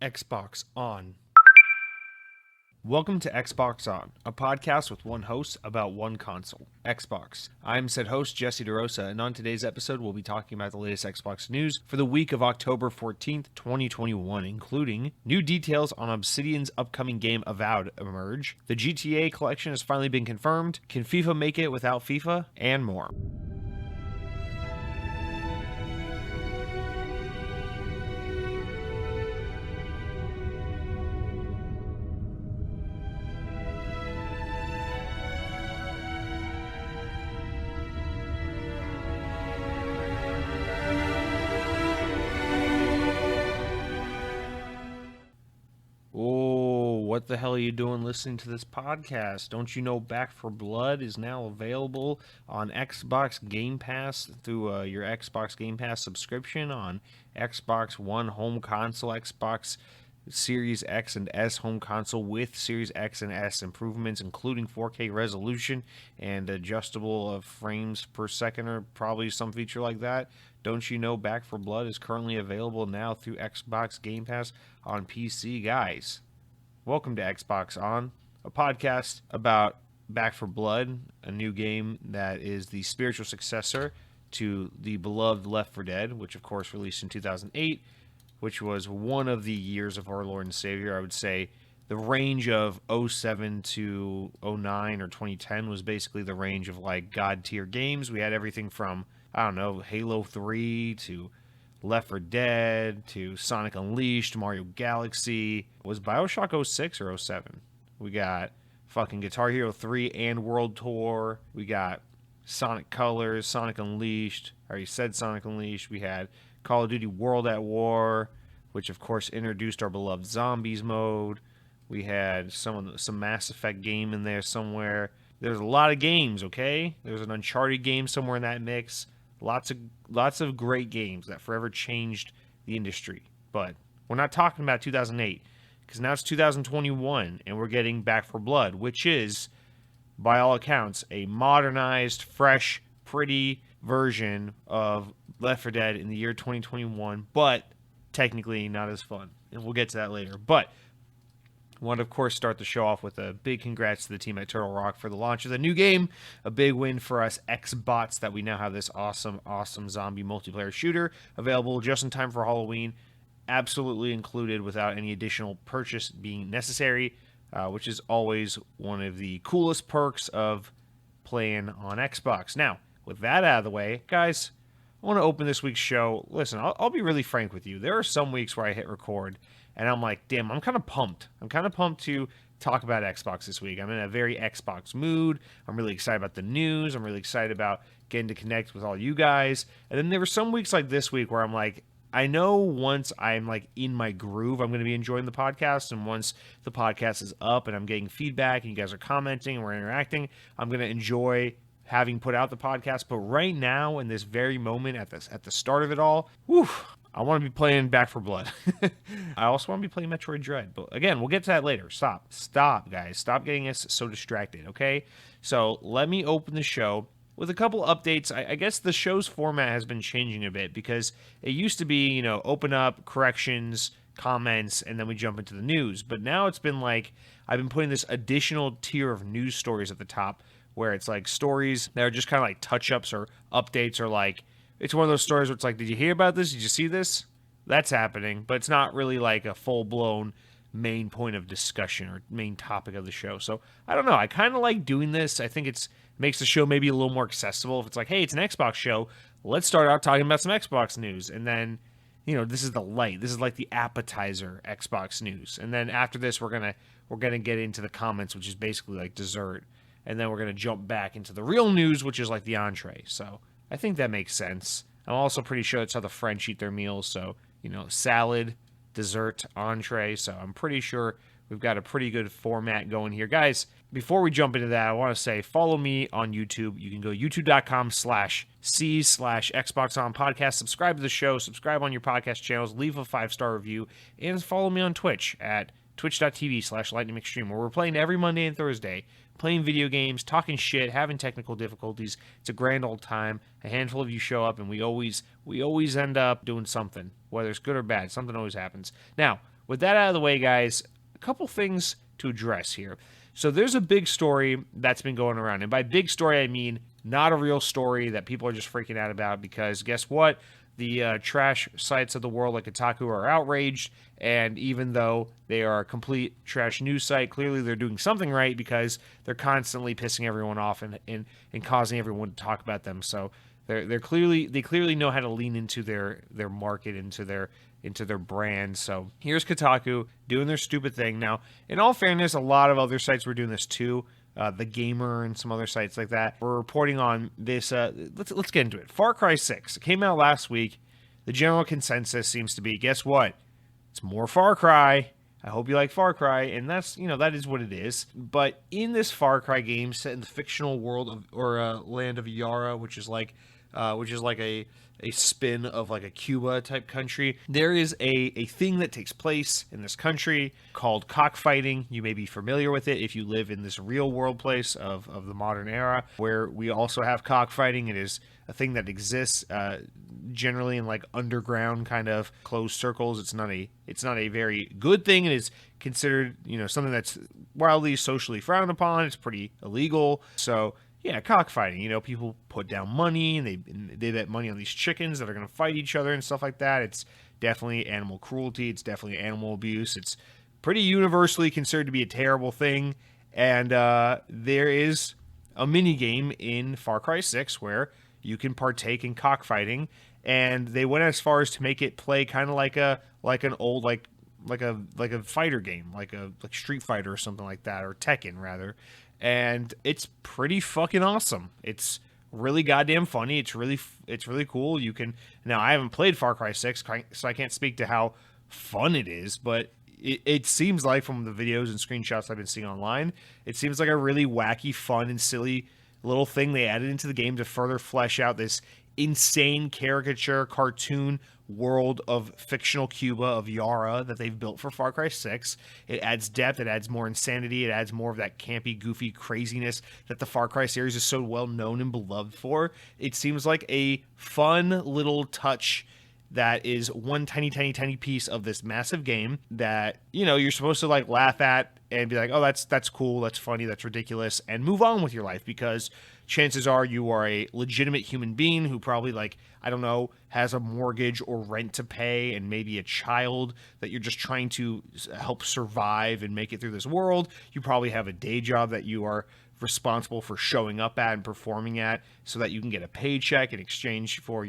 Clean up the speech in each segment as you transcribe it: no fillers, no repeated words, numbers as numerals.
Xbox On. Welcome to Xbox On, a podcast with one host about one console, Xbox. I'm said host Jesse DeRosa, and on today's episode we'll be talking about the latest Xbox news for the week of October 14th, 2021, including new details on Obsidian's upcoming game Avowed emerge, the GTA collection has finally been confirmed, can FIFA make it without FIFA, and more. What the hell are you doing listening to this podcast? Don't you know Back 4 Blood is now available on Xbox Game Pass through your Xbox Game Pass subscription on Xbox One home console, Xbox Series X and S home console with Series X and S improvements, including 4K resolution and adjustable frames per second, or probably some feature like that. Don't you know Back 4 Blood is currently available now through Xbox Game Pass on PC, guys? Welcome to Xbox On, a podcast about Back 4 Blood, a new game that is the spiritual successor to the beloved Left 4 Dead, which of course released in 2008, which was one of the years of our Lord and Savior. I would say the range of 07 to 09 or 2010 was basically the range of like god tier games. We had everything from, I don't know, Halo 3 to Left 4 Dead to Sonic Unleashed, Mario Galaxy. Was BioShock 06 or 07? We got fucking Guitar Hero 3 and World Tour. We got Sonic Colors, Sonic Unleashed. I already said Sonic Unleashed. We had Call of Duty World at War, which of course introduced our beloved Zombies mode. We had some Mass Effect game in there somewhere. There's a lot of games, okay? There's an Uncharted game somewhere in that mix. Lots of great games that forever changed the industry. But we're not talking about 2008, because now it's 2021, and we're getting Back 4 Blood, which is, by all accounts, a modernized, fresh, pretty version of Left 4 Dead in the year 2021, but technically not as fun. And we'll get to that later. But I want to, of course, start the show off with a big congrats to the team at Turtle Rock for the launch of the new game. A big win for us Xbots that we now have this awesome zombie multiplayer shooter available just in time for Halloween. Absolutely included without any additional purchase being necessary, which is always one of the coolest perks of playing on Xbox. Now, with that out of the way, guys, I want to open this week's show. Listen, I'll be really frank with you. There are some weeks where I hit record and I'm like, damn, I'm kind of pumped. I'm kind of pumped to talk about Xbox this week. I'm in a very Xbox mood. I'm really excited about the news. I'm really excited about getting to connect with all you guys. And then there were some weeks like this week where I'm like, I know once I'm like in my groove, I'm going to be enjoying the podcast. And once the podcast is up and I'm getting feedback and you guys are commenting and we're interacting, I'm going to enjoy having put out the podcast. But right now, in this very moment, at the start of it all, whew, I want to be playing Back 4 Blood. I also want to be playing Metroid Dread. But again, we'll get to that later. Stop, guys. Stop getting us so distracted, okay? So let me open the show with a couple updates. I guess the show's format has been changing a bit because it used to be, open up, corrections, comments, and then we jump into the news. But now it's been like I've been putting this additional tier of news stories at the top where it's like stories that are just kind of like touch-ups or updates, or like it's one of those stories where it's like, did you hear about this? Did you see this? That's happening, but it's not really like a full-blown main point of discussion or main topic of the show. So I don't know. I kind of like doing this. I think it makes the show maybe a little more accessible. If it's like, hey, it's an Xbox show, let's start out talking about some Xbox news. And then, this is the light. This is like the appetizer Xbox news. And then after this, we're gonna get into the comments, which is basically like dessert. And then we're gonna jump back into the real news, which is like the entree. So I think that makes sense. I'm also pretty sure that's how the French eat their meals. So, salad, dessert, entree. So I'm pretty sure we've got a pretty good format going here. Guys, before we jump into that, I want to say follow me on YouTube. You can go youtube.com/c/Xbox On Podcast. Subscribe to the show. Subscribe on your podcast channels. Leave a 5-star review. And follow me on Twitch at twitch.tv/lightningmcstream, where we're playing every Monday and Thursday, playing video games, talking shit, having technical difficulties. It's a grand old time. A handful of you show up, and we always end up doing something, whether it's good or bad. Something always happens. Now, with that out of the way, guys, a couple things to address here. So there's a big story that's been going around. And by big story, I mean not a real story that people are just freaking out about, because guess what? The trash sites of the world like Kotaku are outraged, and even though they are a complete trash news site, clearly they're doing something right, because they're constantly pissing everyone off and causing everyone to talk about them. So they clearly know how to lean into their market, into their brand. So here's Kotaku doing their stupid thing. Now, in all fairness, a lot of other sites were doing this too. The Gamer and some other sites like that were reporting on this. Let's get into it. Far Cry 6. It came out last week. The general consensus seems to be, guess what? It's more Far Cry. I hope you like Far Cry, and that is what it is. But in this Far Cry game set in the fictional world of land of Yara, which is like a spin of like a Cuba type country. There is a thing that takes place in this country called cockfighting. You may be familiar with it if you live in this real world place of the modern era, where we also have cockfighting. It is a thing that exists generally in like underground kind of closed circles. It's not a very good thing. It is considered, something that's wildly socially frowned upon. It's pretty illegal. So yeah, cockfighting. People put down money and they bet money on these chickens that are going to fight each other and stuff like that. It's definitely animal cruelty. It's definitely animal abuse. It's pretty universally considered to be a terrible thing. And there is a mini game in Far Cry 6 where you can partake in cockfighting, and they went as far as to make it play kind of like an old like a fighter game, like Street Fighter or something like that, or Tekken rather. And it's pretty fucking awesome. It's really goddamn funny. It's really cool. Now I haven't played Far Cry 6, so I can't speak to how fun it is, but it seems like, from the videos and screenshots I've been seeing online, it seems like a really wacky, fun, and silly little thing they added into the game to further flesh out this insane caricature cartoon world of fictional Cuba, of Yara, that they've built for Far Cry 6. It adds depth, it adds more insanity, it adds more of that campy, goofy craziness that the Far Cry series is so well known and beloved for. It seems like a fun little touch that is one tiny piece of this massive game that, you're supposed to like laugh at and be like, oh, that's cool, that's funny, that's ridiculous, and move on with your life, because chances are you are a legitimate human being who probably, like, I don't know, has a mortgage or rent to pay, and maybe a child that you're just trying to help survive and make it through this world. You probably have a day job that you are responsible for showing up at and performing at, so that you can get a paycheck in exchange for,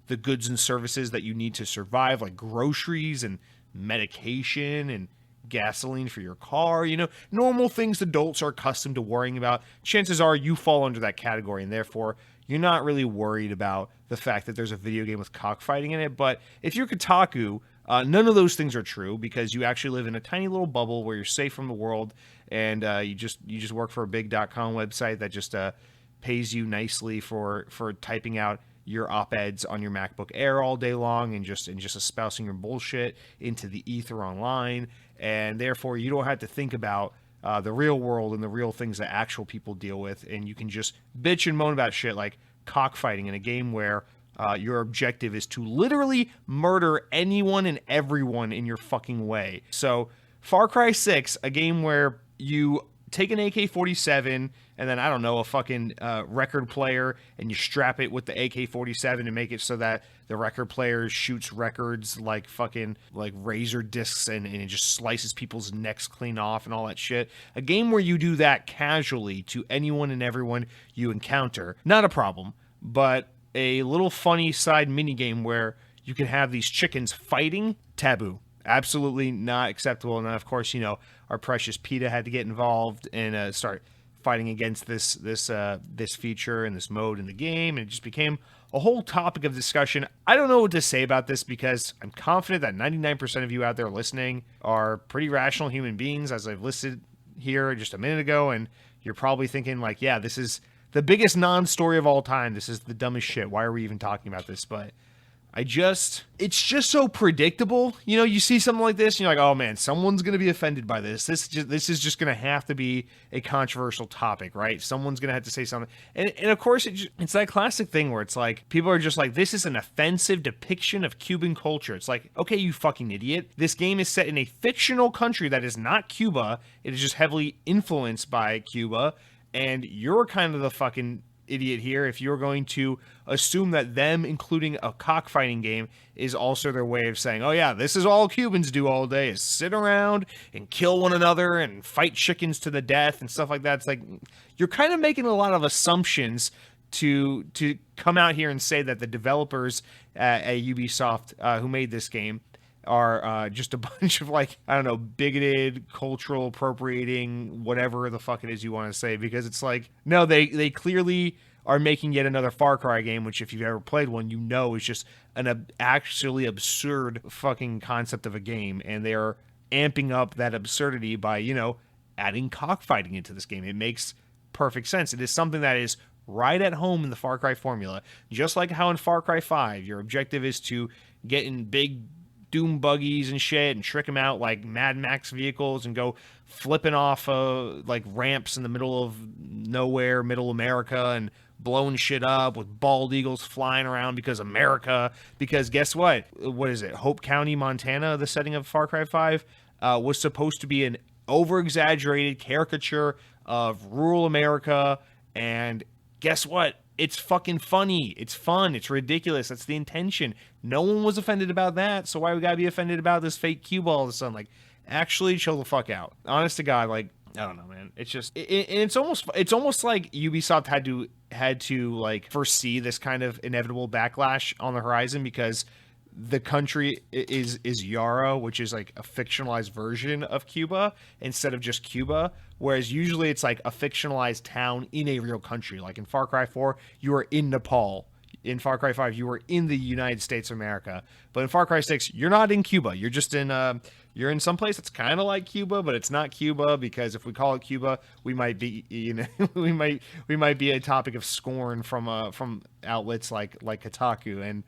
the goods and services that you need to survive, like groceries and medication and gasoline for your car, normal things adults are accustomed to worrying about. Chances are you fall under that category, and therefore you're not really worried about the fact that there's a video game with cockfighting in it. But if you're Kotaku, none of those things are true, because you actually live in a tiny little bubble where you're safe from the world, and you just work for a big.com website that just pays you nicely for typing out your op-eds on your MacBook Air all day long and just espousing your bullshit into the ether online. And therefore you don't have to think about the real world and the real things that actual people deal with, and you can just bitch and moan about shit like cockfighting in a game where your objective is to literally murder anyone and everyone in your fucking way. So Far Cry 6, a game where you take an AK-47 and then, I don't know, a fucking record player, and you strap it with the AK-47 to make it so that the record player shoots records like fucking like razor discs, and it just slices people's necks clean off and all that shit. A game where you do that casually to anyone and everyone you encounter, not a problem. But a little funny side mini game where you can have these chickens fighting, taboo. Absolutely not acceptable. And then, of course, our precious PETA had to get involved and start fighting against this feature and this mode in the game, and it just became a whole topic of discussion. I don't know what to say about this, because I'm confident that 99% of you out there listening are pretty rational human beings, as I've listed here just a minute ago, and you're probably thinking like, yeah, this is the biggest non-story of all time. This is the dumbest shit. Why are we even talking about this? But It's just so predictable. You know, you see something like this and you're like, oh man, someone's going to be offended by this. This is just going to have to be a controversial topic, right? Someone's going to have to say something. And of course, it's that classic thing where it's like, people are just like, this is an offensive depiction of Cuban culture. It's like, okay, you fucking idiot. This game is set in a fictional country that is not Cuba. It is just heavily influenced by Cuba. And you're kind of the fucking idiot here if you're going to assume that them including a cockfighting game is also their way of saying, oh yeah, this is all Cubans do all day, is sit around and kill one another and fight chickens to the death and stuff like that. It's like, you're kind of making a lot of assumptions to come out here and say that the developers at Ubisoft who made this game are just a bunch of, like, I don't know, bigoted, cultural appropriating, whatever the fuck it is you want to say, because it's like, no, they clearly are making yet another Far Cry game, which if you've ever played one, you know is just an actually absurd fucking concept of a game, and they're amping up that absurdity by, you know, adding cockfighting into this game. It makes perfect sense. It is something that is right at home in the Far Cry formula, just like how in Far Cry 5, your objective is to get in big doom buggies and shit and trick them out like Mad Max vehicles and go flipping off like ramps in the middle of nowhere, middle America, and blowing shit up with bald eagles flying around because guess what is it, Hope County, Montana, the setting of Far Cry 5 was supposed to be an over-exaggerated caricature of rural America, and guess what? It's fucking funny. It's fun. It's ridiculous. That's the intention. No one was offended about that, so why we gotta be offended about this fake Cuba all of a sudden? Like, actually chill the fuck out. Honest to God, like, I don't know, man. It's just, it's almost like Ubisoft had to like foresee this kind of inevitable backlash on the horizon, because the country is Yara, which is like a fictionalized version of Cuba instead of just Cuba. Whereas usually it's like a fictionalized town in a real country. Like in Far Cry 4, you are in Nepal. In Far Cry 5, you were in the United States of America. But in Far Cry 6, you're not in Cuba. You're just in you're in some place that's kind of like Cuba, but it's not Cuba, because if we call it Cuba, we might be, you know, we might be a topic of scorn from outlets like Kotaku. And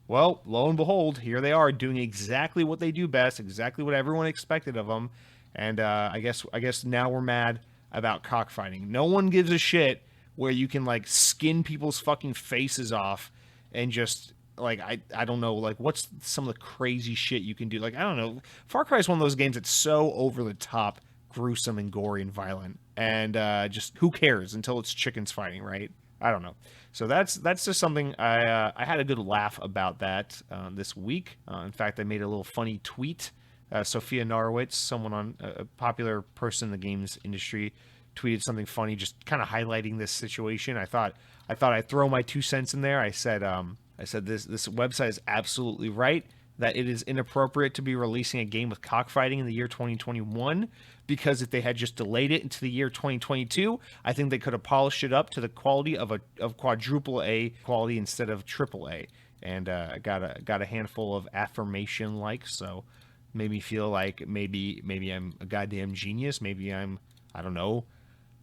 well, lo and behold, here they are doing exactly what they do best, exactly what everyone expected of them. And I guess now we're mad about cockfighting. No one gives a shit where you can like skin people's fucking faces off and just like, I don't know, like what's some of the crazy shit you can do? Like, I don't know. Far Cry is one of those games that's so over the top, gruesome and gory and violent. And just who cares until it's chickens fighting, right? I don't know. So that's just something I had a good laugh about that this week. In fact, I made a little funny tweet. Sophia Norwitz, someone on a popular person in the games industry, tweeted something funny, just kind of highlighting this situation. I thought I'd throw my 2 cents in there. I said this website is absolutely right that it is inappropriate to be releasing a game with cockfighting in the year 2021, because if they had just delayed it into the year 2022, I think they could have polished it up to the quality of quadruple A quality instead of triple A. And got a handful of affirmation likes, so made me feel like maybe I'm a goddamn genius. Maybe I don't know,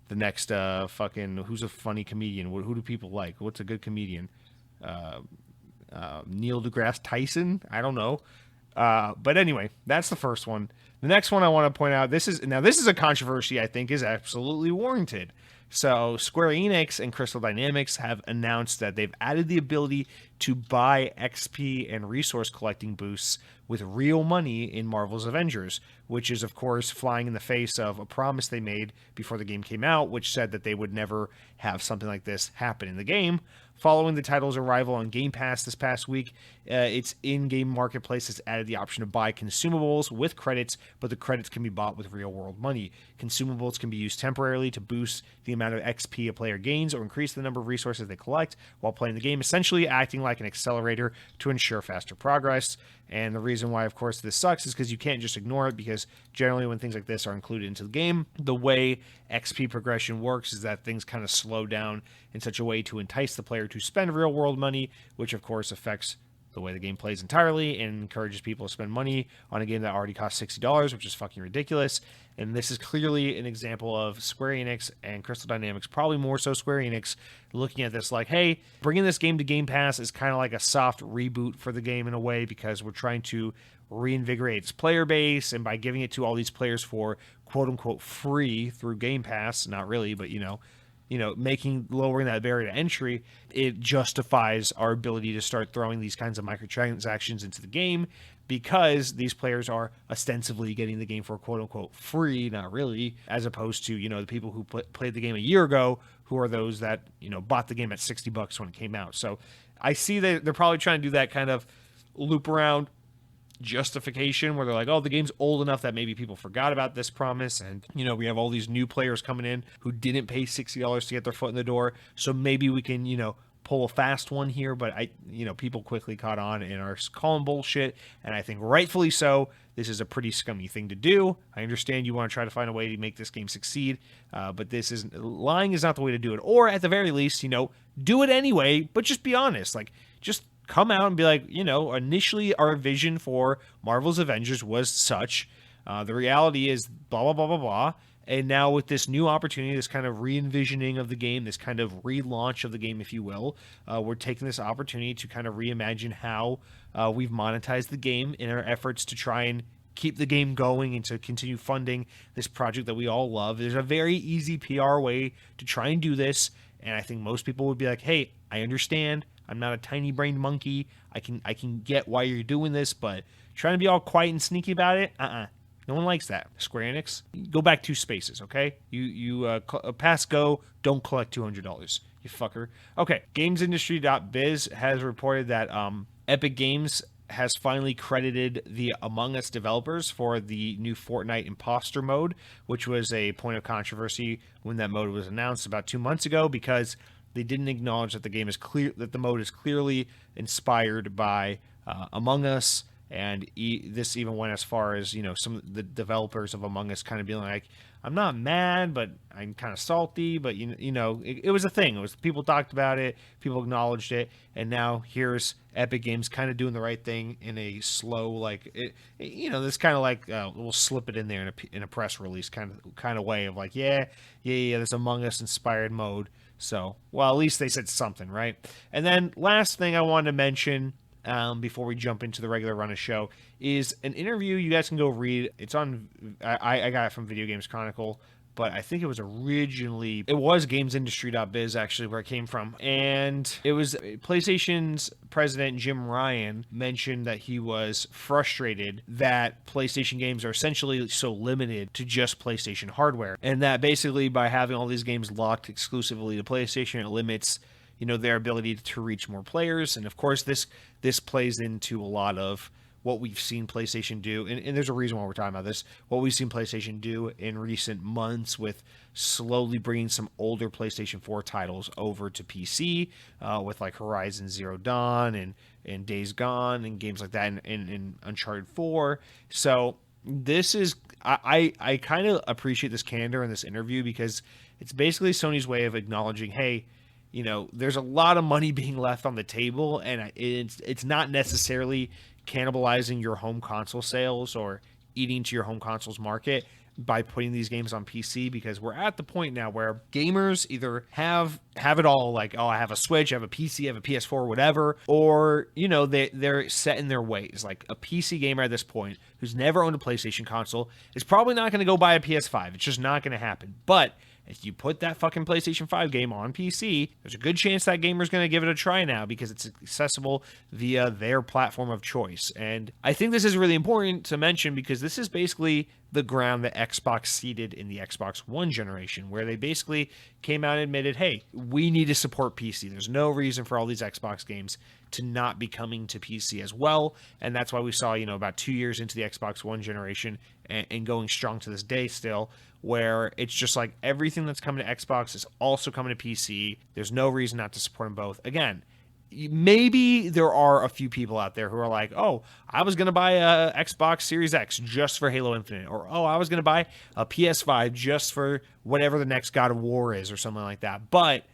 the next fucking, who's a funny comedian? Who do people like? What's a good comedian? Neil deGrasse Tyson? I don't know. But anyway, that's the first one. The next one I want to point out, this is a controversy I think is absolutely warranted. So Square Enix and Crystal Dynamics have announced that they've added the ability to buy XP and resource collecting boosts with real money in Marvel's Avengers, which is, of course, flying in the face of a promise they made before the game came out, which said that they would never have something like this happen in the game. Following the title's arrival on Game Pass this past week, its in-game marketplace has added the option to buy consumables with credits, but the credits can be bought with real-world money. Consumables can be used temporarily to boost the amount of XP a player gains or increase the number of resources they collect while playing the game, essentially acting like an accelerator to ensure faster progress. And the reason why, of course, this sucks is because you can't just ignore it, because generally when things like this are included into the game, the way XP progression works is that things kind of slow down in such a way to entice the player to spend real-world money, which, of course, affects the way the game plays entirely and encourages people to spend money on a game that already costs $60, which is fucking ridiculous. And this is clearly an example of Square Enix and Crystal Dynamics, probably more so Square Enix, looking at this like, hey, bringing this game to Game Pass is kind of like a soft reboot for the game in a way, because we're trying to reinvigorate its player base, and by giving it to all these players for quote-unquote free through Game Pass, not really, but lowering that barrier to entry, it justifies our ability to start throwing these kinds of microtransactions into the game, because these players are ostensibly getting the game for quote-unquote free, not really, as opposed to, the people who played the game a year ago, who are those that, bought the game at $60 when it came out. So I see that they're probably trying to do that kind of loop around justification where they're like, oh, the game's old enough that maybe people forgot about this promise, and we have all these new players coming in who didn't pay $60 to get their foot in the door, so maybe we can pull a fast one here. But people quickly caught on and are calling bullshit, and I think rightfully so. This is a pretty scummy thing to do. I understand you want to try to find a way to make this game succeed, but lying is not the way to do it. Or at the very least, do it anyway, but just be honest. Like, just come out and be like, initially our vision for Marvel's Avengers was such. The reality is blah, blah, blah, blah, blah. And now with this new opportunity, this kind of re-envisioning of the game, this kind of relaunch of the game, if you will, we're taking this opportunity to kind of reimagine how we've monetized the game in our efforts to try and keep the game going and to continue funding this project that we all love. There's a very easy PR way to try and do this, and I think most people would be like, hey, I understand. I'm not a tiny-brained monkey. I can get why you're doing this, but trying to be all quiet and sneaky about it, no one likes that. Square Enix, go back 2 spaces, okay? You pass go, don't collect $200, you fucker. Okay, GamesIndustry.biz has reported that Epic Games has finally credited the Among Us developers for the new Fortnite Imposter mode, which was a point of controversy when that mode was announced about 2 months ago, because they didn't acknowledge that the mode is clearly inspired by Among Us. And this even went as far as, some of the developers of Among Us kind of being like, I'm not mad, but I'm kind of salty. But, it was a thing. It was, people talked about it, people acknowledged it. And now here's Epic Games kind of doing the right thing in a slow, this kind of like, we'll slip it in there in a press release kind of way of like, yeah, this Among Us inspired mode. So, well, at least they said something, right? And then last thing I wanted to mention, before we jump into the regular run of show, is an interview you guys can go read. It's on, I got it from Video Games Chronicle, but I think it was GamesIndustry.biz actually where it came from. And it was PlayStation's president, Jim Ryan, mentioned that he was frustrated that PlayStation games are essentially so limited to just PlayStation hardware. And that basically by having all these games locked exclusively to PlayStation, it limits their ability to reach more players. And of course, this plays into a lot of what we've seen PlayStation do, and there's a reason why we're talking about this, what we've seen PlayStation do in recent months with slowly bringing some older PlayStation 4 titles over to PC, with like Horizon Zero Dawn and Days Gone and games like that, and Uncharted 4. So this is, I kind of appreciate this candor in this interview, because it's basically Sony's way of acknowledging, hey, there's a lot of money being left on the table, and it's not necessarily cannibalizing your home console sales or eating to your home consoles market by putting these games on PC, because we're at the point now where gamers either have it all, like, oh, I have a Switch, I have a PC, I have a PS4, whatever, or, they're set in their ways. Like a PC gamer at this point who's never owned a PlayStation console is probably not going to go buy a PS5. It's just not going to happen. But if you put that fucking PlayStation 5 game on PC, there's a good chance that gamer's going to give it a try now, because it's accessible via their platform of choice. And I think this is really important to mention, because this is basically the ground that Xbox ceded in the Xbox One generation, where they basically came out and admitted, hey, we need to support PC. There's no reason for all these Xbox games to not be coming to PC as well. And that's why we saw, about 2 years into the Xbox One generation and going strong to this day still, where it's just like everything that's coming to Xbox is also coming to PC. There's no reason not to support them both. Again, maybe there are a few people out there who are like, oh, I was going to buy a Xbox Series X just for Halo Infinite, or, oh, I was going to buy a PS5 just for whatever the next God of War is, or something like that. But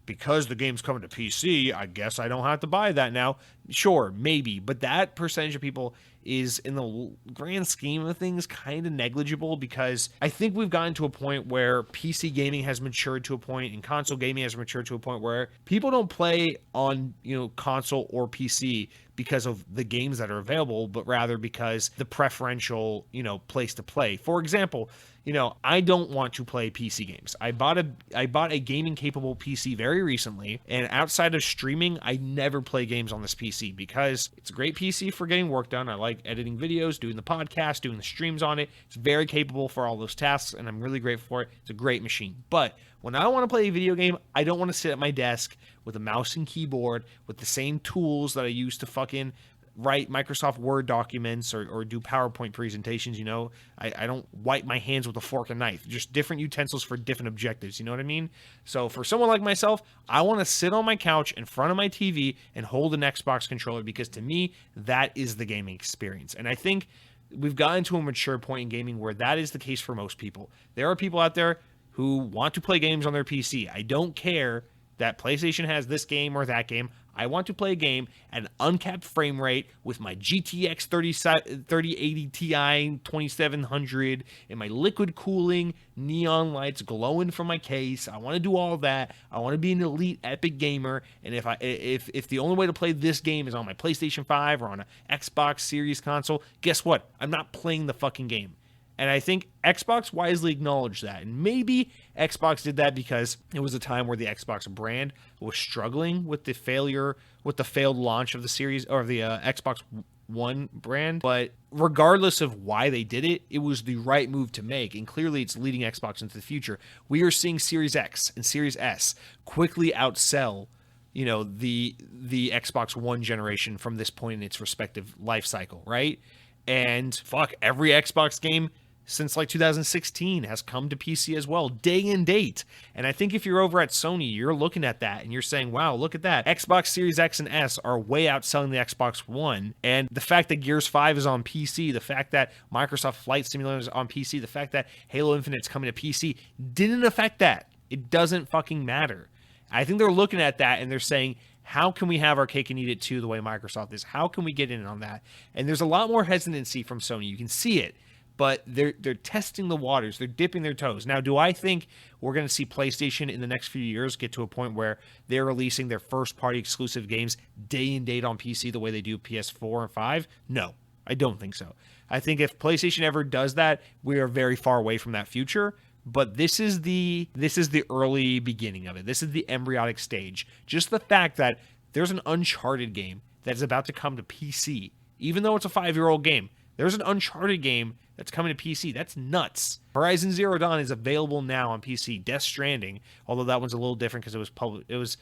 because the game's coming to PC, I guess I don't have to buy that now. Sure, maybe, but that percentage of people is, in the grand scheme of things, kind of negligible, because I think we've gotten to a point where PC gaming has matured to a point and console gaming has matured to a point where people don't play on, console or PC because of the games that are available, but rather because the preferential, place to play. For example, I don't want to play PC games. I bought a gaming capable PC very recently, and outside of streaming, I never play games on this PC because it's a great PC for getting work done. I like editing videos, doing the podcast, doing the streams on it. It's very capable for all those tasks, and I'm really grateful for it. It's a great machine. But when I want to play a video game, I don't want to sit at my desk with a mouse and keyboard with the same tools that I use to fucking write Microsoft Word documents or do PowerPoint presentations. I don't wipe my hands with a fork and knife. Just different utensils for different objectives. You know what I mean? So for someone like myself, I want to sit on my couch in front of my TV and hold an Xbox controller, because to me, that is the gaming experience. And I think we've gotten to a mature point in gaming where that is the case for most people. There are people out there who want to play games on their PC. I don't care that PlayStation has this game or that game. I want to play a game at an uncapped frame rate with my GTX 3080 Ti 2700 and my liquid cooling neon lights glowing from my case. I want to do all that. I want to be an elite epic gamer. And if the only way to play this game is on my PlayStation 5 or on an Xbox Series console, guess what? I'm not playing the fucking game. And I think Xbox wisely acknowledged that. And maybe Xbox did that because it was a time where the Xbox brand was struggling with the failed launch of the series, or the Xbox One brand. But regardless of why they did it, it was the right move to make. And clearly it's leading Xbox into the future. We are seeing Series X and Series S quickly outsell the Xbox One generation from this point in its respective life cycle, right? And fuck, every Xbox game since like 2016 has come to PC as well, day and date. And I think if you're over at Sony, you're looking at that and you're saying, wow, look at that. Xbox Series X and S are way outselling the Xbox One. And the fact that Gears 5 is on PC, the fact that Microsoft Flight Simulator is on PC, the fact that Halo Infinite's coming to PC didn't affect that. It doesn't fucking matter. I think they're looking at that and they're saying, how can we have our cake and eat it too the way Microsoft is? How can we get in on that? And there's a lot more hesitancy from Sony. You can see it, but they're testing the waters. They're dipping their toes. Now, do I think we're going to see PlayStation in the next few years get to a point where they're releasing their first-party exclusive games day and date on PC the way they do PS4 and 5? No, I don't think so. I think if PlayStation ever does that, we are very far away from that future. But this is the early beginning of it. This is the embryonic stage. Just the fact that there's an Uncharted game that is about to come to PC, even though it's a 5-year-old game. There's an Uncharted game that's coming to PC. That's nuts. Horizon Zero Dawn is available now on PC. Death Stranding, although that one's a little different because it was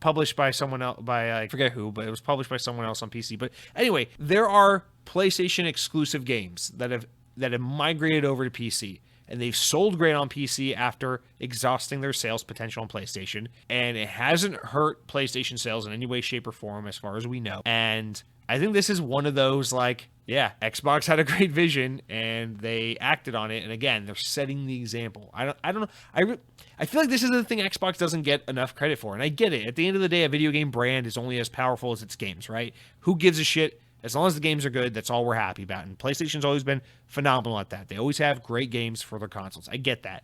published by someone else, I forget who, but it was published by someone else on PC. But anyway, there are PlayStation exclusive games that have migrated over to PC. And they've sold great on PC after exhausting their sales potential on PlayStation. And it hasn't hurt PlayStation sales in any way, shape, or form, as far as we know. And I think this is one of those, Xbox had a great vision, and they acted on it. And again, they're setting the example. I don't know. I feel like this is the thing Xbox doesn't get enough credit for. And I get it. At the end of the day, a video game brand is only as powerful as its games, right? Who gives a shit? As long as the games are good, that's all we're happy about. And PlayStation's always been phenomenal at that. They always have great games for their consoles. I get that.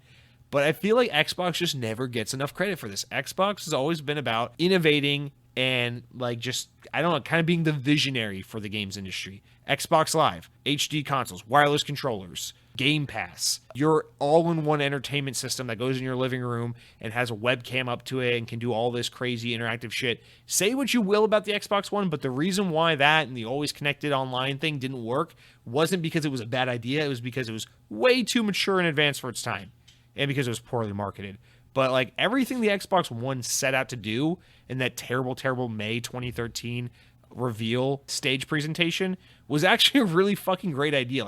But I feel like Xbox just never gets enough credit for this. Xbox has always been about innovating and kind of being the visionary for the games industry. Xbox Live, HD consoles, wireless controllers, Game Pass, your all-in-one entertainment system that goes in your living room and has a webcam up to it and can do all this crazy interactive shit. Say what you will about the Xbox One, but the reason why that and the always connected online thing didn't work wasn't because it was a bad idea. It was because it was way too mature and advanced for its time, and because it was poorly marketed. But everything the Xbox One set out to do in that terrible, terrible May 2013 reveal stage presentation was actually a really fucking great idea.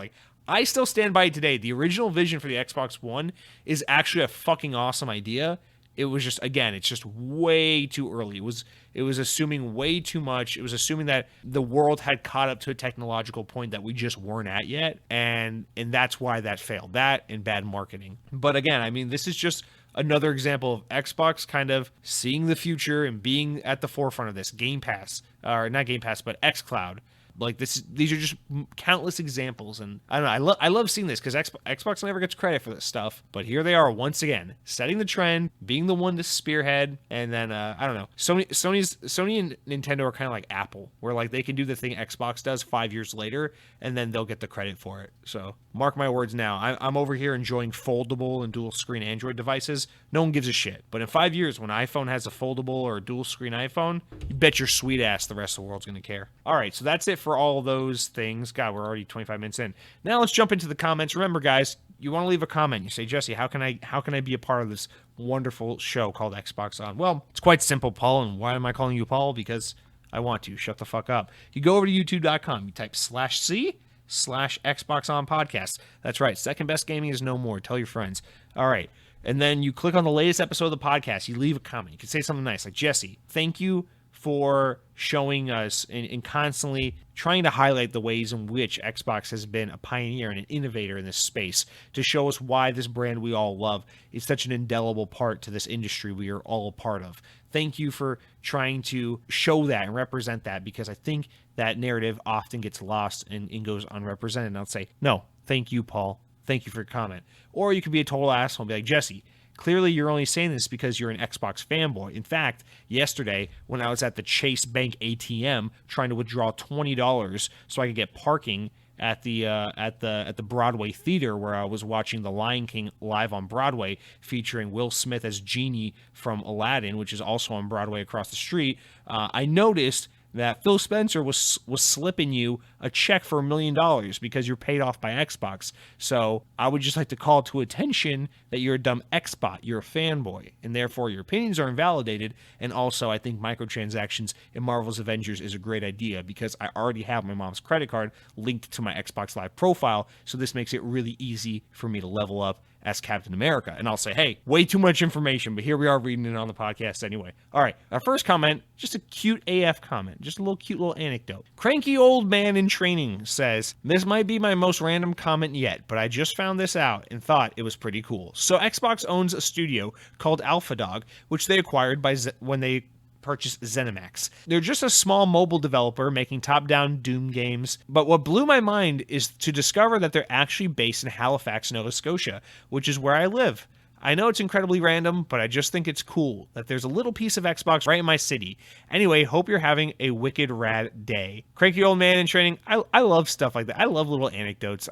I still stand by it today. The original vision for the Xbox One is actually a fucking awesome idea. It was just, again, it's just way too early. It was assuming way too much. It was assuming that the world had caught up to a technological point that we just weren't at yet. And that's why that failed. That and bad marketing. But again, this is just another example of Xbox kind of seeing the future and being at the forefront of this. Game Pass, or not Game Pass, but xCloud. Like these are just countless examples, and I don't know. I love seeing this because Xbox never gets credit for this stuff, but here they are once again, setting the trend, being the one to spearhead, and then I don't know. Sony and Nintendo are kind of like Apple, where like they can do the thing Xbox does 5 years later, and then they'll get the credit for it. So mark my words now. I'm over here enjoying foldable and dual screen Android devices. No one gives a shit. But in 5 years, when iPhone has a foldable or a dual screen iPhone, you bet your sweet ass the rest of the world's gonna care. All right, so that's it for all those things. God, we're already 25 minutes in. Now let's jump into the comments. Remember, guys, you want to leave a comment. You say, Jesse, how can I be a part of this wonderful show called Xbox On? Well, it's quite simple, Paul. And why am I calling you Paul? Because I want to. Shut the fuck up. You go over to youtube.com. You type /C/Xbox On Podcast. That's right. Second best gaming is no more. Tell your friends. All right. And then you click on the latest episode of the podcast. You leave a comment. You can say something nice like, Jesse, thank you for showing us and constantly trying to highlight the ways in which Xbox has been a pioneer and an innovator in this space, to show us why this brand we all love is such an indelible part to this industry we are all a part of. Thank you for trying to show that and represent that, because I think that narrative often gets lost and goes unrepresented. And I'll say, no, thank you, Paul. Thank you for your comment. Or you could be a total asshole and be like, Jesse, clearly you're only saying this because you're an Xbox fanboy. In fact, yesterday when I was at the Chase Bank ATM trying to withdraw $20 so I could get parking at the Broadway theater where I was watching The Lion King live on Broadway, featuring Will Smith as Genie from Aladdin, which is also on Broadway across the street, I noticed that Phil Spencer was slipping you a check for $1 million because you're paid off by Xbox. So I would just like to call to attention that you're a dumb Xbot, you're a fanboy, and therefore your opinions are invalidated. And also, I think microtransactions in Marvel's Avengers is a great idea, because I already have my mom's credit card linked to my Xbox Live profile, so this makes it really easy for me to level up as Captain America. And I'll say, hey, way too much information, but here we are reading it on the podcast anyway. All right, our first comment, just a cute AF comment, just a cute little anecdote. Cranky Old Man in Training says, this might be my most random comment yet, but I just found this out and thought it was pretty cool. So Xbox owns a studio called Alphadog, which they acquired when they purchased ZeniMax. They're just a small mobile developer making top-down Doom games, but what blew my mind is to discover that they're actually based in Halifax, Nova Scotia, which is where I live. I know it's incredibly random, but I just think it's cool that there's a little piece of Xbox right in my city. Anyway, hope you're having a wicked rad day. Cranky Old Man in Training, I love stuff like that. I love little anecdotes.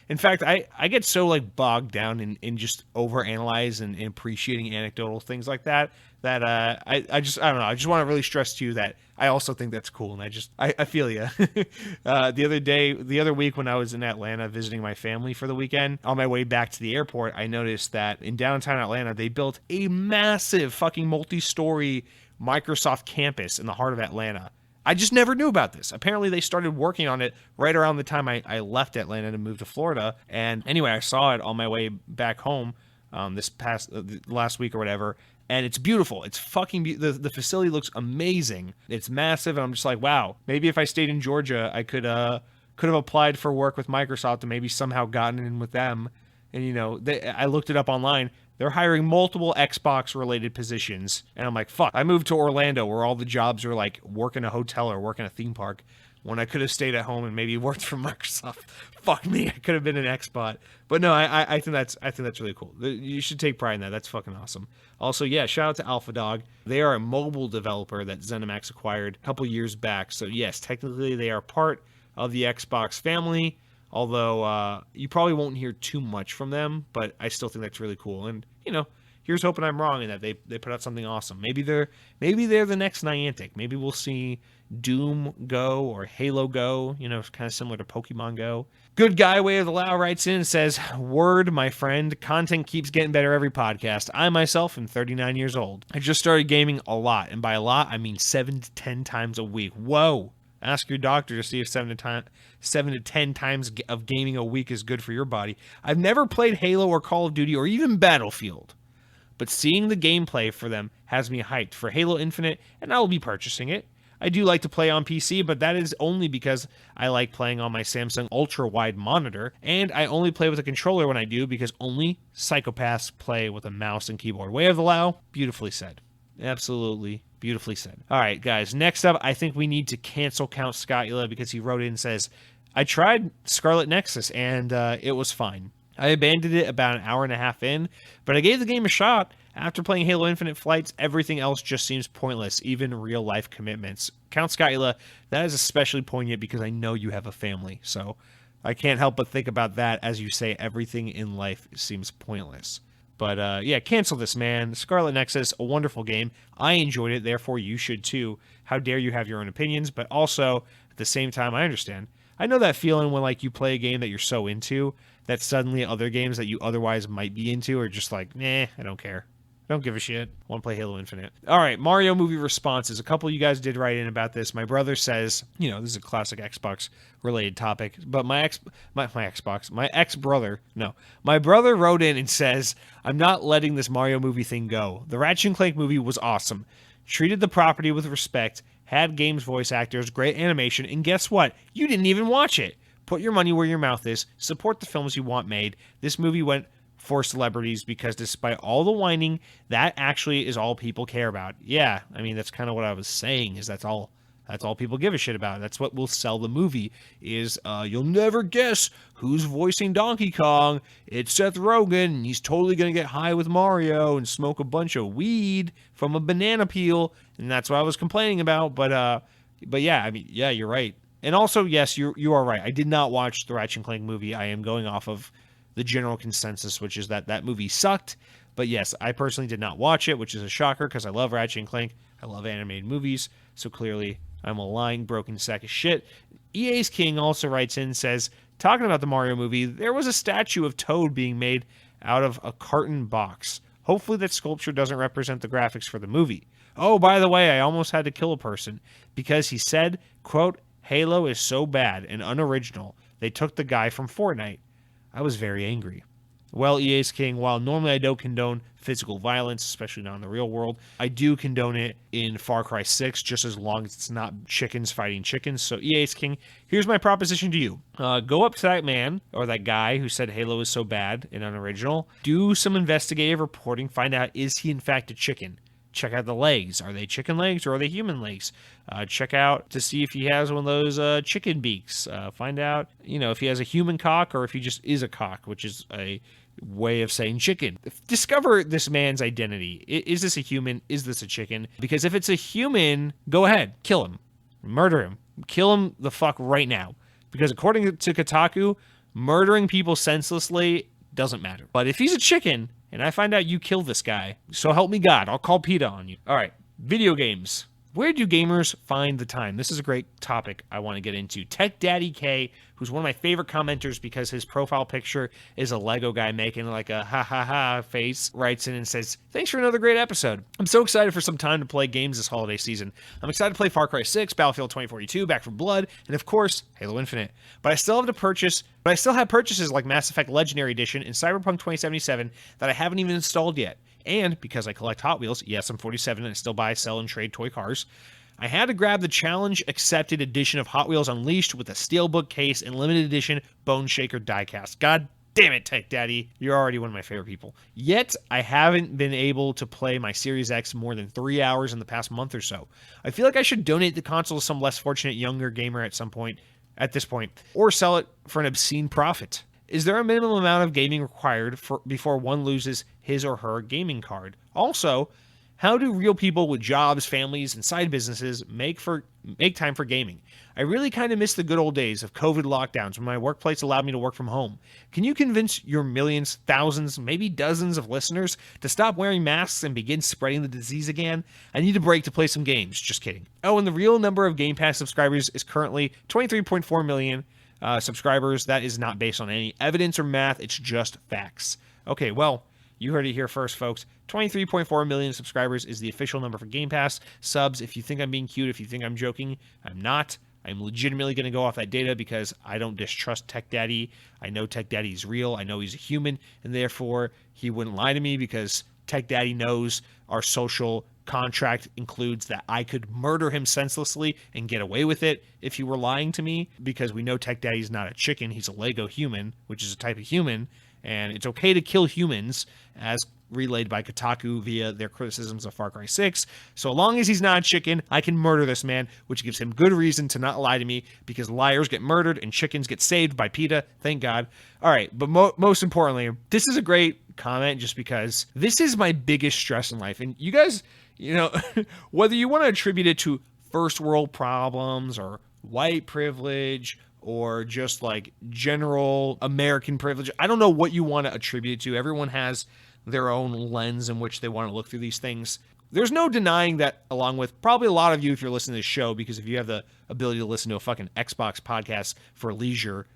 In fact, I get so like bogged down in just overanalyze and appreciating anecdotal things like that I don't know. I just want to really stress to you that I also think that's cool, and I feel you. The other week when I was in Atlanta visiting my family for the weekend, on my way back to the airport, I noticed that in downtown Atlanta, they built a massive fucking multi-story Microsoft campus in the heart of Atlanta. I just never knew about this. Apparently, they started working on it right around the time I left Atlanta to move to Florida. And anyway, I saw it on my way back home last week or whatever. And it's beautiful. It's fucking the facility looks amazing. It's massive, and I'm just like, wow. Maybe if I stayed in Georgia, I could have applied for work with Microsoft and maybe somehow gotten in with them. And I looked it up online. They're hiring multiple Xbox-related positions, and I'm like, fuck. I moved to Orlando, where all the jobs are like work in a hotel or work in a theme park, when I could have stayed at home and maybe worked for Microsoft. Fuck me, I could have been an Xbot. But no, I think that's really cool. You should take pride in that. That's fucking awesome. Also, yeah, shout out to Alphadog. They are a mobile developer that ZeniMax acquired a couple years back. So yes, technically they are part of the Xbox family. Although you probably won't hear too much from them, but I still think that's really cool. And here's hoping I'm wrong and that they put out something awesome. Maybe they're the next Niantic. Maybe we'll see Doom Go or Halo Go. Kind of similar to Pokemon Go. Good Guy Way of the Lao writes in and says, word, my friend, content keeps getting better every podcast. I myself am 39 years old. I just started gaming a lot, and by a lot I mean 7 to 10 times a week. Whoa. Ask your doctor to see if 7 to 10 times of gaming a week is good for your body. I've never played Halo or Call of Duty or even Battlefield, but seeing the gameplay for them has me hyped for Halo Infinite, and I will be purchasing it. I do like to play on PC, but that is only because I like playing on my Samsung ultra-wide monitor, and I only play with a controller when I do because only psychopaths play with a mouse and keyboard. Way of the Lao, beautifully said. Absolutely beautifully said. All right, guys, next up, I think we need to cancel Count Scotula because he wrote in and says, I tried Scarlet Nexus, and it was fine. I abandoned it about an hour and a half in, but I gave the game a shot. After playing Halo Infinite Flights, everything else just seems pointless, even real-life commitments. Count Scotula, that is especially poignant because I know you have a family, so I can't help but think about that as you say everything in life seems pointless. But yeah, cancel this, man. Scarlet Nexus, a wonderful game. I enjoyed it, therefore you should too. How dare you have your own opinions, but also, at the same time, I understand. I know that feeling when like you play a game that you're so into that suddenly other games that you otherwise might be into are just like, nah, I don't care. Don't give a shit. Want to play Halo Infinite. All right, Mario movie responses. A couple of you guys did write in about this. My brother says, this is a classic Xbox related topic, but my brother wrote in and says, I'm not letting this Mario movie thing go. The Ratchet and Clank movie was awesome. Treated the property with respect, had games voice actors, great animation, and guess what? You didn't even watch it. Put your money where your mouth is. Support the films you want made. This movie went for celebrities because despite all the whining, that actually is all people care about. Yeah, I mean, that's kind of what I was saying, is that's all people give a shit about. That's what will sell the movie, is you'll never guess who's voicing Donkey Kong. It's Seth Rogen, and he's totally going to get high with Mario and smoke a bunch of weed from a banana peel, and that's what I was complaining about. But yeah, I mean, yeah, you're right. And also, yes, you are right. I did not watch the Ratchet and Clank movie. I am going off of the general consensus, which is that movie sucked. But yes, I personally did not watch it, which is a shocker because I love Ratchet and Clank. I love animated movies. So clearly, I'm a lying, broken sack of shit. EA's King also writes in and says, talking about the Mario movie, there was a statue of Toad being made out of a carton box. Hopefully that sculpture doesn't represent the graphics for the movie. Oh, by the way, I almost had to kill a person because he said, quote, Halo is so bad and unoriginal, they took the guy from Fortnite. I was very angry. Well, EA's King, while normally I don't condone physical violence, especially not in the real world, I do condone it in Far Cry 6, just as long as it's not chickens fighting chickens. So EA's King, here's my proposition to you. Go up to that man, or that guy who said Halo is so bad and unoriginal, do some investigative reporting, find out, is he in fact a chicken? Check out the legs. Are they chicken legs or are they human legs? Check out to see if he has one of those chicken beaks. Find out, if he has a human cock or if he just is a cock, which is a way of saying chicken. Discover this man's identity. Is this a human? Is this a chicken? Because if it's a human, go ahead. Kill him. Murder him. Kill him the fuck right now. Because according to Kotaku, murdering people senselessly doesn't matter. But if he's a chicken, and I find out you killed this guy, so help me God, I'll call PETA on you. All right, video games. Where do gamers find the time? This is a great topic I want to get into. Tech Daddy K, who's one of my favorite commenters because his profile picture is a Lego guy making like a ha ha ha face, writes in and says, thanks for another great episode. I'm so excited for some time to play games this holiday season. I'm excited to play Far Cry 6, Battlefield 2042, Back 4 Blood, and of course, Halo Infinite. But I still have purchases like Mass Effect Legendary Edition and Cyberpunk 2077 that I haven't even installed yet. And because I collect Hot Wheels, yes, I'm 47 and I still buy, sell, and trade toy cars, I had to grab the challenge-accepted edition of Hot Wheels Unleashed with a steelbook case and limited edition Bone Shaker diecast. God damn it, Tech Daddy. You're already one of my favorite people. Yet, I haven't been able to play my Series X more than 3 hours in the past month or so. I feel like I should donate the console to some less fortunate younger gamer at this point, or sell it for an obscene profit. Is there a minimum amount of gaming required before one loses his or her gaming card? Also, how do real people with jobs, families, and side businesses make time for gaming? I really kind of miss the good old days of COVID lockdowns when my workplace allowed me to work from home. Can you convince your millions, thousands, maybe dozens of listeners to stop wearing masks and begin spreading the disease again? I need a break to play some games. Just kidding. Oh, and the real number of Game Pass subscribers is currently 23.4 million. Subscribers. That is not based on any evidence or math. It's just facts. Okay, well, you heard it here first, folks. 23.4 million subscribers is the official number for Game Pass subs. If you think I'm being cute, if you think I'm joking, I'm not. I'm legitimately going to go off that data because I don't distrust Tech Daddy. I know Tech Daddy is real. I know he's a human, and therefore he wouldn't lie to me because Tech Daddy knows our social contract includes that I could murder him senselessly and get away with it if he were lying to me, because we know Tech Daddy's not a chicken, he's a Lego human, which is a type of human, and it's okay to kill humans, as relayed by Kotaku via their criticisms of Far Cry 6. So long as he's not a chicken, I can murder this man, which gives him good reason to not lie to me, because liars get murdered and chickens get saved by PETA, thank God. All right, but most importantly, this is a great comment just because this is my biggest stress in life. And you guys, you know, whether you want to attribute it to first world problems or white privilege or just like general American privilege, I don't know what you want to attribute it to. Everyone has their own lens in which they want to look through these things. There's no denying that, along with probably a lot of you if you're listening to this show, because if you have the ability to listen to a fucking Xbox podcast for leisure,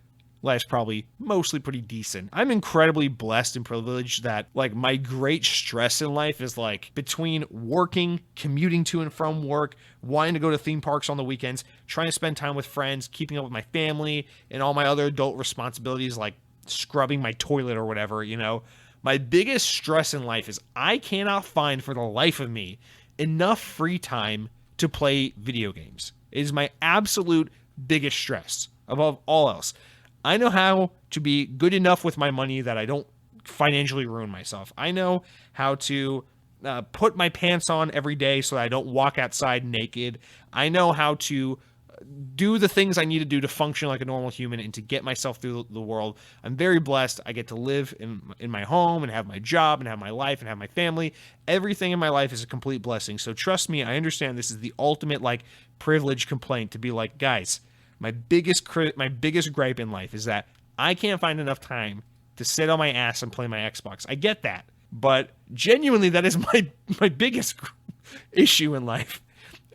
life's probably mostly pretty decent. I'm incredibly blessed and privileged that, like, my great stress in life is, like, between working, commuting to and from work, wanting to go to theme parks on the weekends, trying to spend time with friends, keeping up with my family, and all my other adult responsibilities, like scrubbing my toilet or whatever, you know. My biggest stress in life is I cannot find, for the life of me, enough free time to play video games. It is my absolute biggest stress above all else. I know how to be good enough with my money that I don't financially ruin myself. I know how to put my pants on every day so that I don't walk outside naked. I know how to do the things I need to do to function like a normal human and to get myself through the world. I'm very blessed. I get to live in my home and have my job and have my life and have my family. Everything in my life is a complete blessing. So trust me, I understand this is the ultimate, like, privilege complaint to be like, guys, my biggest gripe in life is that I can't find enough time to sit on my ass and play my Xbox. I get that, but genuinely that is my biggest issue in life.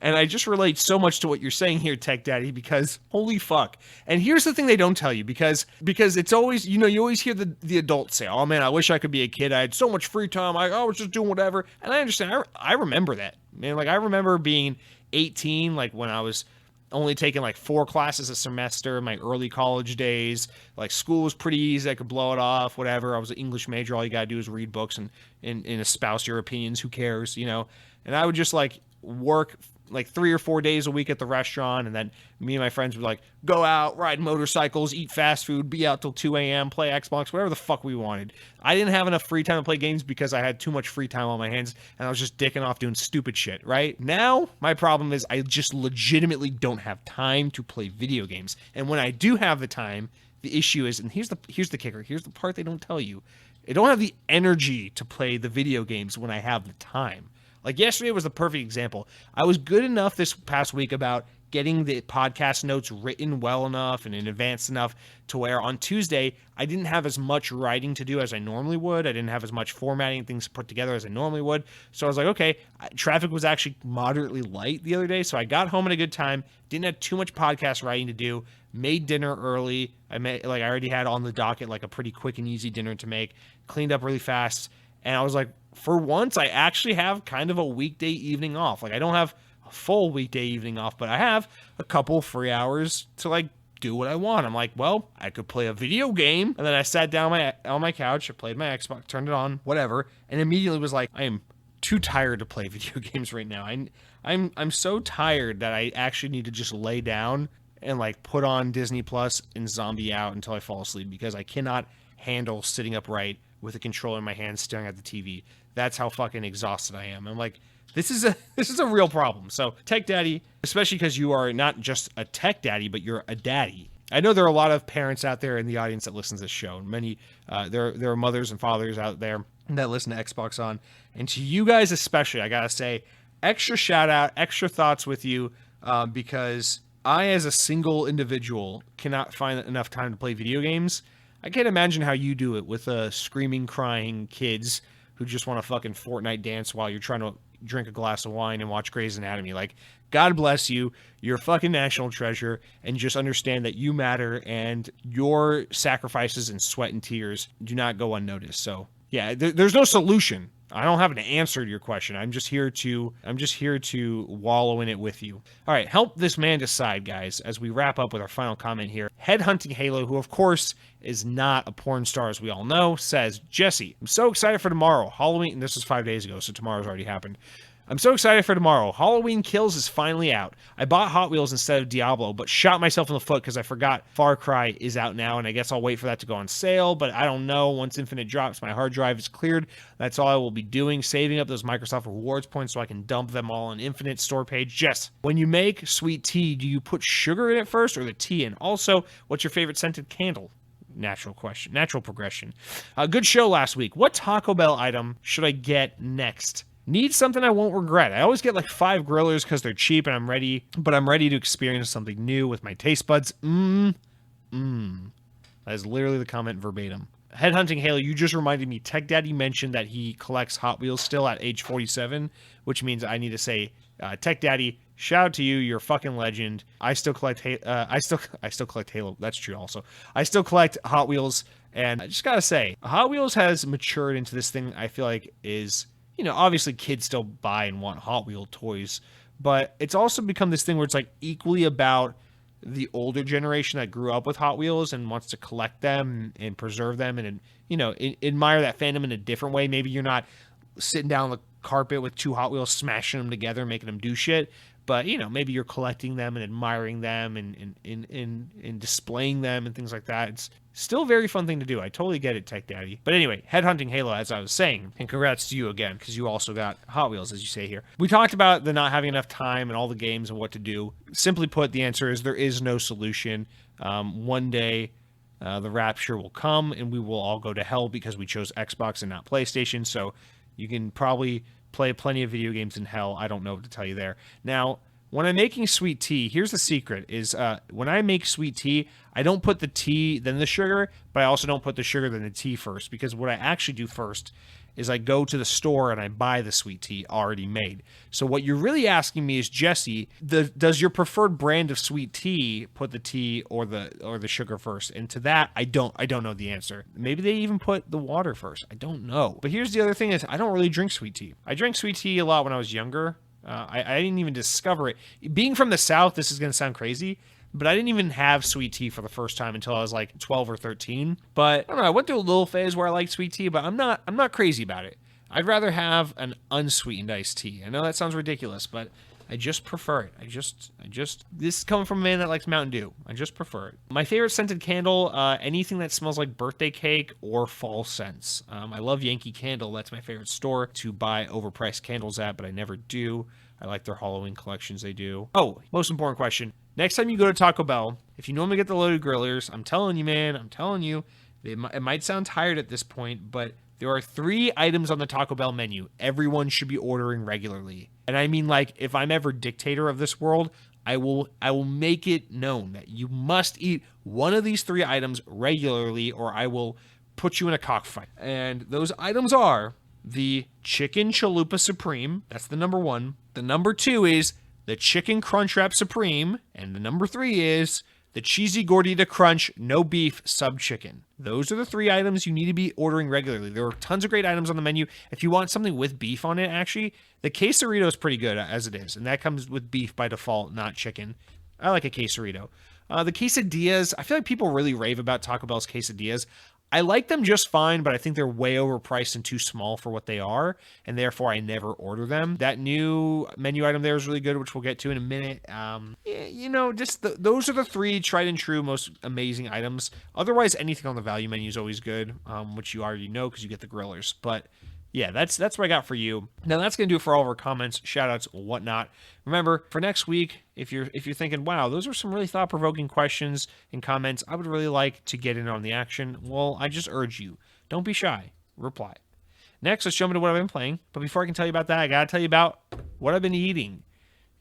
And I just relate so much to what you're saying here, Tech Daddy, because holy fuck. And here's the thing they don't tell you, because it's always, you know, you always hear the adults say, oh man, I wish I could be a kid. I had so much free time. I was just doing whatever. And I understand. I remember that, man. Like, I remember being 18, like when I was only taking like 4 classes a semester, my early college days. Like, school was pretty easy. I could blow it off, whatever. I was an English major. All you got to do is read books and espouse your opinions. Who cares, you know? And I would just like work like 3 or 4 days a week at the restaurant, and then me and my friends would like go out, ride motorcycles, eat fast food, be out till 2 a.m., play Xbox, whatever the fuck we wanted. I didn't have enough free time to play games because I had too much free time on my hands, and I was just dicking off doing stupid shit, right? Now, my problem is I just legitimately don't have time to play video games. And when I do have the time, the issue is, and here's the kicker, here's the part they don't tell you, I don't have the energy to play the video games when I have the time. Like, yesterday was the perfect example. I was good enough this past week about getting the podcast notes written well enough and in advance enough to where on Tuesday, I didn't have as much writing to do as I normally would. I didn't have as much formatting things put together as I normally would. So I was like, okay, traffic was actually moderately light the other day. So I got home at a good time, didn't have too much podcast writing to do, made dinner early. I already had on the docket like a pretty quick and easy dinner to make, cleaned up really fast. And I was like, for once, I actually have kind of a weekday evening off. Like, I don't have a full weekday evening off, but I have a couple free hours to, like, do what I want. I'm like, well, I could play a video game. And then I sat down on my couch, I played my Xbox, turned it on, whatever, and immediately was like, I am too tired to play video games right now. I'm so tired that I actually need to just lay down and, like, put on Disney Plus and zombie out until I fall asleep, because I cannot handle sitting upright with a controller in my hand staring at the TV. That's how fucking exhausted I am. I'm like, this is a real problem. So, Tech Daddy, especially because you are not just a tech daddy, but you're a daddy. I know there are a lot of parents out there in the audience that listen to this show. Many, there are mothers and fathers out there that listen to Xbox On. And to you guys especially, I gotta say, extra shout out, extra thoughts with you, because I, as a single individual, cannot find enough time to play video games. I can't imagine how you do it with screaming, crying kids who just want to fucking Fortnite dance while you're trying to drink a glass of wine and watch Grey's Anatomy. Like, God bless you. You're a fucking national treasure, and just understand that you matter, and your sacrifices and sweat and tears do not go unnoticed. So, yeah, there's no solution. I don't have an answer to your question. I'm just here to wallow in it with you. All right, help this man decide, guys, as we wrap up with our final comment here. Headhunting Halo, who of course is not a porn star, as we all know, says, Jesse, I'm so excited for tomorrow. Halloween, and this was 5 days ago, so tomorrow's already happened. I'm so excited for tomorrow. Halloween Kills is finally out. I bought Hot Wheels instead of Diablo, but shot myself in the foot because I forgot Far Cry is out now, and I guess I'll wait for that to go on sale, but I don't know. Once Infinite drops, my hard drive is cleared. That's all I will be doing, saving up those Microsoft rewards points so I can dump them all on Infinite store page. Jess, when you make sweet tea, do you put sugar in it first or the tea in? Also, what's your favorite scented candle? Natural question. Natural progression. Good show last week. What Taco Bell item should I get next? Need something I won't regret. I always get like 5 grillers because they're cheap and I'm ready to experience something new with my taste buds. That is literally the comment verbatim. Headhunting Halo, you just reminded me. Tech Daddy mentioned that he collects Hot Wheels still at age 47, which means I need to say, Tech Daddy, shout out to you. You're a fucking legend. I still collect. I still collect Halo. That's true. Also, I still collect Hot Wheels, and I just gotta say, Hot Wheels has matured into this thing. I feel like is, obviously kids still buy and want Hot Wheel toys, but it's also become this thing where it's like equally about the older generation that grew up with Hot Wheels and wants to collect them and preserve them and admire that fandom in a different way. Maybe you're not sitting down on the carpet with 2 Hot Wheels, smashing them together, making them do shit. But, maybe you're collecting them and admiring them and displaying them and things like that. It's still a very fun thing to do. I totally get it, Tech Daddy. But anyway, Headhunting Halo, as I was saying, and congrats to you again, because you also got Hot Wheels, as you say here. We talked about the not having enough time and all the games and what to do. Simply put, the answer is there is no solution. One day, the rapture will come, and we will all go to hell because we chose Xbox and not PlayStation. So you can probably play plenty of video games in hell. I don't know what to tell you there. Now, when I'm making sweet tea, here's the secret, is when I make sweet tea, I don't put the tea, then the sugar, but I also don't put the sugar, then the tea first, because what I actually do first is I go to the store and I buy the sweet tea already made. So what you're really asking me is, Jesse, does your preferred brand of sweet tea put the tea or the sugar first? And to that, I don't know the answer. Maybe they even put the water first. I don't know. But here's the other thing is I don't really drink sweet tea. I drank sweet tea a lot when I was younger. I didn't even discover it. Being from the South, this is going to sound crazy, but I didn't even have sweet tea for the first time until I was like 12 or 13. But I don't know, I went through a little phase where I liked sweet tea, but I'm not crazy about it. I'd rather have an unsweetened iced tea. I know that sounds ridiculous, but I just prefer it. This is coming from a man that likes Mountain Dew. I just prefer it. My favorite scented candle, anything that smells like birthday cake or fall scents. I love Yankee Candle. That's my favorite store to buy overpriced candles at, but I never do. I like their Halloween collections they do. Oh, most important question. Next time you go to Taco Bell, if you normally get the loaded grillers, I'm telling you, man, it might sound tired at this point, but there are 3 items on the Taco Bell menu everyone should be ordering regularly. And I mean, like, if I'm ever dictator of this world, I will make it known that you must eat one of these 3 items regularly or I will put you in a cockfight. And those items are the Chicken Chalupa Supreme. That's the number 1. The number 2 is the Chicken Crunchwrap Supreme. And the number 3 is the Cheesy Gordita Crunch No Beef Sub Chicken. Those are the 3 items you need to be ordering regularly. There are tons of great items on the menu. If you want something with beef on it, actually, the quesarito is pretty good as it is. And that comes with beef by default, not chicken. I like a quesarito. The quesadillas, I feel like people really rave about Taco Bell's quesadillas. I like them just fine, but I think they're way overpriced and too small for what they are, and therefore I never order them. That new menu item there is really good, which we'll get to in a minute. Those are the 3 tried and true most amazing items. Otherwise, anything on the value menu is always good, which you already know because you get the grillers. But yeah, that's what I got for you. Now that's gonna do it for all of our comments, shoutouts, whatnot. Remember, for next week, if you're thinking, wow, those are some really thought-provoking questions and comments, I would really like to get in on the action. Well, I just urge you, don't be shy. Reply. Next, let's jump into what I've been playing. But before I can tell you about that, I gotta tell you about what I've been eating.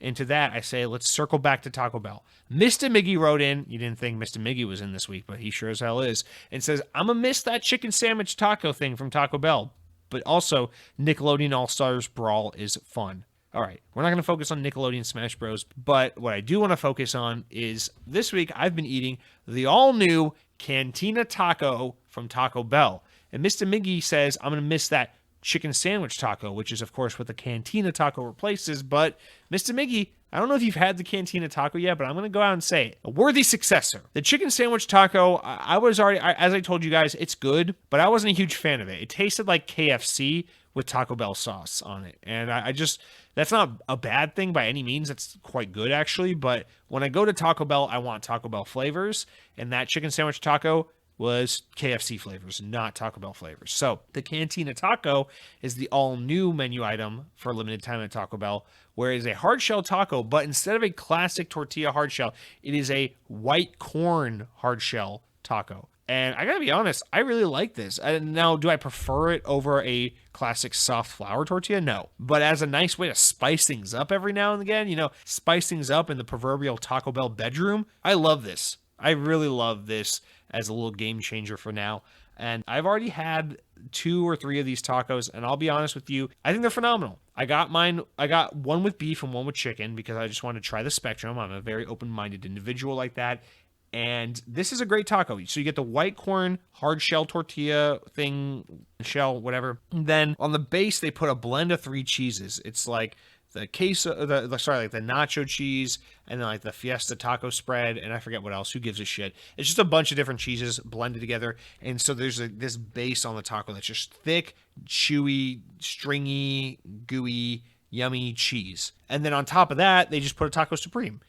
And to that, I say, let's circle back to Taco Bell. Mr. Miggy wrote in, you didn't think Mr. Miggy was in this week, but he sure as hell is, and says, I'm gonna miss that chicken sandwich taco thing from Taco Bell. But also, Nickelodeon All-Stars Brawl is fun. All right, we're not going to focus on Nickelodeon Smash Bros, but what I do want to focus on is this week I've been eating the all-new Cantina Taco from Taco Bell. And Mr. Miggy says I'm going to miss that chicken sandwich taco, which is, of course, what the Cantina taco replaces. But, Mr. Miggy, I don't know if you've had the Cantina taco yet, but I'm going to go out and say it. A worthy successor. The chicken sandwich taco, I was already, as I told you guys, it's good, but I wasn't a huge fan of it. It tasted like KFC with Taco Bell sauce on it. And I just, that's not a bad thing by any means. That's quite good, actually. But when I go to Taco Bell, I want Taco Bell flavors. And that chicken sandwich taco was KFC flavors, not Taco Bell flavors. So the Cantina Taco is the all-new menu item for a limited time at Taco Bell, where it is a hard shell taco, but instead of a classic tortilla hard shell, it is a white corn hard shell taco. And I gotta be honest, I really like this. Now, do I prefer it over a classic soft flour tortilla? No. But as a nice way to spice things up every now and again, spice things up in the proverbial Taco Bell bedroom, I love this. I really love this as a little game changer for now. And I've already had 2 or 3 of these tacos, and I'll be honest with you, I think they're phenomenal. I got one with beef and one with chicken because I just wanted to try the spectrum. I'm a very open-minded individual like that. And this is a great taco. So you get the white corn hard shell tortilla thing, shell, whatever. And then on the base, they put a blend of 3 cheeses. It's like the queso, like the nacho cheese, and then like the fiesta taco spread, and I forget what else. Who gives a shit? It's just a bunch of different cheeses blended together, and so there's this base on the taco that's just thick, chewy, stringy, gooey, yummy cheese. And then on top of that, they just put a taco supreme.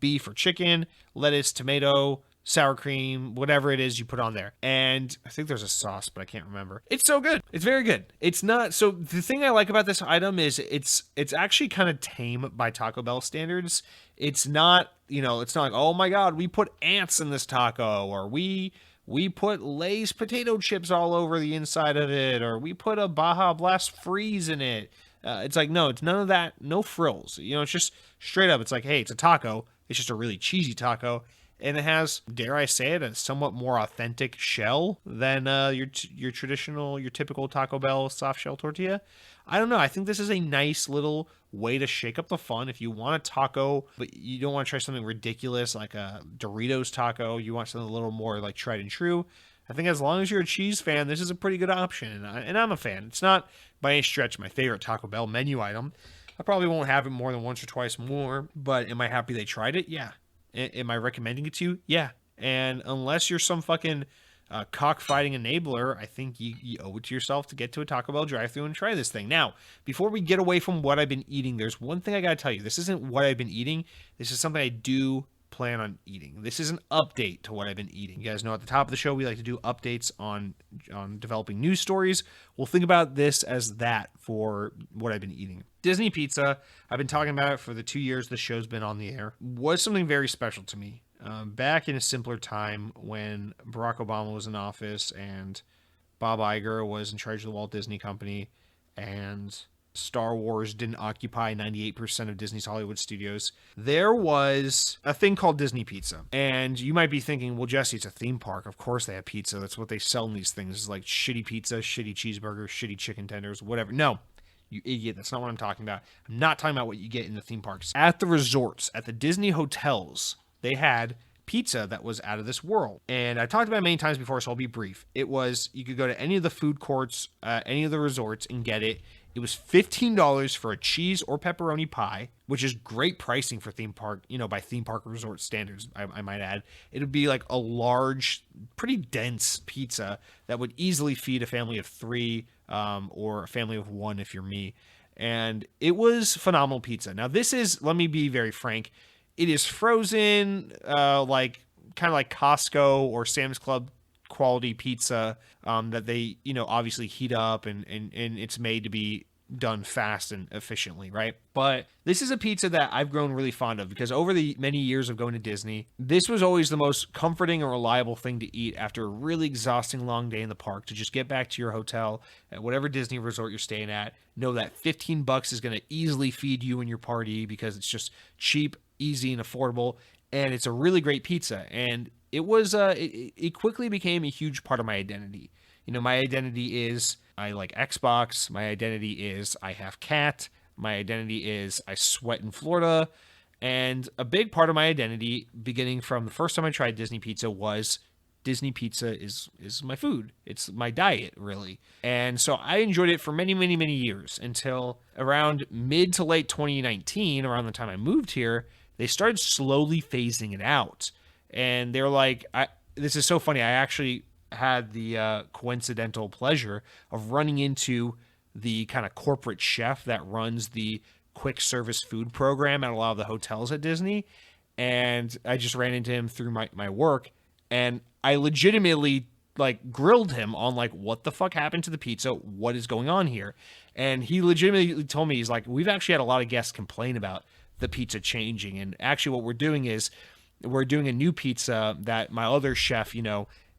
Beef or chicken, lettuce, tomato, sour cream, whatever it is you put on there. And I think there's a sauce, but I can't remember. It's so good. It's very good. It's not, so the thing I like about this item is it's actually kind of tame by Taco Bell standards. It's not, it's not like, oh my God, we put ants in this taco, or we put Lay's potato chips all over the inside of it, or we put a Baja Blast Freeze in it. It's like, no, it's none of that, no frills. It's just straight up. It's like, hey, it's a taco. It's just a really cheesy taco. And it has, dare I say it, a somewhat more authentic shell than your traditional, your typical Taco Bell soft shell tortilla. I don't know. I think this is a nice little way to shake up the fun. If you want a taco, but you don't want to try something ridiculous like a Doritos taco, you want something a little more like tried and true, I think as long as you're a cheese fan, this is a pretty good option. And I'm a fan. It's not by any stretch my favorite Taco Bell menu item. I probably won't have it more than once or twice more, but am I happy they tried it? Yeah. Am I recommending it to you? Yeah. And unless you're some fucking cockfighting enabler, I think you owe it to yourself to get to a Taco Bell drive-thru and try this thing. Now, before we get away from what I've been eating, there's one thing I got to tell you. This isn't what I've been eating. This is something I do plan on eating. This is an update to what I've been eating. You guys know at the top of the show we like to do updates on developing news stories. We'll think about this as that for what I've been eating. Disney pizza, I've been talking about it for the 2 years the show's been on the air, was something very special to me. Back in a simpler time when Barack Obama was in office and Bob Iger was in charge of the Walt Disney Company and Star Wars didn't occupy 98% of Disney's Hollywood studios, there was a thing called Disney Pizza. And you might be thinking, well, Jesse, it's a theme park. Of course they have pizza. That's what they sell in these things. It's like shitty pizza, shitty cheeseburgers, shitty chicken tenders, whatever. No, you idiot. That's not what I'm talking about. I'm not talking about what you get in the theme parks. At the resorts, at the Disney hotels, they had pizza that was out of this world. And I talked about it many times before, so I'll be brief. It was, you could go to any of the food courts, any of the resorts and get it. It was $15 for a cheese or pepperoni pie, which is great pricing for theme park, by theme park resort standards, I might add. It would be like a large, pretty dense pizza that would easily feed a family of 3 or a family of 1 if you're me. And it was phenomenal pizza. Now this is, let me be very frank, it is frozen, kind of like Costco or Sam's Club quality pizza that they, obviously heat up and it's made to be done fast and efficiently, right? But this is a pizza that I've grown really fond of because over the many years of going to Disney, this was always the most comforting and reliable thing to eat after a really exhausting long day in the park, to just get back to your hotel at whatever Disney resort you're staying at, know that $15 is going to easily feed you and your party because it's just cheap, easy, and affordable, and it's a really great pizza. And it was it quickly became a huge part of my identity. My identity is I like Xbox. My identity is I have cat. My identity is I sweat in Florida. And a big part of my identity, beginning from the first time I tried Disney Pizza, was Disney pizza is my food. It's my diet, really. And so I enjoyed it for many, many, many years until around mid to late 2019, around the time I moved here, they started slowly phasing it out. And they're like, this is so funny. I actually had the coincidental pleasure of running into the kind of corporate chef that runs the quick service food program at a lot of the hotels at Disney. And I just ran into him through my work. And I legitimately like grilled him on like, what the fuck happened to the pizza? What is going on here? And he legitimately told me, he's like, we've actually had a lot of guests complain about the pizza changing. And actually what we're doing is we're doing a new pizza that my other chef,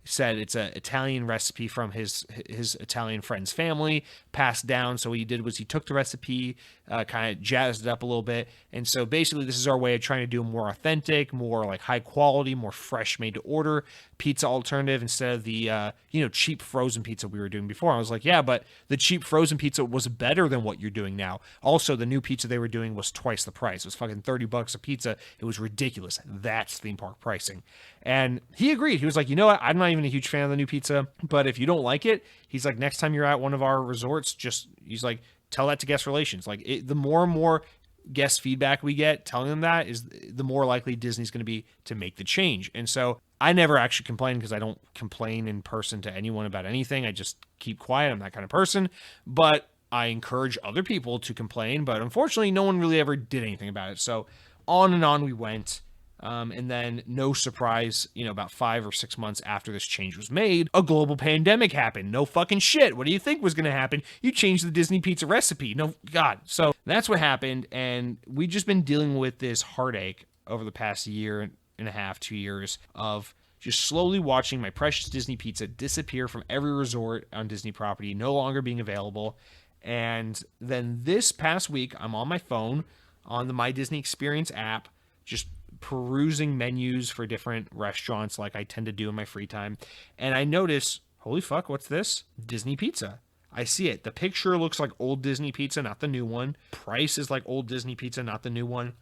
said it's an Italian recipe from his Italian friend's family, passed down. So what he did was he took the recipe, kind of jazzed it up a little bit. And so basically this is our way of trying to do a more authentic, more like high quality, more fresh made to order pizza alternative instead of the, cheap frozen pizza we were doing before. I was like, yeah, but the cheap frozen pizza was better than what you're doing now. Also, the new pizza they were doing was twice the price. It was fucking $30 a pizza. It was ridiculous. That's theme park pricing. And he agreed. He was like, you know what? I'm not even a huge fan of the new pizza, but if you don't like it, he's like, next time you're at one of our resorts, he's like, tell that to guest relations. Like the more and more guest feedback we get telling them that is the more likely Disney's going to be to make the change. And so I never actually complain because I don't complain in person to anyone about anything. I just keep quiet. I'm that kind of person, but I encourage other people to complain, but unfortunately no one really ever did anything about it. So on and on we went. And then no surprise, about 5 or 6 months after this change was made, a global pandemic happened. No fucking shit. What do you think was going to happen? You changed the Disney pizza recipe. No, God. So that's what happened. And we've just been dealing with this heartache over the past year and a half, 2 years of just slowly watching my precious Disney pizza disappear from every resort on Disney property, no longer being available. And then this past week, I'm on my phone on the My Disney Experience app, just perusing menus for different restaurants like I tend to do in my free time. And I notice, holy fuck, what's this? Disney pizza. I see it. The picture looks like old Disney pizza, not the new one. Price is like old Disney pizza, not the new one.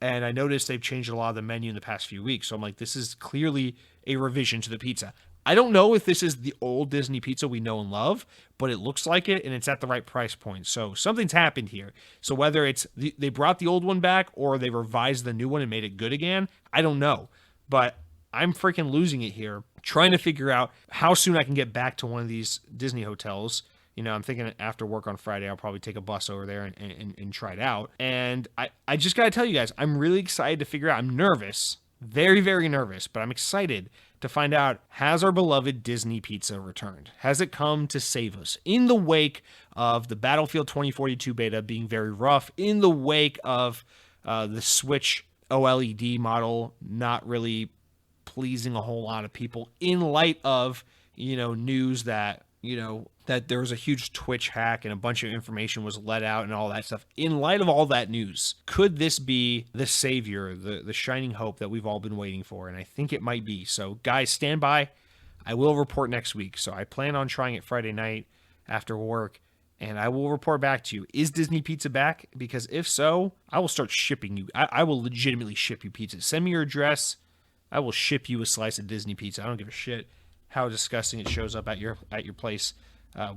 And I noticed they've changed a lot of the menu in the past few weeks. So I'm like, this is clearly a revision to the pizza. I don't know if this is the old Disney pizza we know and love, but it looks like it, and it's at the right price point. So something's happened here. So whether it's they brought the old one back or they revised the new one and made it good again, I don't know. But I'm freaking losing it here, trying to figure out how soon I can get back to one of these Disney hotels. I'm thinking after work on Friday, I'll probably take a bus over there and try it out. And I just got to tell you guys, I'm really excited to figure out. I'm nervous, very, very nervous, but I'm excited to find out, has our beloved Disney pizza returned? Has it come to save us? In the wake of the Battlefield 2042 beta being very rough, in the wake of the Switch OLED model not really pleasing a whole lot of people, in light of, news that, that there was a huge Twitch hack and a bunch of information was let out and all that stuff. In light of all that news, could this be the savior, the shining hope that we've all been waiting for? And I think it might be. So guys, stand by. I will report next week. So I plan on trying it Friday night after work, and I will report back to you. Is Disney Pizza back? Because if so, I will start shipping you. I will legitimately ship you pizza. Send me your address. I will ship you a slice of Disney pizza. I don't give a shit how disgusting it shows up at your place.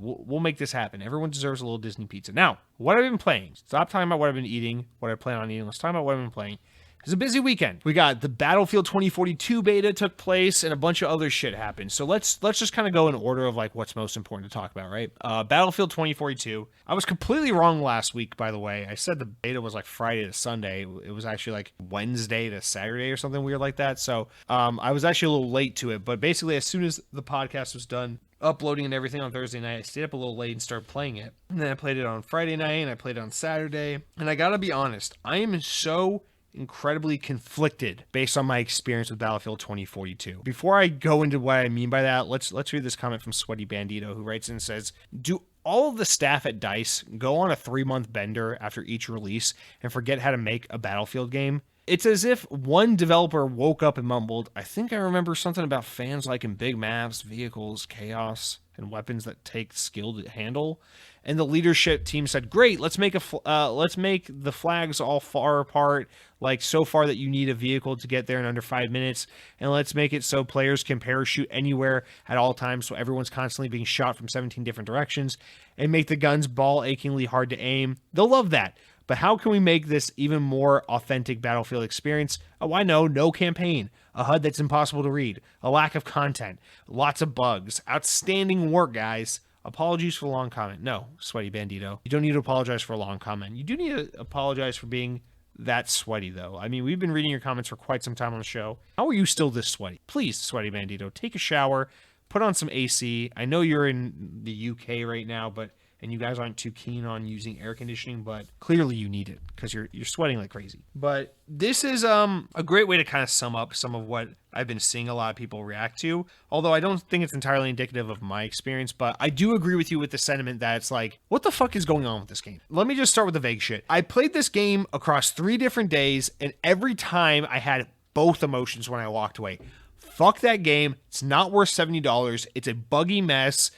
We'll make this happen. Everyone deserves a little Disney pizza. Now, what I've been playing. Stop talking about what I've been eating, what I plan on eating. Let's talk about what I've been playing. It's a busy weekend. We got the Battlefield 2042 beta took place and a bunch of other shit happened. So let's just kind of go in order of like what's most important to talk about, right? Battlefield 2042. I was completely wrong last week, by the way. I said the beta was like Friday to Sunday. It was actually like Wednesday to Saturday or something weird like that. So I was actually a little late to it. But basically, as soon as the podcast was done, uploading and everything on Thursday night, I stayed up a little late and started playing it. And then I played it on Friday night and I played it on Saturday. And I gotta be honest, I am so incredibly conflicted based on my experience with Battlefield 2042. Before I go into what I mean by that, let's read this comment from Sweaty Bandito, who writes in and says, do all of the staff at DICE go on a 3-month bender after each release and forget how to make a Battlefield game? It's as if one developer woke up and mumbled, I think I remember something about fans liking big maps, vehicles, chaos, and weapons that take skill to handle. And the leadership team said, "Great, let's make the flags all far apart, like so far that you need a vehicle to get there in under 5 minutes, and let's make it so players can parachute anywhere at all times, so everyone's constantly being shot from 17 different directions, and make the guns ball achingly hard to aim." They'll love that. But how can we make this even more authentic Battlefield experience? Oh, I know, no campaign, a HUD that's impossible to read, a lack of content, lots of bugs. Outstanding work, guys. Apologies for the long comment. No, Sweaty Bandito. You don't need to apologize for a long comment. You do need to apologize for being that sweaty, though. I mean, we've been reading your comments for quite some time on the show. How are you still this sweaty? Please, Sweaty Bandito, take a shower, put on some AC. I know you're in the UK right now, and you guys aren't too keen on using air conditioning, but clearly you need it because you're sweating like crazy. But this is a great way to kind of sum up some of what I've been seeing a lot of people react to, although I don't think it's entirely indicative of my experience, but I do agree with you with the sentiment that it's like, what the fuck is going on with this game? Let me just start with the vague shit. I played this game across 3 different days, and every time I had both emotions when I walked away. Fuck that game. It's not worth $70. It's a buggy mess.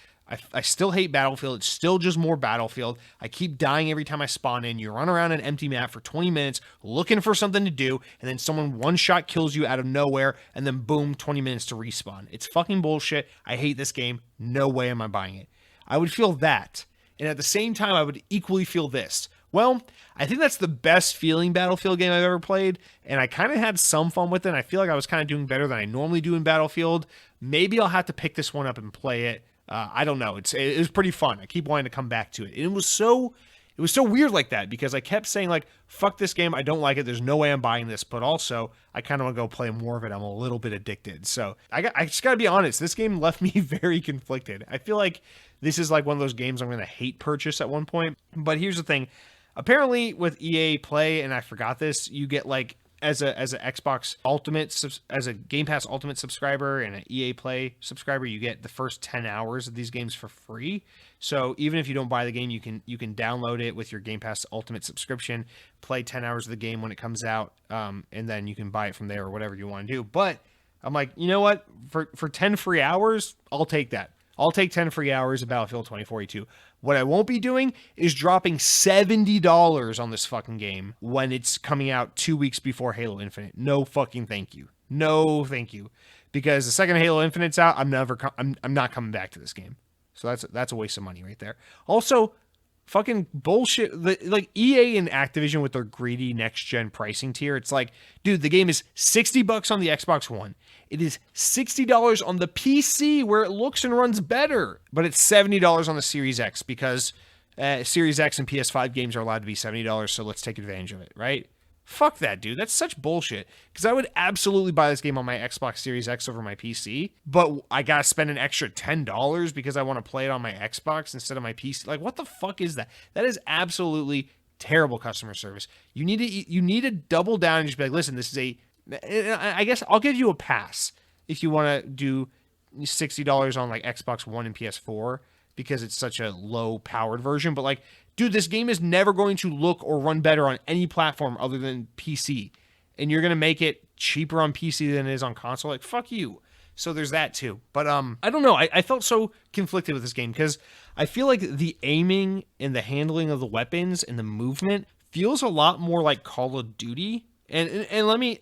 I still hate Battlefield. It's still just more Battlefield. I keep dying every time I spawn in. You run around an empty map for 20 minutes looking for something to do, and then someone one-shot kills you out of nowhere, and then boom, 20 minutes to respawn. It's fucking bullshit. I hate this game. No way am I buying it. I would feel that. And at the same time, I would equally feel this. Well, I think that's the best feeling Battlefield game I've ever played, and I kind of had some fun with it, and I feel like I was kind of doing better than I normally do in Battlefield. Maybe I'll have to pick this one up and play it. I don't know. It was pretty fun. I keep wanting to come back to it. And it was so weird like that because I kept saying like, fuck this game. I don't like it. There's no way I'm buying this. But also I kind of want to go play more of it. I'm a little bit addicted. So I just got to be honest. This game left me very conflicted. I feel like this is like one of those games I'm going to hate purchase at one point. But here's the thing. Apparently with EA Play, and I forgot this, you get like as a Xbox Ultimate, as a Game Pass Ultimate subscriber and an EA Play subscriber, you get the first 10 hours of these games for free. So even if you don't buy the game, you can download it with your Game Pass Ultimate subscription, play 10 hours of the game when it comes out, and then you can buy it from there or whatever you want to do. But I'm like, you know what? For 10 free hours, I'll take that. I'll take 10 free hours of Battlefield 2042. What I won't be doing is dropping $70 on this fucking game when it's coming out 2 weeks before Halo Infinite. No fucking thank you. No thank you. Because the second Halo Infinite's out, I'm not coming back to this game. So that's a waste of money right there. Also, fucking bullshit. Like EA and Activision with their greedy next-gen pricing tier, it's like, dude, the game is $60 on the Xbox One. It is $60 on the PC where it looks and runs better, but it's $70 on the Series X because Series X and PS5 games are allowed to be $70, so let's take advantage of it, right? Fuck that, dude. That's such bullshit. Because I would absolutely buy this game on my Xbox Series X over my PC, but I gotta spend an extra $10 because I want to play it on my Xbox instead of my PC. Like, what the fuck is that? That is absolutely terrible customer service. You need to double down and just be like, listen, this is I guess I'll give you a pass if you want to do $60 on like Xbox One and PS4 because it's such a low powered version. But like, dude, this game is never going to look or run better on any platform other than PC. And you're going to make it cheaper on PC than it is on console. Like, fuck you. So there's that too. But I don't know. I felt so conflicted with this game because I feel like the aiming and the handling of the weapons and the movement feels a lot more like Call of Duty. And let me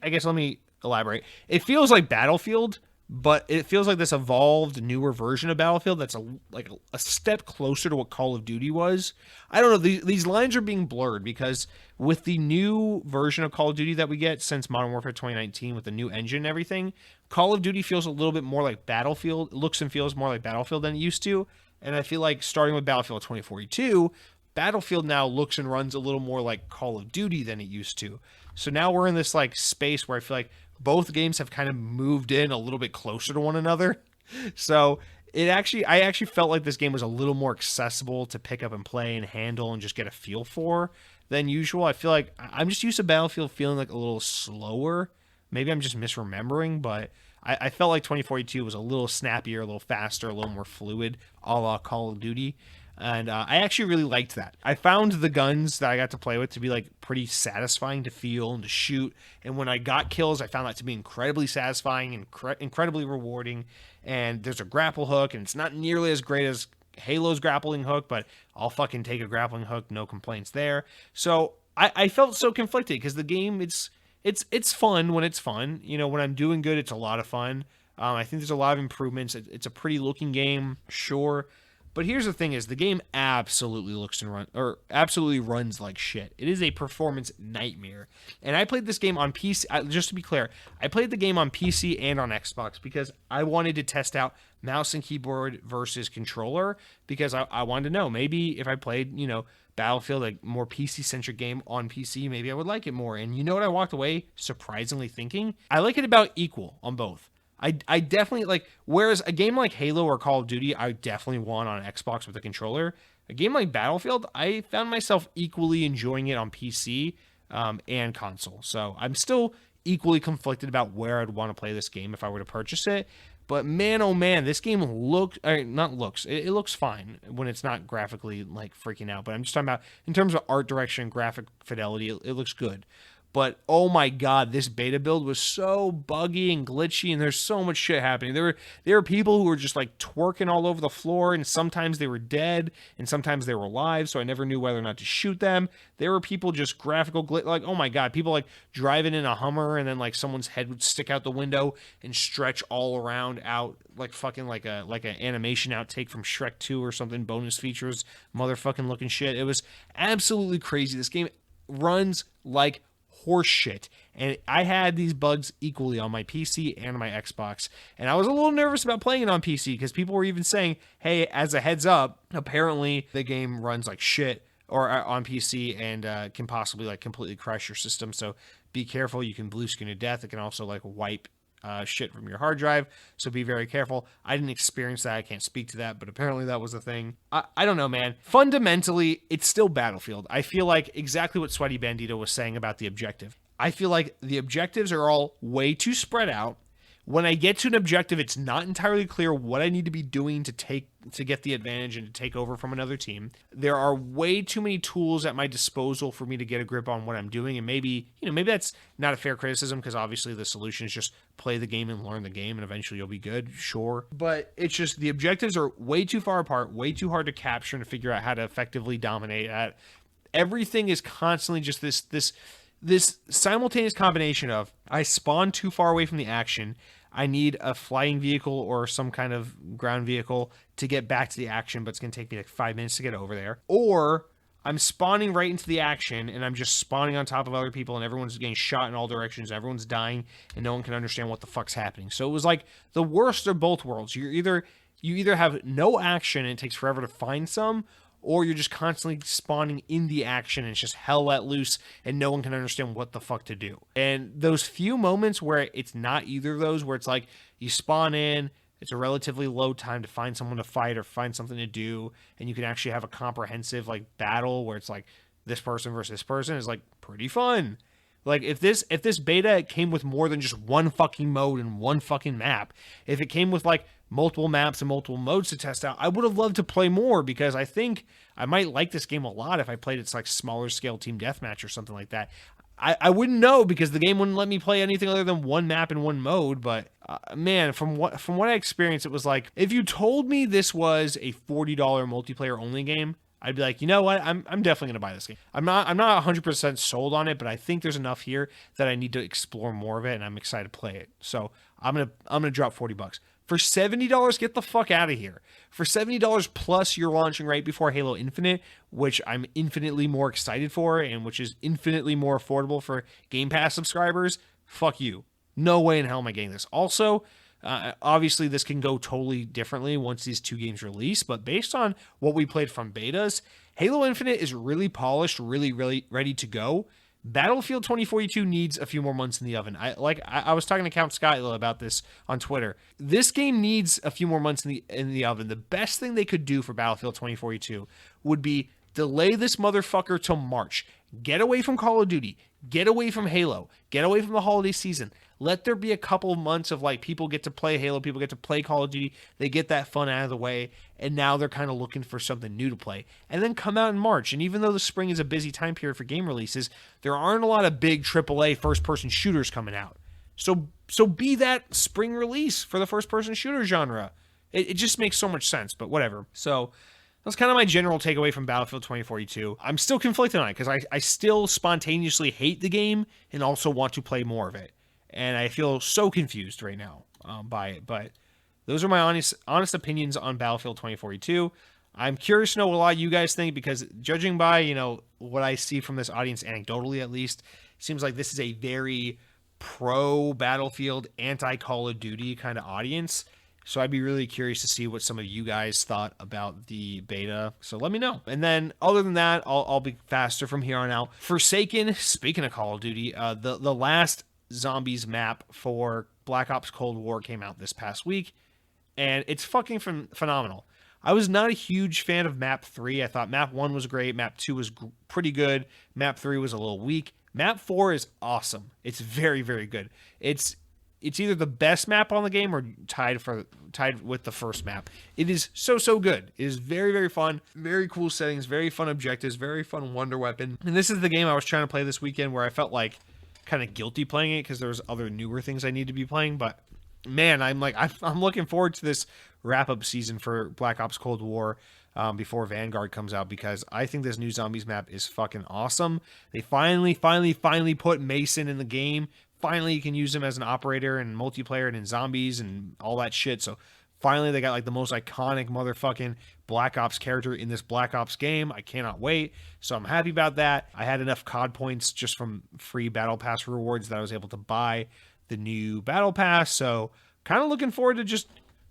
elaborate. It feels like Battlefield, but it feels like this evolved, newer version of Battlefield that's a step closer to what Call of Duty was. I don't know. These lines are being blurred because with the new version of Call of Duty that we get since Modern Warfare 2019 with the new engine and everything, Call of Duty feels a little bit more like Battlefield. It looks and feels more like Battlefield than it used to. And I feel like starting with Battlefield 2042, Battlefield now looks and runs a little more like Call of Duty than it used to. So now we're in this like space where I feel like both games have kind of moved in a little bit closer to one another. So I actually felt like this game was a little more accessible to pick up and play and handle and just get a feel for than usual. I feel like I'm just used to Battlefield feeling like a little slower. Maybe I'm just misremembering, but I felt like 2042 was a little snappier, a little faster, a little more fluid, a la Call of Duty. And I actually really liked that. I found the guns that I got to play with to be like pretty satisfying to feel and to shoot. And when I got kills, I found that to be incredibly satisfying and incredibly rewarding. And there's a grapple hook, and it's not nearly as great as Halo's grappling hook, but I'll fucking take a grappling hook, no complaints there. So I felt so conflicted because the game, it's fun when it's fun. You know, when I'm doing good, it's a lot of fun. I think there's a lot of improvements. It's a pretty looking game, sure. But here's the thing: is the game absolutely absolutely runs like shit. It is a performance nightmare. And I played this game on PC. Just to be clear, I played the game on PC and on Xbox because I wanted to test out mouse and keyboard versus controller, because I wanted to know, maybe if I played, Battlefield, a more PC centric game on PC, maybe I would like it more. And you know what I walked away surprisingly thinking? I like it about equal on both. I definitely like, whereas a game like Halo or Call of Duty, I definitely want on Xbox with a controller. A game like Battlefield, I found myself equally enjoying it on PC and console. So I'm still equally conflicted about where I'd want to play this game if I were to purchase it. But man, oh man, this game it looks fine when it's not graphically like freaking out. But I'm just talking about in terms of art direction and graphic fidelity, it looks good. But oh my god, this beta build was so buggy and glitchy, and there's so much shit happening. There were people who were just like twerking all over the floor, and sometimes they were dead, and sometimes they were alive, so I never knew whether or not to shoot them. There were people just graphical like, oh my god, people like driving in a Hummer, and then like someone's head would stick out the window and stretch all around out like fucking like an animation outtake from Shrek 2 or something, bonus features, motherfucking looking shit. It was absolutely crazy. This game runs like horse shit, and I had these bugs equally on my PC and my Xbox, and I was a little nervous about playing it on PC because people were even saying, hey, as a heads up, apparently the game runs like shit or on PC and can possibly like completely crush your system, so be careful. You can blue screen to death. It can also like wipe shit from your hard drive, so be very careful. I didn't experience that, I can't speak to that, but apparently that was a thing. I don't know, man. Fundamentally, it's still Battlefield. I feel like exactly what Sweaty Bandito was saying about the objective. I feel like the objectives are all way too spread out. When I get to an objective, it's not entirely clear what I need to be doing to get the advantage and to take over from another team. There are way too many tools at my disposal for me to get a grip on what I'm doing, and maybe that's not a fair criticism, because obviously the solution is just play the game and learn the game, and eventually you'll be good, sure. But it's just the objectives are way too far apart, way too hard to capture and to figure out how to effectively dominate at. Everything is constantly just this simultaneous combination of I spawn too far away from the action, I need a flying vehicle or some kind of ground vehicle to get back to the action, but it's going to take me like 5 minutes to get over there. Or I'm spawning right into the action, and I'm just spawning on top of other people, and everyone's getting shot in all directions, everyone's dying, and no one can understand what the fuck's happening. So it was like the worst of both worlds. You either have no action and it takes forever to find some, or you're just constantly spawning in the action and it's just hell let loose and no one can understand what the fuck to do. And those few moments where it's not either of those, where it's like you spawn in, it's a relatively low time to find someone to fight or find something to do, and you can actually have a comprehensive like battle where it's like this person versus this person, is like pretty fun. Like if this beta came with more than just one fucking mode and one fucking map, if it came with like multiple maps and multiple modes to test out, I would have loved to play more, because I think I might like this game a lot if I played its like smaller scale team deathmatch or something like that. I wouldn't know, because the game wouldn't let me play anything other than one map and one mode. But man, from what I experienced, it was like, if you told me this was a $40 multiplayer only game, I'd be like, you know what? I'm definitely gonna buy this game. I'm not 100% sold on it, but I think there's enough here that I need to explore more of it, and I'm excited to play it. So I'm gonna drop $40 for $70. Get the fuck out of here. For $70 plus, you're launching right before Halo Infinite, which I'm infinitely more excited for, and which is infinitely more affordable for Game Pass subscribers. Fuck you. No way in hell am I getting this. Also, obviously, this can go totally differently once these two games release, but based on what we played from betas, Halo Infinite is really polished, really, really ready to go. Battlefield 2042 needs a few more months in the oven. I was talking to Count Skyla about this on Twitter. This game needs a few more months in the oven. The best thing they could do for Battlefield 2042 would be delay this motherfucker till March. Get away from Call of Duty. Get away from Halo. Get away from the holiday season. Let there be a couple of months of like people get to play Halo, people get to play Call of Duty, they get that fun out of the way, and now they're kind of looking for something new to play. And then come out in March. And even though the spring is a busy time period for game releases, there aren't a lot of big AAA first-person shooters coming out. So be that spring release for the first-person shooter genre. It just makes so much sense, but whatever. So that's kind of my general takeaway from Battlefield 2042. I'm still conflicted on it because I still spontaneously hate the game and also want to play more of it. And I feel so confused right now by it. But those are my honest opinions on Battlefield 2042. I'm curious to know what a lot of you guys think, because judging by, what I see from this audience, anecdotally at least, it seems like this is a very pro Battlefield, anti Call of Duty kind of audience. So I'd be really curious to see what some of you guys thought about the beta. So let me know. And then other than that, I'll be faster from here on out. Forsaken, speaking of Call of Duty, the last zombies map for Black Ops Cold War came out this past week, and it's fucking phenomenal. I was not a huge fan of map 3. I thought map 1 was great, map 2 was pretty good, map 3 was a little weak. Map 4 is awesome. It's very, very good. It's either the best map on the game or tied with the first map. It is so good. It is very, very fun. Very cool settings, very fun objectives, very fun wonder weapon. And this is the game I was trying to play this weekend where I felt like kind of guilty playing it because there's other newer things I need to be playing. But man, I'm looking forward to this wrap-up season for Black Ops Cold War before Vanguard comes out, because I think this new zombies map is fucking awesome. They finally put Mason in the game. Finally, you can use him as an operator and multiplayer and in zombies and all that shit. So finally, they got like the most iconic motherfucking Black Ops character in this Black Ops game. I cannot wait. So I'm happy about that. I had enough COD points just from free Battle Pass rewards that I was able to buy the new Battle Pass. So kind of looking forward to just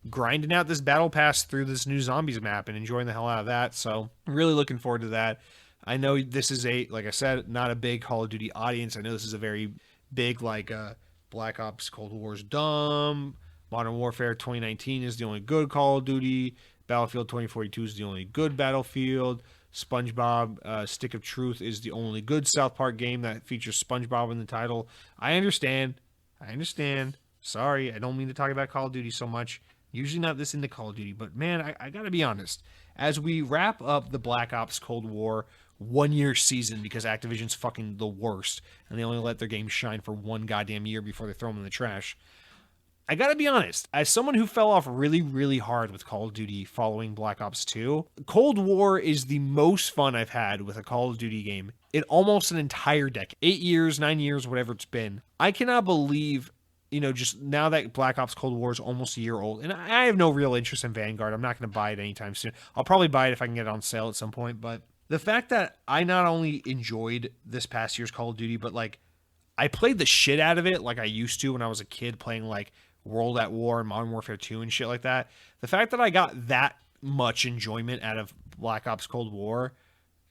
grinding out this Battle Pass through this new zombies map and enjoying the hell out of that. So really looking forward to that. I know this is like I said, not a big Call of Duty audience. I know this is a very big, Black Ops Cold War's dumb. Modern Warfare 2019 is the only good Call of Duty. Battlefield 2042 is the only good Battlefield. SpongeBob Stick of Truth is the only good South Park game that features SpongeBob in the title. I understand. Sorry, I don't mean to talk about Call of Duty so much. Usually not this into Call of Duty, but man, I gotta be honest. As we wrap up the Black Ops Cold War 1-year season, because Activision's fucking the worst, and they only let their games shine for one goddamn year before they throw them in the trash. I gotta be honest, as someone who fell off really, really hard with Call of Duty following Black Ops 2, Cold War is the most fun I've had with a Call of Duty game in almost an entire decade. 8 years, 9 years, whatever it's been. I cannot believe, just now that Black Ops Cold War is almost a year old, and I have no real interest in Vanguard. I'm not going to buy it anytime soon. I'll probably buy it if I can get it on sale at some point, but the fact that I not only enjoyed this past year's Call of Duty, but I played the shit out of it like I used to when I was a kid playing World at War and Modern Warfare 2 and shit like that. The fact that I got that much enjoyment out of Black Ops Cold War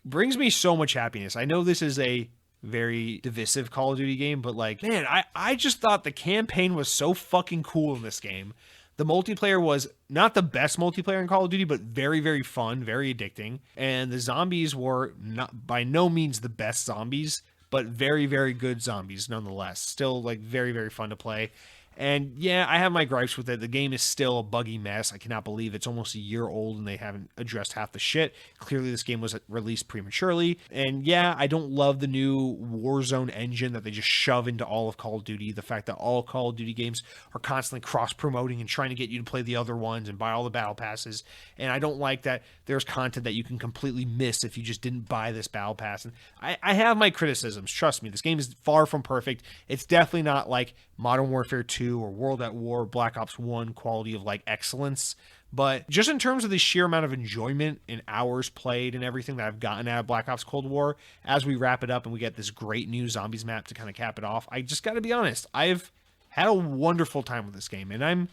brings me so much happiness. I know this is a very divisive Call of Duty game, but man, I just thought the campaign was so fucking cool in this game. The multiplayer was not the best multiplayer in Call of Duty, but very, very fun, very addicting. And the zombies were not by no means the best zombies, but very, very good zombies nonetheless. Still very, very fun to play. And yeah, I have my gripes with it. The game is still a buggy mess. I cannot believe it's almost a year old and they haven't addressed half the shit. Clearly, this game was released prematurely. And yeah, I don't love the new Warzone engine that they just shove into all of Call of Duty. The fact that all Call of Duty games are constantly cross-promoting and trying to get you to play the other ones and buy all the battle passes. And I don't like that there's content that you can completely miss if you just didn't buy this battle pass. And I have my criticisms. Trust me, this game is far from perfect. It's definitely not like Modern Warfare 2 or World at War, Black Ops 1 quality of excellence. But just in terms of the sheer amount of enjoyment and hours played and everything that I've gotten out of Black Ops Cold War, as we wrap it up and we get this great new zombies map to kind of cap it off, I just got to be honest, I've had a wonderful time with this game. And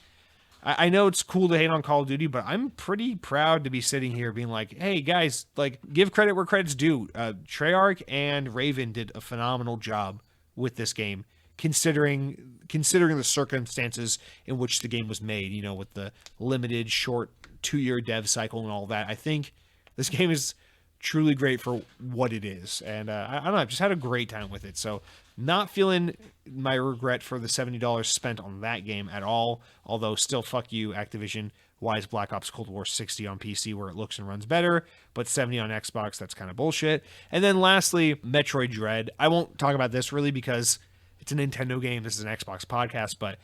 I know it's cool to hate on Call of Duty, but I'm pretty proud to be sitting here being like, hey guys, give credit where credit's due. Treyarch and Raven did a phenomenal job with this game, considering the circumstances in which the game was made, with the limited short 2-year dev cycle and all that. I think this game is truly great for what it is. And I don't know, I've just had a great time with it. So not feeling my regret for the $70 spent on that game at all. Although still, fuck you, Activision. Why is Black Ops Cold War 60 on PC where it looks and runs better, but 70 on Xbox? That's kind of bullshit. And then lastly, Metroid Dread. I won't talk about this really because it's a Nintendo game. This is an Xbox podcast, but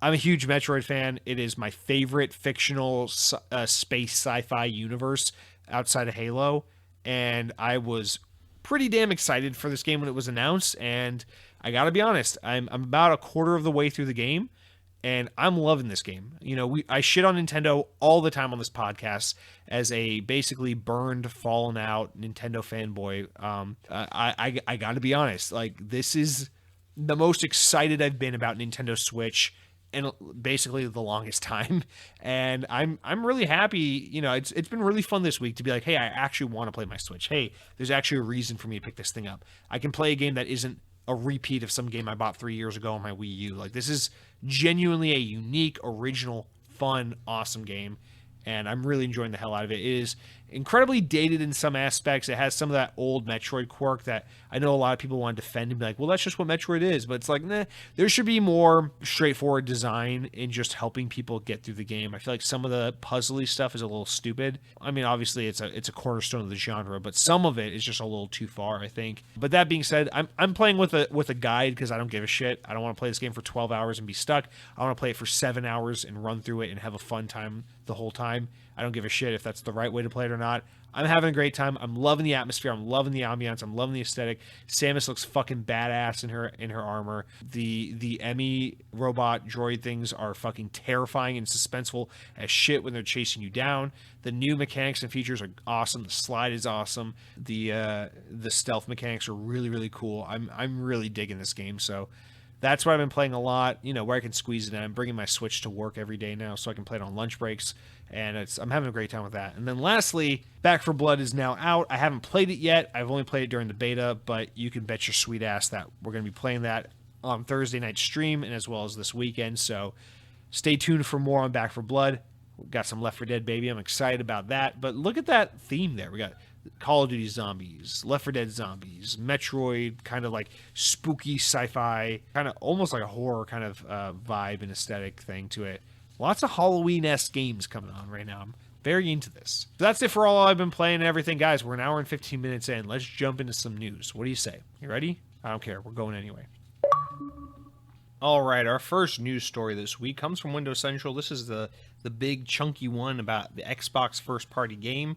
I'm a huge Metroid fan. It is my favorite fictional space sci-fi universe outside of Halo, and I was pretty damn excited for this game when it was announced. And I gotta be honest, I'm about a quarter of the way through the game, and I'm loving this game. You know, I shit on Nintendo all the time on this podcast as a basically burned, fallen out Nintendo fanboy. I gotta be honest, like, this is the most excited I've been about Nintendo Switch in basically the longest time. And I'm really happy. You know, it's been really fun this week to be like, hey, I actually want to play my Switch. Hey, there's actually a reason for me to pick this thing up. I can play a game that isn't a repeat of some game I bought 3 years ago on my Wii U. Like, this is genuinely a unique, original, fun, awesome game, and I'm really enjoying the hell out of it. It is incredibly dated in some aspects. It has some of that old Metroid quirk that I know a lot of people want to defend and be like, well, that's just what Metroid is. But it's like, nah, there should be more straightforward design in just helping people get through the game. I feel like some of the puzzly stuff is a little stupid. I mean, obviously it's a cornerstone of the genre, but some of it is just a little too far, I think. But that being said, I'm playing with a guide because I don't give a shit. I don't want to play this game for 12 hours and be stuck. I want to play it for 7 hours and run through it and have a fun time the whole time. I don't give a shit if that's the right way to play it or not. I'm having a great time. I'm loving the atmosphere. I'm loving the ambiance. I'm loving the aesthetic. Samus looks fucking badass in her armor. The Emmy robot droid things are fucking terrifying and suspenseful as shit when they're chasing you down. The new mechanics and features are awesome. The slide is awesome. The stealth mechanics are really, really cool. I'm really digging this game. So that's why I've been playing a lot, you know, where I can squeeze it in. I'm bringing my Switch to work every day now so I can play it on lunch breaks, and I'm having a great time with that. And then lastly, Back for Blood is now out. I haven't played it yet. I've only played it during the beta, but you can bet your sweet ass that we're going to be playing that on Thursday night stream and as well as this weekend. So stay tuned for more on Back for Blood. We've got some Left 4 Dead, baby. I'm excited about that. But look at that theme there. We got Call of Duty zombies, Left 4 Dead zombies, Metroid, kind of like spooky sci-fi, kind of almost like a horror kind of vibe and aesthetic thing to it. Lots of Halloween-esque games coming on right now. I'm very into this. So that's it for all I've been playing and everything. Guys, we're an hour and 15 minutes in. Let's jump into some news. What do you say? You ready? I don't care. We're going anyway. All right, our first news story this week comes from Windows Central. This is the big chunky one about the Xbox first-party game,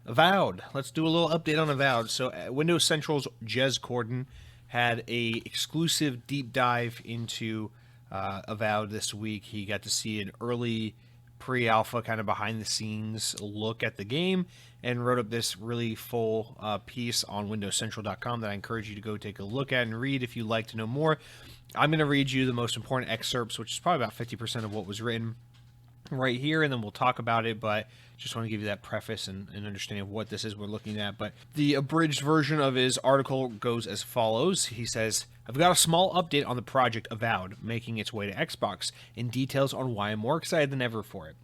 Avowed. Let's do a little update on Avowed. So Windows Central's Jez Corden had a exclusive deep dive into Avowed this week. He got to see an early pre-alpha kind of behind-the-scenes look at the game and wrote up this really full piece on windowscentral.com that I encourage you to go take a look at and read if you'd like to know more. I'm going to read you the most important excerpts, which is probably about 50% of what was written right here, and then we'll talk about it, but just want to give you that preface and understanding of what this is we're looking at. But the abridged version of his article goes as follows. He says, I've got a small update on the project Avowed, making its way to Xbox, and details on why I'm more excited than ever for it.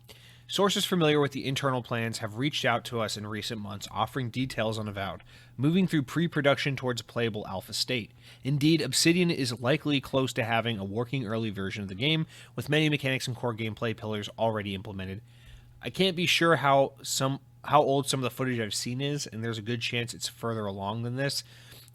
Sources familiar with the internal plans have reached out to us in recent months, offering details on Avowed, moving through pre-production towards playable alpha state. Indeed, Obsidian is likely close to having a working early version of the game, with many mechanics and core gameplay pillars already implemented. I can't be sure how old some of the footage I've seen is, and there's a good chance it's further along than this.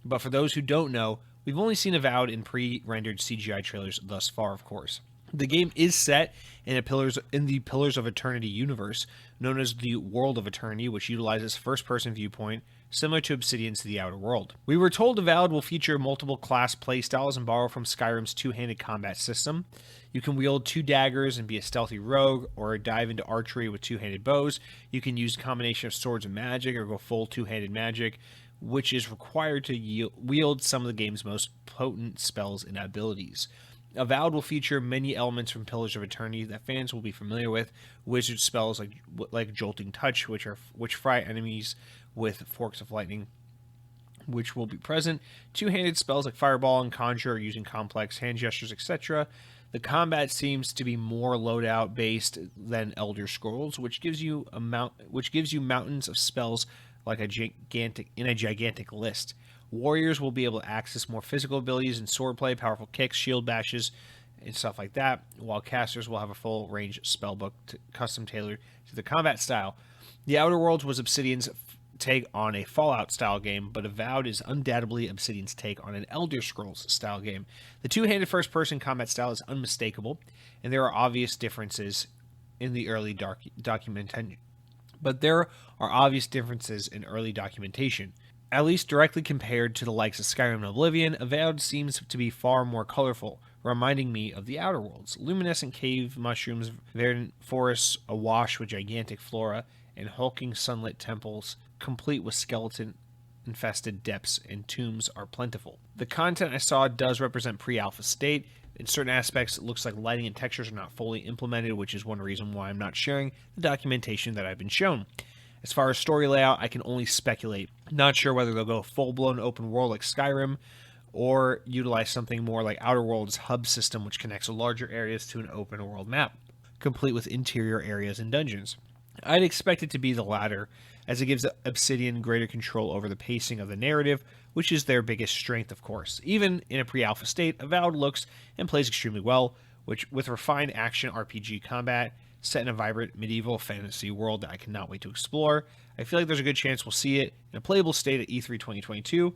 But for those who don't know, we've only seen Avowed in pre-rendered CGI trailers thus far, of course. The game is set in the Pillars of Eternity universe, known as the World of Eternity, which utilizes first-person viewpoint, similar to Obsidian's The Outer World. We were told Avowed will feature multiple class playstyles and borrow from Skyrim's two-handed combat system. You can wield two daggers and be a stealthy rogue, or dive into archery with two-handed bows. You can use a combination of swords and magic, or go full two-handed magic, which is required to wield some of the game's most potent spells and abilities. Avowed will feature many elements from Pillars of Eternity that fans will be familiar with. Wizard spells like Jolting Touch, which fry enemies with forks of lightning, which will be present. Two-handed spells like Fireball and Conjure, using complex hand gestures, etc. The combat seems to be more loadout based than Elder Scrolls, which gives you mountains of spells like a gigantic list. Warriors will be able to access more physical abilities in swordplay, powerful kicks, shield bashes, and stuff like that, while casters will have a full range spellbook custom tailored to the combat style. The Outer Worlds was Obsidian's take on a Fallout style game, but Avowed is undoubtedly Obsidian's take on an Elder Scrolls style game. The two-handed first-person combat style is unmistakable, and there are obvious differences in the early documentation. But there are obvious differences in early documentation. At least directly compared to the likes of Skyrim and Oblivion, Avowed seems to be far more colorful, reminding me of the Outer Worlds. Luminescent cave mushrooms, verdant forests awash with gigantic flora, and hulking sunlit temples, complete with skeleton-infested depths and tombs, are plentiful. The content I saw does represent pre-alpha state. In certain aspects, it looks like lighting and textures are not fully implemented, which is one reason why I'm not sharing the documentation that I've been shown. As far as story layout, I can only speculate. Not sure whether they'll go full-blown open world like Skyrim, or utilize something more like Outer Worlds' hub system, which connects larger areas to an open world map, complete with interior areas and dungeons. I'd expect it to be the latter, as it gives Obsidian greater control over the pacing of the narrative, which is their biggest strength, of course. Even in a pre-alpha state, Avowed looks and plays extremely well, which with refined action RPG combat, set in a vibrant medieval fantasy world that I cannot wait to explore. I feel like there's a good chance we'll see it in a playable state at E3 2022,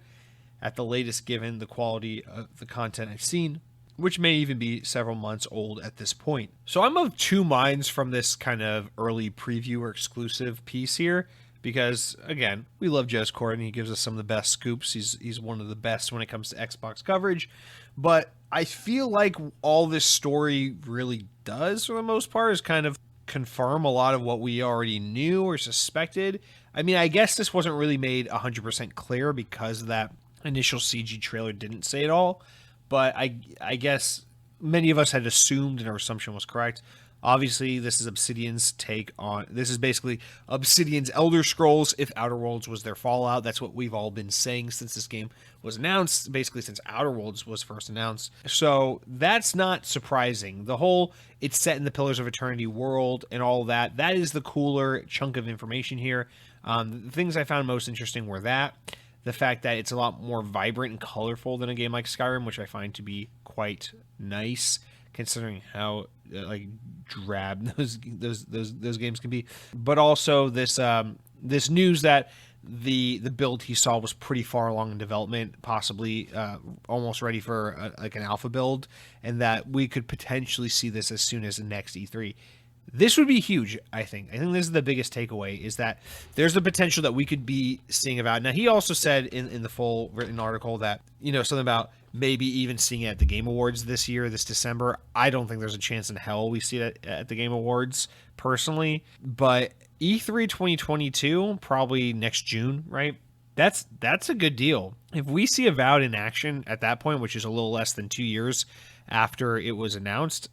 at the latest given the quality of the content I've seen, which may even be several months old at this point. So I'm of two minds from this kind of early preview or exclusive piece here, because, again, we love Jez Corden. He gives us some of the best scoops. He's one of the best when it comes to Xbox coverage. But I feel like all this story really does, for the most part, is kind of confirm a lot of what we already knew or suspected. I mean, I guess this wasn't really made 100% clear because that initial CG trailer didn't say it all. But I guess many of us had assumed, and our assumption was correct. Obviously, this is Obsidian's take on... This is basically Obsidian's Elder Scrolls if Outer Worlds was their Fallout. That's what we've all been saying since this game was announced, basically since Outer Worlds was first announced. So that's not surprising. The whole it's set in the Pillars of Eternity world and all that, that is the cooler chunk of information here. The things I found most interesting were that. The fact that it's a lot more vibrant and colorful than a game like Skyrim, which I find to be quite nice, considering how like drab those games can be. But also this this news that the build he saw was pretty far along in development, possibly almost ready for like an alpha build, and that we could potentially see this as soon as the next E3. This would be huge, I think. I think this is the biggest takeaway, is that there's the potential that we could be seeing Avowed. Now, he also said in the full written article that, you know, something about maybe even seeing it at the Game Awards this year, this December. I don't think there's a chance in hell we see it at the Game Awards, personally. But E3 2022, probably next June, right? That's a good deal. If we see Avowed in action at that point, which is a little less than 2 years after it was announced,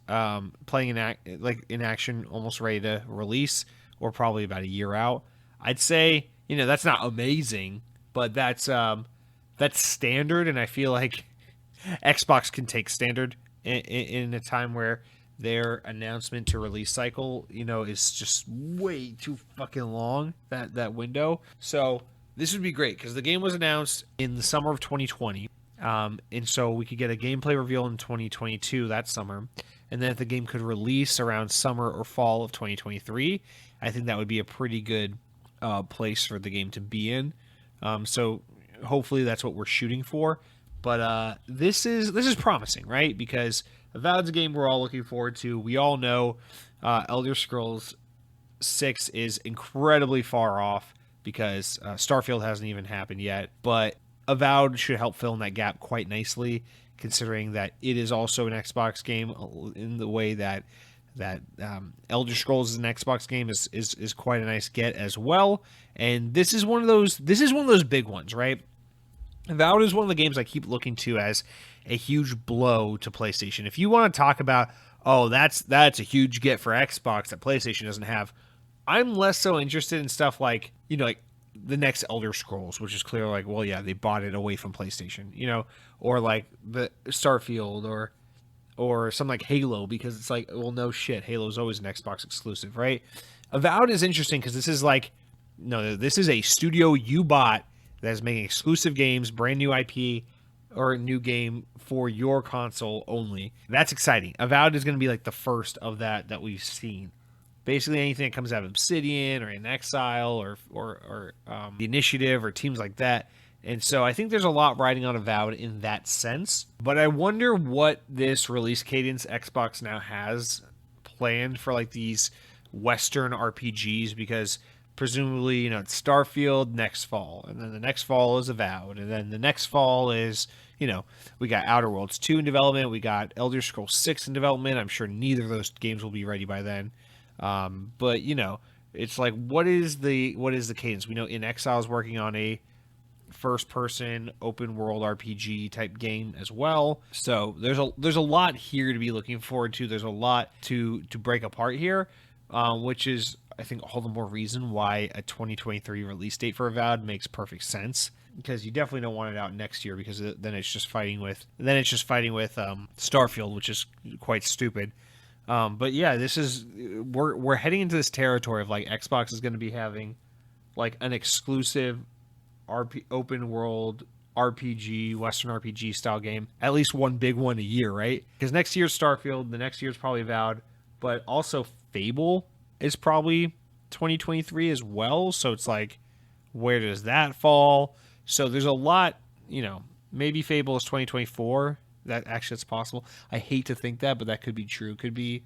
playing in action, almost ready to release, or probably about a year out, I'd say, you know, that's not amazing, but that's standard, and I feel like Xbox can take standard in a time where their announcement to release cycle, you know, is just way too fucking long, that window. So this would be great because the game was announced in the summer of 2020. And so we could get a gameplay reveal in 2022, that summer. And then if the game could release around summer or fall of 2023, I think that would be a pretty good place for the game to be in. So hopefully that's what we're shooting for. But this is promising, right? Because Avowed's a game we're all looking forward to. We all know Elder Scrolls 6 is incredibly far off because Starfield hasn't even happened yet. But Avowed should help fill in that gap quite nicely, considering that it is also an Xbox game in the way that Elder Scrolls is an Xbox game is quite a nice get as well. And this is one of those big ones, right? Avowed is one of the games I keep looking to as a huge blow to PlayStation. If you want to talk about, oh, that's a huge get for Xbox that PlayStation doesn't have, I'm less so interested in stuff like, you know, like the next Elder Scrolls, which is clear, like, well, yeah, they bought it away from PlayStation, you know, or like the Starfield or something like Halo, because it's like, well, no shit, Halo's always an Xbox exclusive, right? Avowed is interesting because this is like No, this is a studio you bought that is making exclusive games, brand new IP, or a new game for your console only. That's exciting. Avowed is going to be like the first of that we've seen. Basically, anything that comes out of Obsidian or In Exile or the Initiative or teams like that. And so I think there's a lot riding on Avowed in that sense. But I wonder what this release cadence Xbox now has planned for like these Western RPGs, because presumably, you know, it's Starfield next fall, and then the next fall is Avowed, and then the next fall is, you know, we got Outer Worlds 2 in development, we got Elder Scrolls 6 in development. I'm sure neither of those games will be ready by then. But you know, it's like, what is the cadence? We know In Exile is working on a first person open world RPG type game as well. So there's a lot here to be looking forward to. There's a lot to break apart here, which is, I think, all the more reason why a 2023 release date for Avowed makes perfect sense, because you definitely don't want it out next year, because then it's just fighting with Starfield, which is quite stupid. But yeah, this is, we're heading into this territory of like Xbox is going to be having like an exclusive open world RPG, Western RPG style game, at least one big one a year, right? Because next year's Starfield, the next year's probably Avowed, but also Fable is probably 2023 as well. So it's like, where does that fall? So there's a lot, you know, maybe Fable is 2024. That actually, it's possible. I hate to think that, but that could be true. Could be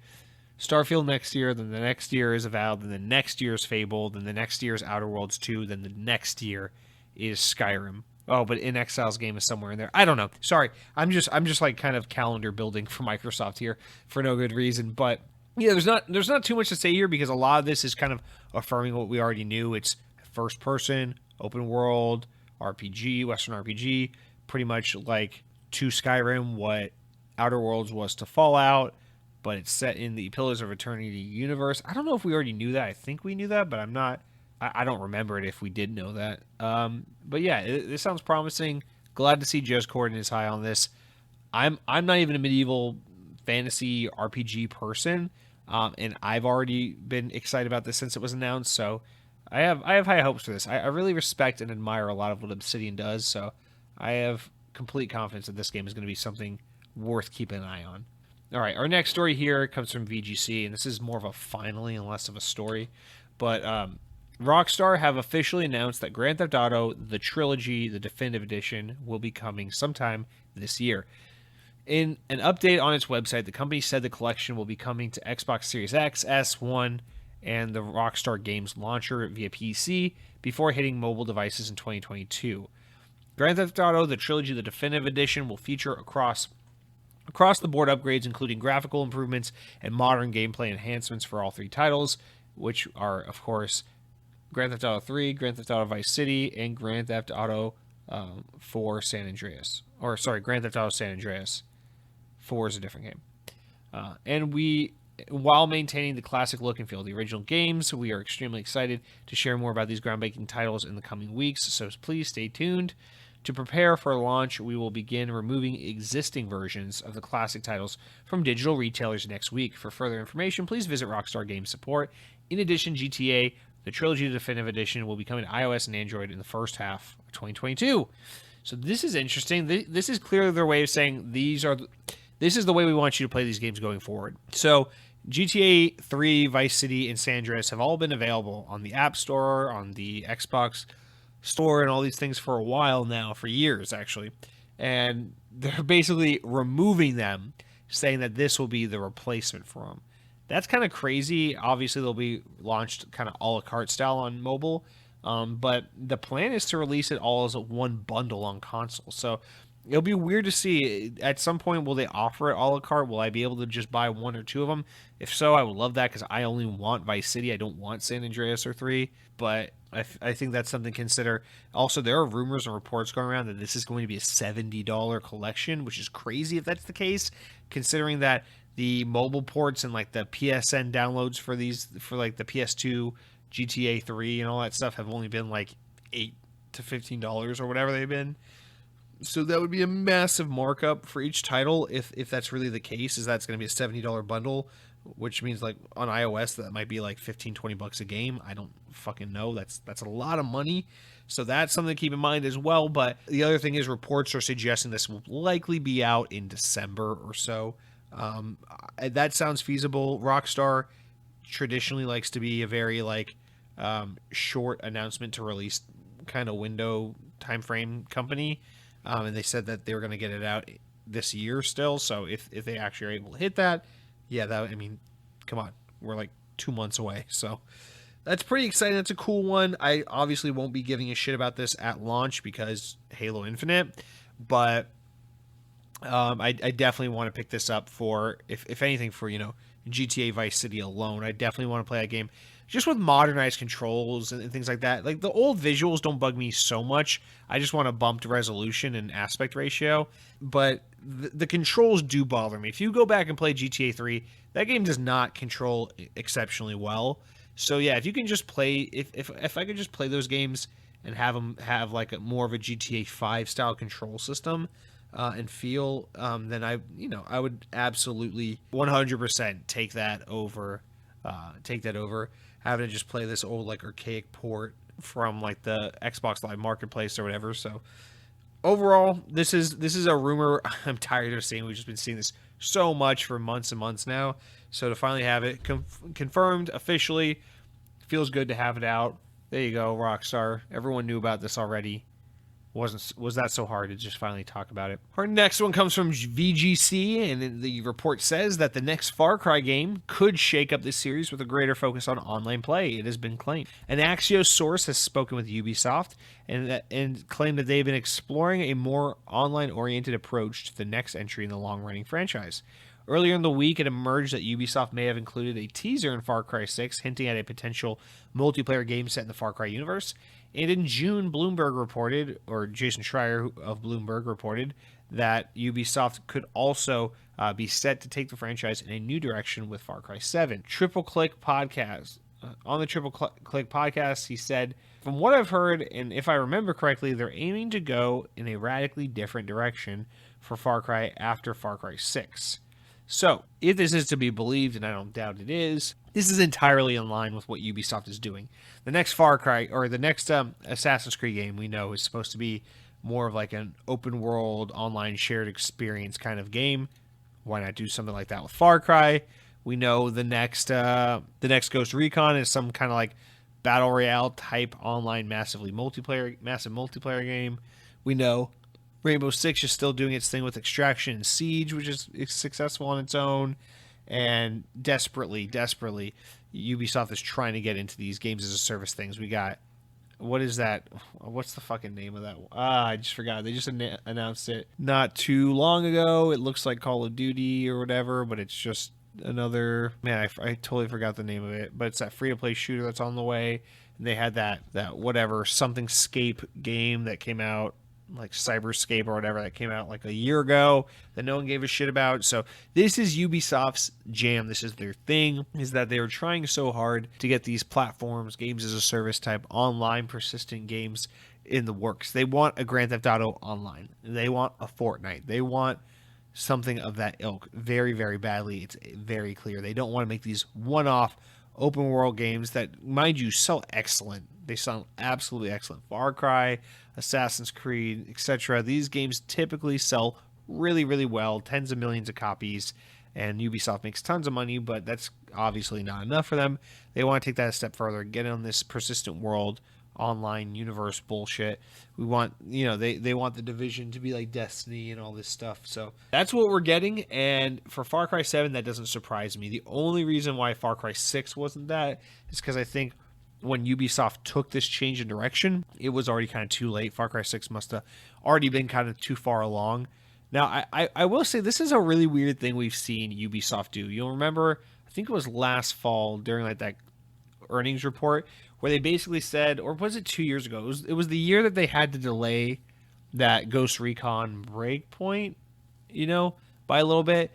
Starfield next year, then the next year is Avowed, then the next year is Fable, then the next year is Outer Worlds 2, then the next year is Skyrim. Oh, but In Exile's game is somewhere in there. I don't know. Sorry, I'm just like kind of calendar building for Microsoft here for no good reason. But yeah, there's not too much to say here, because a lot of this is kind of affirming what we already knew. It's first person, open world, RPG, Western RPG, pretty much like to Skyrim what Outer Worlds was to Fallout, but it's set in the Pillars of Eternity universe. I don't know if we already knew that. I think we knew that, but I don't remember it if we did know that. But yeah, this sounds promising. Glad to see Joe's Corden is high on this. I'm not even a medieval fantasy RPG person, and I've already been excited about this since it was announced. So I have high hopes for this. I really respect and admire a lot of what Obsidian does. So I have complete confidence that this game is going to be something worth keeping an eye on. All right, our next story here comes from VGC, and this is more of a finally and less of a story. But Rockstar have officially announced that Grand Theft Auto, the trilogy, the definitive edition, will be coming sometime this year. In an update on its website, the company said the collection will be coming to Xbox Series X, S, 1, and the Rockstar Games launcher via PC before hitting mobile devices in 2022. Grand Theft Auto, the trilogy, the definitive edition, will feature across the board upgrades, including graphical improvements and modern gameplay enhancements for all three titles, which are, of course, Grand Theft Auto 3, Grand Theft Auto Vice City, and Grand Theft Auto 4 San Andreas. Or, sorry, Grand Theft Auto San Andreas. 4 is a different game. While maintaining the classic look and feel of the original games, we are extremely excited to share more about these groundbreaking titles in the coming weeks, so please stay tuned. To prepare for launch, we will begin removing existing versions of the classic titles from digital retailers next week. For further information, please visit Rockstar Games support. In addition, GTA, the Trilogy Definitive Edition, will be coming to iOS and Android in the first half of 2022. So this is interesting. This is clearly their way of saying this is the way we want you to play these games going forward. So GTA 3, Vice City, and San Andreas have all been available on the App Store, on the Xbox Store, and all these things for a while now, for years actually. And they're basically removing them, saying that this will be the replacement for them. That's kind of crazy. Obviously, they'll be launched kind of a la carte style on mobile, but the plan is to release it all as a one bundle on console. So it'll be weird to see. At some point, will they offer it a la carte? Will I be able to just buy one or two of them? If so, I would love that, because I only want Vice City. I don't want San Andreas or 3, but I think that's something to consider. Also, there are rumors and reports going around that this is going to be a $70 collection, which is crazy if that's the case, considering that the mobile ports and like the PSN downloads for like the PS2, GTA 3, and all that stuff have only been like $8 to $15 or whatever they've been. So that would be a massive markup for each title if that's really the case, is that's going to be a $70 bundle. which means like on iOS that might be like 15-20 bucks a game. I don't fucking know. That's a lot of money. So that's something to keep in mind as well. But the other thing is reports are suggesting this will likely be out in December or so. That sounds feasible. Rockstar traditionally likes to be a very like short announcement to release kind of window time frame company, and they said that they were going to get it out this year still. So if they actually are able to hit that, yeah, that, I mean, come on, we're like 2 months away. So that's pretty exciting. That's a cool one. I obviously won't be giving a shit about this at launch because Halo Infinite, but I definitely want to pick this up for, if anything, for, GTA Vice City alone. I definitely want to play that game just with modernized controls and things like that. Like the old visuals don't bug me so much. I just want a bumped resolution and aspect ratio. But the controls do bother me. If you go back and play GTA 3, that game does not control exceptionally well. So yeah, if you can just play, if I could just play those games and have them have like a more of a GTA 5 style control system, and feel, then I would absolutely 100% take that over. Having to just play this old like archaic port from like the Xbox Live Marketplace or whatever. So overall, this is a rumor I'm tired of seeing. We've just been seeing this so much for months and months now. So to finally have it confirmed officially, feels good to have it out. There you go, Rockstar. Everyone knew about this already. Was that so hard to just finally talk about it? Our next one comes from VGC, and the report says that the next Far Cry game could shake up this series with a greater focus on online play. It has been claimed. An Axios source has spoken with Ubisoft and claimed that they've been exploring a more online-oriented approach to the next entry in the long-running franchise. Earlier in the week, it emerged that Ubisoft may have included a teaser in Far Cry 6 hinting at a potential multiplayer game set in the Far Cry universe. And in June, Bloomberg reported, or Jason Schreier of Bloomberg reported, that Ubisoft could also be set to take the franchise in a new direction with Far Cry 7. Triple Click Podcast. On the Triple Click Podcast, he said, "From what I've heard, and if I remember correctly, they're aiming to go in a radically different direction for Far Cry after Far Cry 6. So, if this is to be believed, and I don't doubt it is, this is entirely in line with what Ubisoft is doing. The next Far Cry, or the next Assassin's Creed game we know is supposed to be more of like an open world, online shared experience kind of game. Why not do something like that with Far Cry? We know the next Ghost Recon is some kind of like battle royale type online massive multiplayer game. We know Rainbow Six is still doing its thing with Extraction and Siege, which is successful on its own. And desperately, Ubisoft is trying to get into these games as a service things. We got, what is that? What's the fucking name of that? I just forgot. They just announced it not too long ago. It looks like Call of Duty or whatever, but it's just another, man, I totally forgot the name of it. But it's that free-to-play shooter that's on the way. And they had that whatever, something scape game that came out, like Cyberscape or whatever, that came out like a year ago that no one gave a shit about. So this is Ubisoft's jam. This is their thing, is that they were trying so hard to get these platforms, games as a service type, online persistent games in the works. They want a Grand Theft Auto Online. They want a Fortnite. They want something of that ilk very, very badly. It's very clear. They don't want to make these one-off open world games that, mind you, sell excellent. They sound absolutely excellent. Far Cry, Assassin's Creed, etc. These games typically sell really, really well, tens of millions of copies, and Ubisoft makes tons of money, but that's obviously not enough for them. They want to take that a step further, get on this persistent world, online universe bullshit. We want, they want the Division to be like Destiny and all this stuff. So that's what we're getting. And for Far Cry 7, that doesn't surprise me. The only reason why Far Cry 6 wasn't that is because I think when Ubisoft took this change in direction, it was already kind of too late. Far Cry 6 must have already been kind of too far along. Now, I will say this is a really weird thing we've seen Ubisoft do. You'll remember, I think it was last fall during like that earnings report where they basically said, or was it 2 years ago? It was the year that they had to delay that Ghost Recon Breakpoint, by a little bit.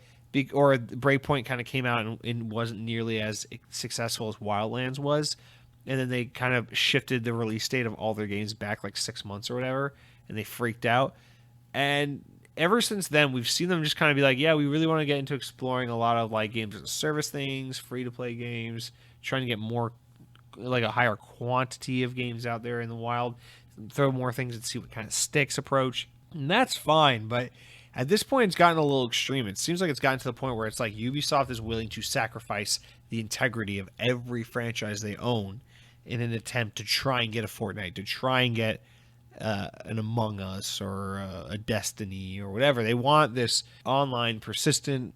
Or Breakpoint kind of came out and wasn't nearly as successful as Wildlands was. And then they kind of shifted the release date of all their games back like 6 months or whatever, and they freaked out. And ever since then, we've seen them just kind of be like, yeah, we really want to get into exploring a lot of like games as a service things, free to play games, trying to get more, like a higher quantity of games out there in the wild, throw more things and see what kind of sticks approach. And that's fine, but at this point, it's gotten a little extreme. It seems like it's gotten to the point where it's like Ubisoft is willing to sacrifice the integrity of every franchise they own in an attempt to try and get a Fortnite, to try and get an Among Us or a Destiny or whatever. They want this online persistent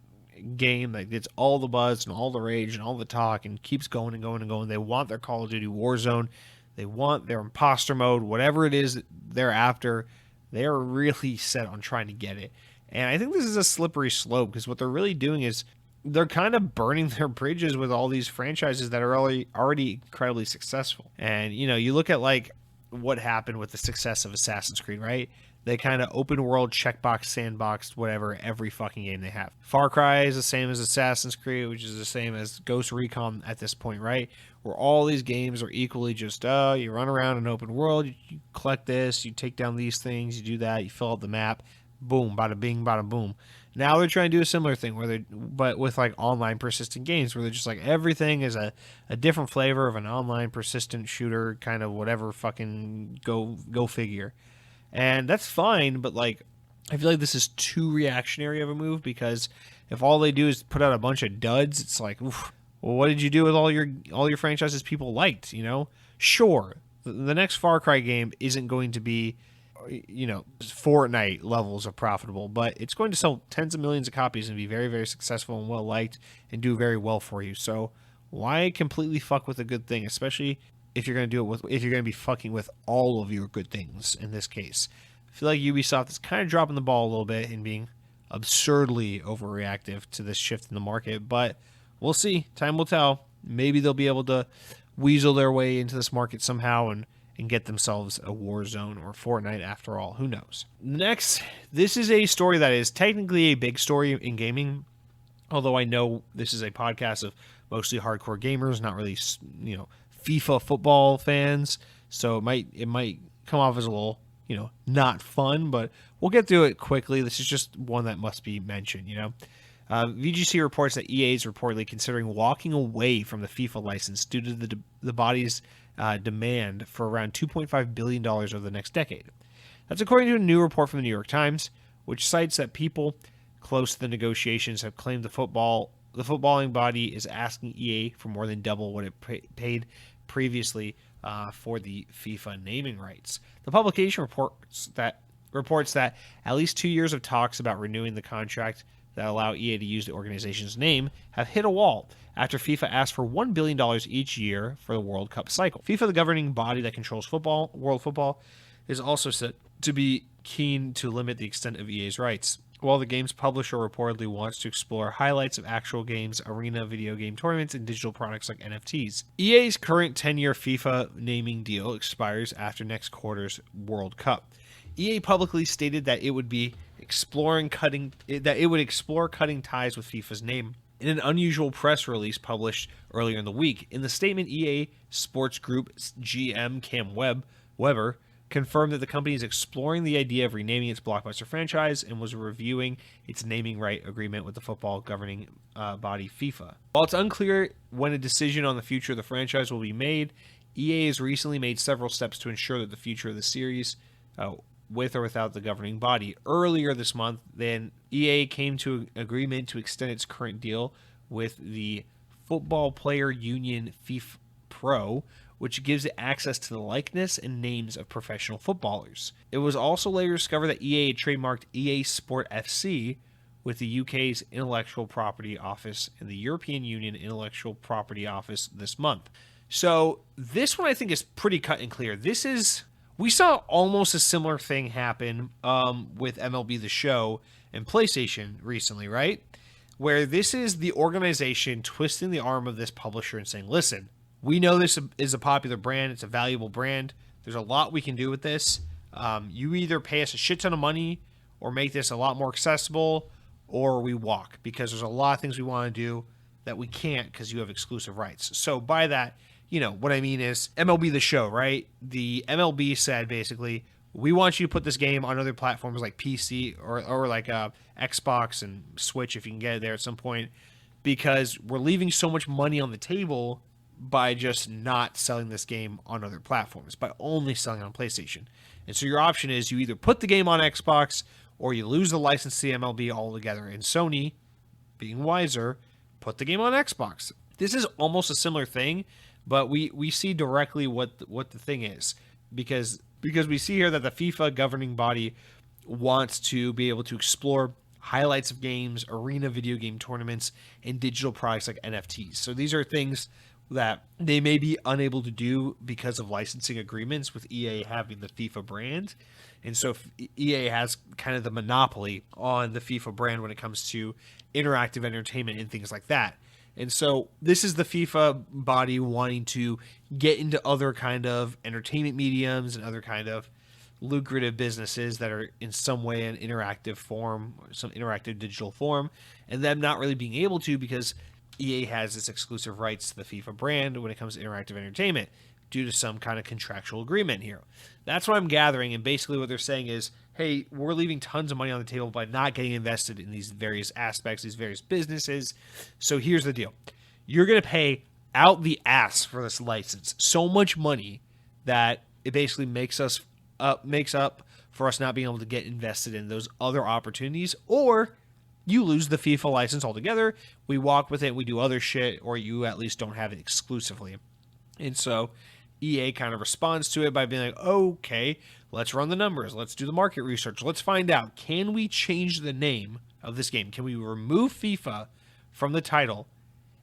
game that gets all the buzz and all the rage and all the talk and keeps going and going and going. They want their Call of Duty Warzone. They want their imposter mode, whatever it is they're after. They are really set on trying to get it. And I think this is a slippery slope because what they're really doing is they're kind of burning their bridges with all these franchises that are already incredibly successful. And, you know, you look at like what happened with the success of Assassin's Creed, right? They kind of open world, checkbox, sandboxed, whatever, every fucking game they have. Far Cry is the same as Assassin's Creed, which is the same as Ghost Recon at this point, right? Where all these games are equally just, you run around an open world, you collect this, you take down these things, you do that, you fill out the map, boom, bada bing, bada boom. Now they're trying to do a similar thing but with like online persistent games where they're just like everything is a different flavor of an online persistent shooter, kind of whatever, fucking go figure. And that's fine, but like I feel like this is too reactionary of a move because if all they do is put out a bunch of duds, it's like, oof, well, what did you do with all your franchises people liked, you know? Sure, the next Far Cry game isn't going to be, you know, Fortnite levels of profitable, but it's going to sell tens of millions of copies and be very, very successful and well liked and do very well for you. So why completely fuck with a good thing, especially if you're going to do it if you're going to be fucking with all of your good things in this case? I feel like Ubisoft is kind of dropping the ball a little bit and being absurdly overreactive to this shift in the market, but we'll see. Time will tell. Maybe they'll be able to weasel their way into this market somehow and get themselves a Warzone or Fortnite after all. Who knows? Next, this is a story that is technically a big story in gaming, although I know this is a podcast of mostly hardcore gamers, not really, you know, FIFA football fans, so it might come off as a little, you know, not fun, but we'll get through it quickly. This is just one that must be mentioned, you know. VGC reports that EA is reportedly considering walking away from the FIFA license due to the body's demand for around $2.5 billion over the next decade. That's according to a new report from the New York Times, which cites that people close to the negotiations have claimed the footballing body is asking EA for more than double what it paid previously for the FIFA naming rights. The publication reports that at least 2 years of talks about renewing the contract that allow EA to use the organization's name have hit a wall after FIFA asked for $1 billion each year for the World Cup cycle. FIFA, the governing body that controls world football, is also said to be keen to limit the extent of EA's rights. While the game's publisher reportedly wants to explore highlights of actual games, arena video game tournaments, and digital products like NFTs. EA's current 10-year FIFA naming deal expires after next quarter's World Cup. EA publicly stated that it would explore cutting ties with FIFA's name in an unusual press release published earlier in the week. In the statement, EA Sports Group GM Cam Weber confirmed that the company is exploring the idea of renaming its blockbuster franchise and was reviewing its naming right agreement with the football governing body FIFA. While it's unclear when a decision on the future of the franchise will be made, EA has recently made several steps to ensure that the future of the series, with or without the governing body. Earlier this month, then EA came to an agreement to extend its current deal with the Football Player Union FIFA Pro, which gives it access to the likeness and names of professional footballers. It was also later discovered that EA had trademarked EA Sport FC with the UK's Intellectual Property Office and the European Union Intellectual Property Office this month. So this one I think is pretty cut and clear. We saw almost a similar thing happen with MLB The Show and PlayStation recently, right? Where this is the organization twisting the arm of this publisher and saying, listen, we know this is a popular brand. It's a valuable brand. There's a lot we can do with this. You either pay us a shit ton of money or make this a lot more accessible, or we walk, because there's a lot of things we want to do that we can't because you have exclusive rights. So by that, you know, what I mean is MLB The Show, right? The MLB said basically, we want you to put this game on other platforms like PC or like Xbox and Switch if you can get it there at some point, because we're leaving so much money on the table by just not selling this game on other platforms, by only selling on PlayStation. And so your option is you either put the game on Xbox or you lose the license to the MLB altogether. And Sony, being wiser, put the game on Xbox. This is almost a similar thing, but we see directly what the thing is, because we see here that the FIFA governing body wants to be able to explore highlights of games, arena video game tournaments, and digital products like NFTs. So these are things that they may be unable to do because of licensing agreements with EA having the FIFA brand. And so EA has kind of the monopoly on the FIFA brand when it comes to interactive entertainment and things like that. And so this is the FIFA body wanting to get into other kind of entertainment mediums and other kind of lucrative businesses that are in some way an interactive form, or some interactive digital form, and them not really being able to because EA has its exclusive rights to the FIFA brand when it comes to interactive entertainment due to some kind of contractual agreement here. That's what I'm gathering, and basically what they're saying is, hey, we're leaving tons of money on the table by not getting invested in these various aspects, these various businesses. So here's the deal. You're going to pay out the ass for this license. So much money that it basically makes up for us not being able to get invested in those other opportunities, or you lose the FIFA license altogether, we walk with it, we do other shit, or you at least don't have it exclusively. And so EA kind of responds to it by being like, okay, let's run the numbers, let's do the market research, let's find out, can we change the name of this game? Can we remove FIFA from the title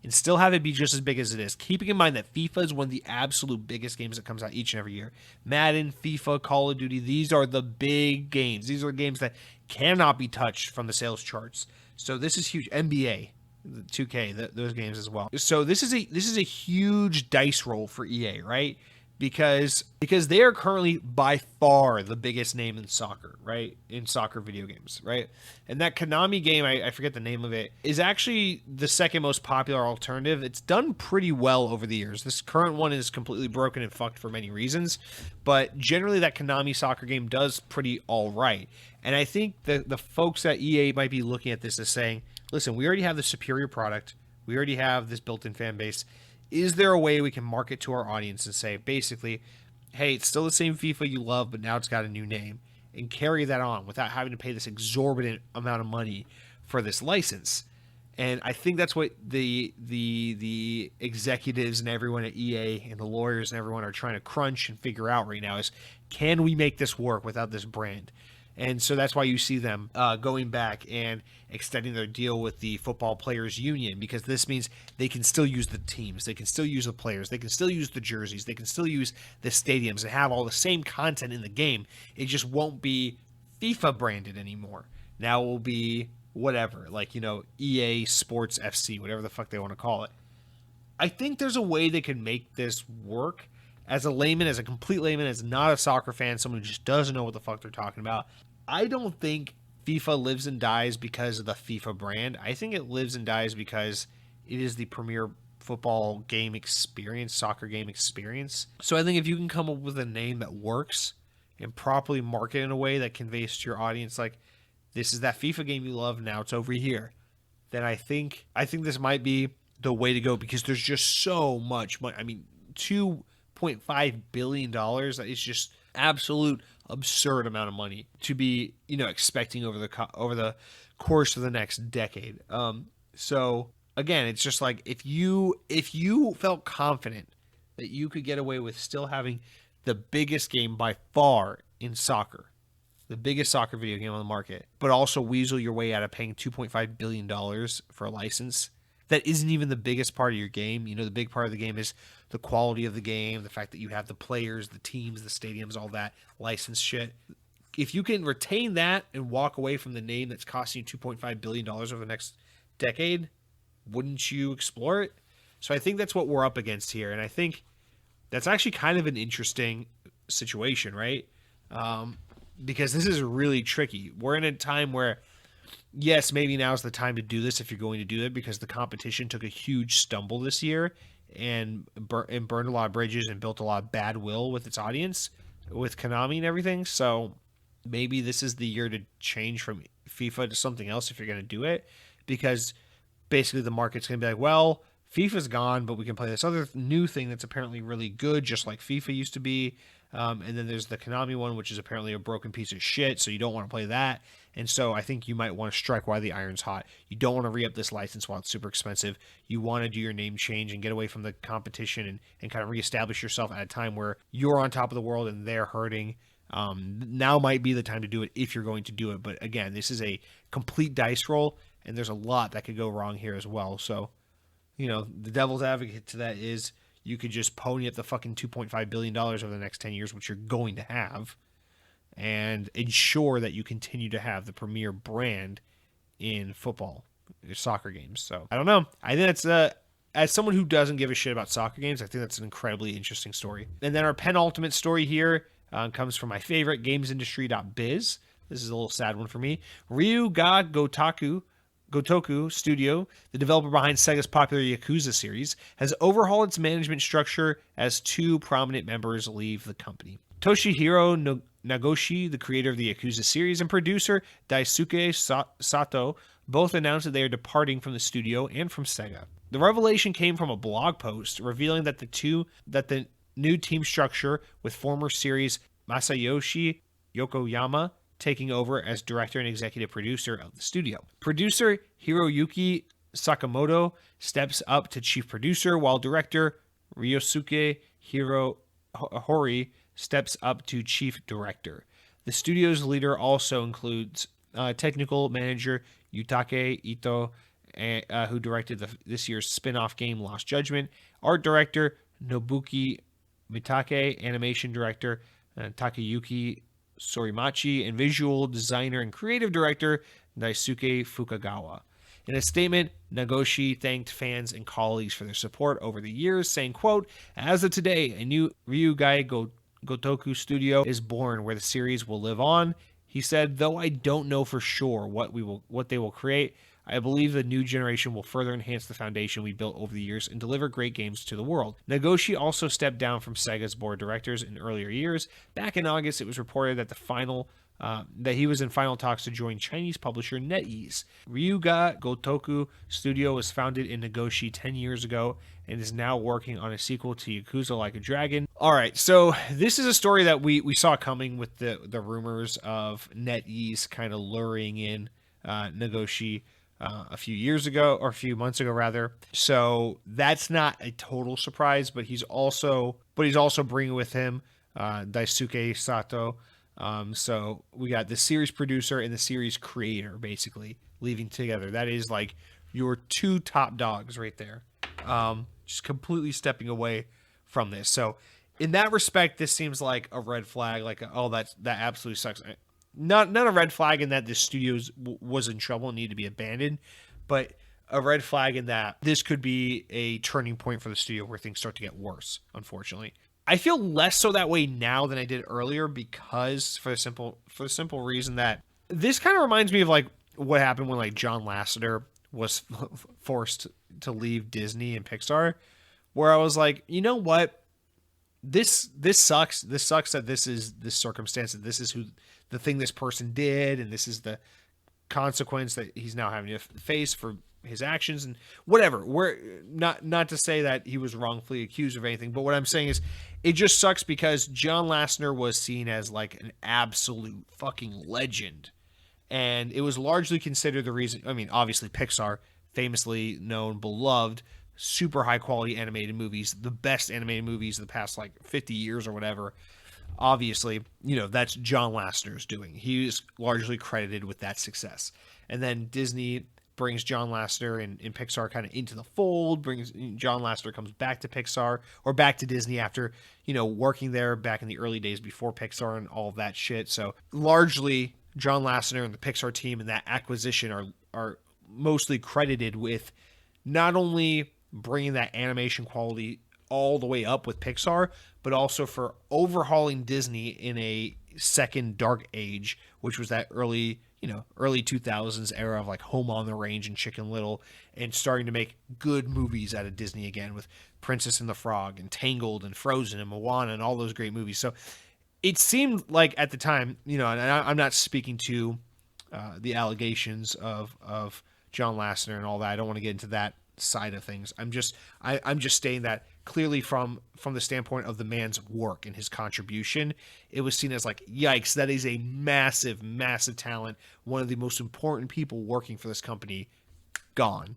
and still have it be just as big as it is? Keeping in mind that FIFA is one of the absolute biggest games that comes out each and every year. Madden, FIFA, Call of Duty, these are the big games. These are games that cannot be touched from the sales charts. So this is huge. NBA, 2K, those games as well. So this is a huge dice roll for EA, right? Because they are currently by far the biggest name in soccer, right? In soccer video games, right? And that Konami game, I forget the name of it, is actually the second most popular alternative. It's done pretty well over the years. This current one is completely broken and fucked for many reasons, but generally that Konami soccer game does pretty all right. And I think the folks at EA might be looking at this as saying, listen, we already have the superior product. We already have this built-in fan base. Is there a way we can market to our audience and say, basically, hey, it's still the same FIFA you love, but now it's got a new name, and carry that on without having to pay this exorbitant amount of money for this license? And I think that's what the executives and everyone at EA and the lawyers and everyone are trying to crunch and figure out right now is, can we make this work without this brand? And so that's why you see them going back and extending their deal with the Football Players Union, because this means they can still use the teams, they can still use the players, they can still use the jerseys, they can still use the stadiums and have all the same content in the game. It just won't be FIFA branded anymore. Now it will be whatever, like, EA Sports FC, whatever the fuck they want to call it. I think there's a way they can make this work. As a layman, as a complete layman, as not a soccer fan, someone who just doesn't know what the fuck they're talking about, I don't think FIFA lives and dies because of the FIFA brand. I think it lives and dies because it is the premier football game experience, soccer game experience. So I think if you can come up with a name that works and properly market in a way that conveys to your audience, like, this is that FIFA game you love, now it's over here, then I think this might be the way to go, because there's just so much money. I mean, $2.5 billion. That is just absolute absurd amount of money to be, expecting over the course of the next decade. So again, it's just like, if you felt confident that you could get away with still having the biggest game by far in soccer, the biggest soccer video game on the market, but also weasel your way out of paying $2.5 billion for a license that isn't even the biggest part of your game. The big part of the game is the quality of the game, the fact that you have the players, the teams, the stadiums, all that license shit. If you can retain that and walk away from the name that's costing you $2.5 billion over the next decade, wouldn't you explore it? So I think that's what we're up against here. And I think that's actually kind of an interesting situation, right? Because this is really tricky. We're in a time where, yes, maybe now's the time to do this if you're going to do it, because the competition took a huge stumble this year and burned a lot of bridges and built a lot of bad will with its audience. with Konami and everything. So maybe this is the year to change from FIFA to something else if you're going to do it, because basically the market's going to be like, well, FIFA's gone, but we can play this other new thing that's apparently really good, just like FIFA used to be. And then there's the Konami one, which is apparently a broken piece of shit, so you don't want to play that. And so I think you might want to strike while the iron's hot. You don't want to re-up this license while it's super expensive. You want to do your name change and get away from the competition and kind of reestablish yourself at a time where you're on top of the world and they're hurting. Now might be the time to do it if you're going to do it. But again, this is a complete dice roll, and there's a lot that could go wrong here as well. So, the devil's advocate to that is you could just pony up the fucking $2.5 billion over the next 10 years, which you're going to have, and ensure that you continue to have the premier brand in football, soccer games. So I don't know. I think that's as someone who doesn't give a shit about soccer games, I think that's an incredibly interesting story. And then our penultimate story here comes from my favorite, gamesindustry.biz. This is a little sad one for me. Ryu ga Gotoku Studio, the developer behind Sega's popular Yakuza series, has overhauled its management structure as two prominent members leave the company. Toshihiro Nagoshi, the creator of the Yakuza series, and producer Daisuke Sato both announced that they are departing from the studio and from Sega. The revelation came from a blog post revealing that the new team structure, with former series Masayoshi Yokoyama taking over as director and executive producer of the studio. Producer Hiroyuki Sakamoto steps up to chief producer, while director Ryosuke Hori steps up to chief director. The studio's leader also includes technical manager Yutake Ito, who directed this year's spin-off game Lost Judgment, art director Nobuki Mitake, animation director Takayuki Sorimachi, and visual designer and creative director Daisuke Fukagawa. In a statement, Nagoshi thanked fans and colleagues for their support over the years, saying, quote, "As of today, a new Ryugai Gotoku studio is born where the series will live on." He said, "Though I don't know for sure what they will create, I believe the new generation will further enhance the foundation we built over the years and deliver great games to the world." Nagoshi also stepped down from Sega's board of directors in earlier years. Back in August, it was reported that that he was in final talks to join Chinese publisher NetEase. Ryuga Gotoku Studio was founded in Nagoshi 10 years ago and is now working on a sequel to Yakuza Like a Dragon. All right, so this is a story that we saw coming with the rumors of NetEase kind of luring in Nagoshi a few months ago rather. So that's not a total surprise, but he's also bringing with him Daisuke Sato. So we got the series producer and the series creator basically leaving together. That is like your two top dogs right there. Just completely stepping away from this. So in that respect, this seems like a red flag. Like, oh, that absolutely sucks. Not a red flag in that the studio was in trouble and needed to be abandoned, but a red flag in that this could be a turning point for the studio where things start to get worse, unfortunately. I feel less so that way now than I did earlier, because for the simple reason that this kind of reminds me of like what happened when like John Lasseter was forced to leave Disney and Pixar, where I was like, you know what? This sucks. This sucks that this is this circumstance, that this is the thing this person did, and this is the consequence that he's now having to face for his actions and whatever. We're not to say that he was wrongfully accused of anything, but what I'm saying is it just sucks because John Lasseter was seen as like an absolute fucking legend, and it was largely considered the reason. I mean, obviously Pixar, famously known, beloved, super high quality animated movies, the best animated movies of the past like 50 years or whatever. Obviously, that's John Lasseter's doing. He is largely credited with that success. And then Disney brings John Lasseter and Pixar kind of into the fold, John Lasseter comes back to Pixar or back to Disney after, working there back in the early days before Pixar and all of that shit. So largely John Lasseter and the Pixar team and that acquisition are mostly credited with not only bringing that animation quality all the way up with Pixar, but also for overhauling Disney in a second dark age, which was that early 2000s era of like Home on the Range and Chicken Little, and starting to make good movies out of Disney again with Princess and the Frog and Tangled and Frozen and Moana and all those great movies. So it seemed like at the time, and I'm not speaking to the allegations of John Lasseter and all that. I don't want to get into that side of things. I'm just stating that clearly from the standpoint of the man's work and his contribution, it was seen as like, yikes, that is a massive, massive talent. One of the most important people working for this company gone,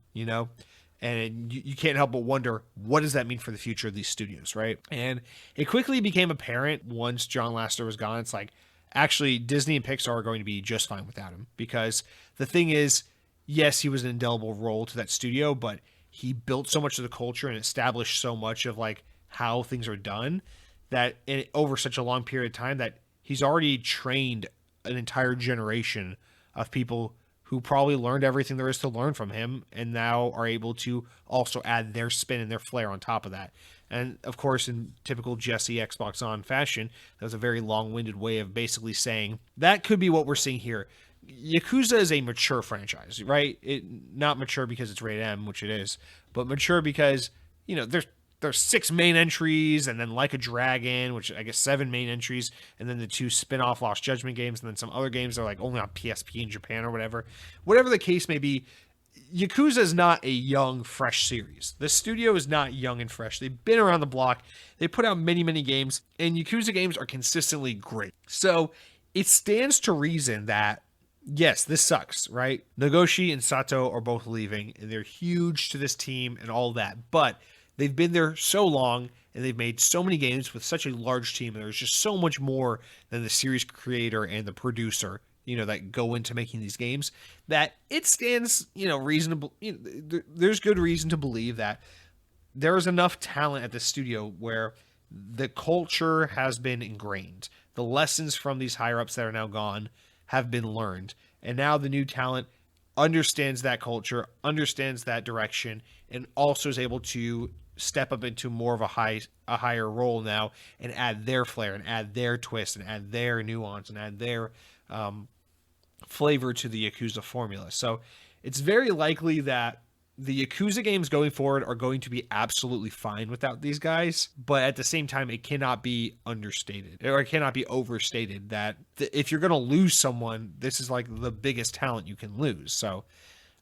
and you can't help but wonder, what does that mean for the future of these studios, right? And it quickly became apparent once John Lasseter was gone. It's like, actually, Disney and Pixar are going to be just fine without him, because the thing is, yes, he was an indelible role to that studio, but he built so much of the culture and established so much of like how things are done that over such a long period of time that he's already trained an entire generation of people who probably learned everything there is to learn from him and now are able to also add their spin and their flair on top of that. And of course, in typical Jesse Xbox On fashion, that was a very long-winded way of basically saying that could be what we're seeing here. Yakuza is a mature franchise, right? Not mature because it's rated M, which it is, but mature because, there's 6 main entries, and then Like a Dragon, which I guess 7 main entries, and then the 2 spin-off Lost Judgment games, and then some other games that are like only on PSP in Japan or whatever. Whatever the case may be, Yakuza is not a young, fresh series. The studio is not young and fresh. They've been around the block. They put out many, many games, and Yakuza games are consistently great. So it stands to reason that, yes, this sucks, right? Nagoshi and Sato are both leaving, and they're huge to this team and all that, but they've been there so long, and they've made so many games with such a large team, and there's just so much more than the series creator and the producer, that go into making these games, that it stands, reasonable. There's good reason to believe that there is enough talent at the studio where the culture has been ingrained. The lessons from these higher-ups that are now gone have been learned, and now the new talent understands that culture, understands that direction, and also is able to step up into more of a higher role now and add their flair and add their twist and add their nuance and add their flavor to the Yakuza formula. So it's very likely that the Yakuza games going forward are going to be absolutely fine without these guys, but at the same time, it cannot be understated, or it cannot be overstated that if you're going to lose someone, this is like the biggest talent you can lose. So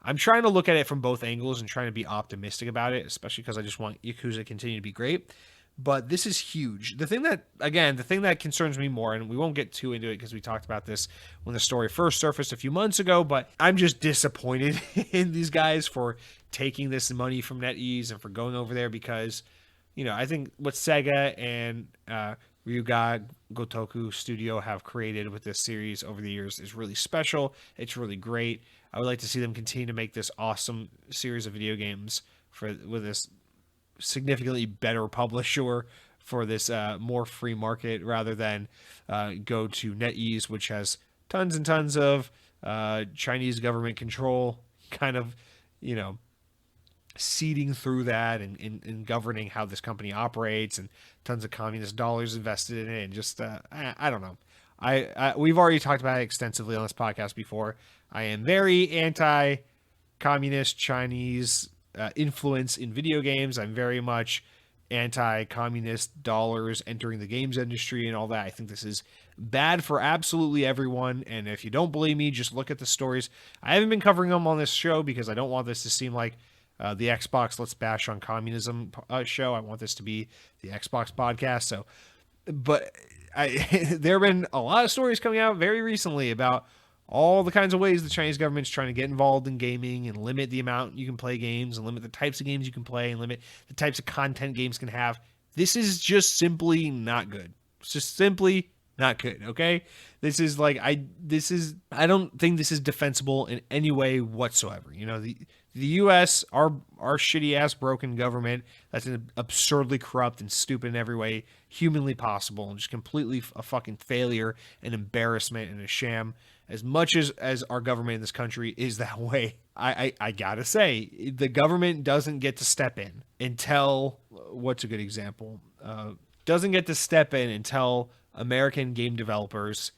I'm trying to look at it from both angles and trying to be optimistic about it, especially because I just want Yakuza to continue to be great. But this is huge. The thing that concerns me more, and we won't get too into it because we talked about this when the story first surfaced a few months ago, but I'm just disappointed in these guys for taking this money from NetEase and for going over there because, I think what Sega and Ryuga Gotoku Studio have created with this series over the years is really special. It's really great. I would like to see them continue to make this awesome series of video games with this significantly better publisher for this more free market rather than go to NetEase, which has tons and tons of Chinese government control kind of, seeding through that and governing how this company operates and tons of communist dollars invested in it. And just, I don't know. We've already talked about it extensively on this podcast before. I am very anti-communist Chinese influence in video games. I'm very much anti-communist dollars entering the games industry and all that. I think this is bad for absolutely everyone. And if you don't believe me, just look at the stories. I haven't been covering them on this show because I don't want this to seem like the Xbox Let's Bash on Communism show. I want this to be the Xbox podcast. So, but there have been a lot of stories coming out very recently about all the kinds of ways the Chinese government's trying to get involved in gaming and limit the amount you can play games and limit the types of games you can play and limit the types of content games can have. This is just simply not good. It's just simply not good, okay? This is like, I don't think this is defensible in any way whatsoever. The U.S., our shitty-ass broken government that's absurdly corrupt and stupid in every way humanly possible and just completely a fucking failure and embarrassment and a sham. As much as our government in this country is that way, I gotta say, the government doesn't get to step in and tell, what's a good example? Doesn't get to step in and tell American game developers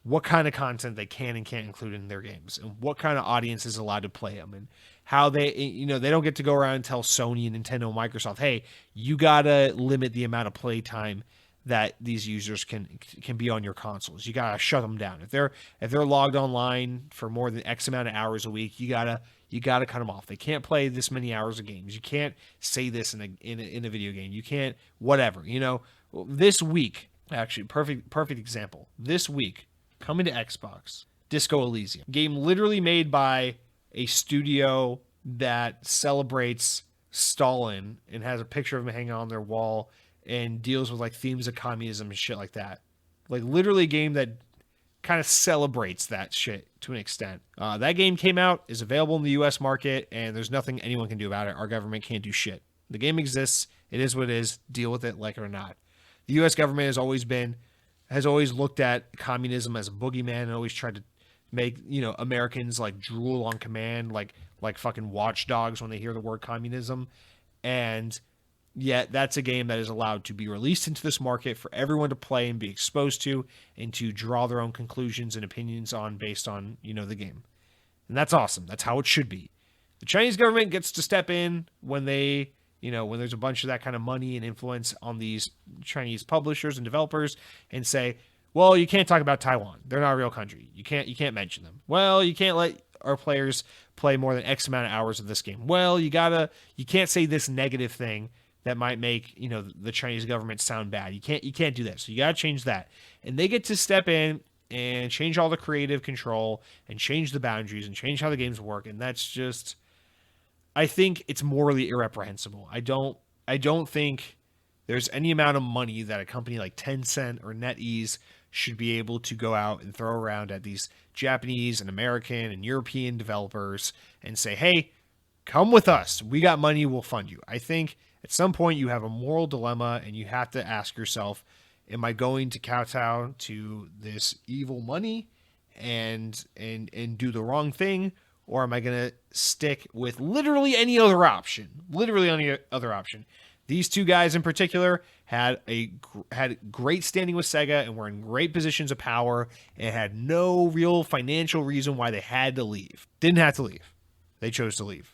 what kind of content they can and can't include in their games and what kind of audience is allowed to play them and how they don't get to go around and tell Sony and Nintendo and Microsoft, hey, you gotta limit the amount of play time that these users can be on your consoles. You gotta shut them down. If they're logged online for more than X amount of hours a week, you gotta cut them off. They can't play this many hours of games. You can't say this in a video game. You can't whatever. This week, actually, perfect example. This week, coming to Xbox, Disco Elysium, game literally made by a studio that celebrates Stalin and has a picture of him hanging on their wall and deals with like themes of communism and shit like that. Like literally a game that kind of celebrates that shit to an extent. That game came out, is available in the US market, and there's nothing anyone can do about it. Our government can't do shit. The game exists. It is what it is. Deal with it like it or not. The US government has always looked at communism as a boogeyman and always tried to make, Americans like drool on command, like fucking watchdogs when they hear the word communism. And yet that's a game that is allowed to be released into this market for everyone to play and be exposed to and to draw their own conclusions and opinions on based on, the game. And that's awesome. That's how it should be. The Chinese government gets to step in when they, when there's a bunch of that kind of money and influence on these Chinese publishers and developers and say, well, you can't talk about Taiwan. They're not a real country. You can't mention them. Well, you can't let our players play more than X amount of hours of this game. Well, you can't say this negative thing that might make, the Chinese government sound bad. You can't do that. So you got to change that. And they get to step in and change all the creative control and change the boundaries and change how the games work. And that's just, I think it's morally irreprehensible. I don't think there's any amount of money that a company like Tencent or NetEase should be able to go out and throw around at these Japanese and American and European developers and say, hey, come with us. We got money. We'll fund you. I think at some point you have a moral dilemma and you have to ask yourself, am I going to kowtow to this evil money and do the wrong thing? Or am I going to stick with literally any other option? Literally any other option. These two guys in particular had great standing with Sega and were in great positions of power and had no real financial reason why they had to leave. Didn't have to leave. They chose to leave.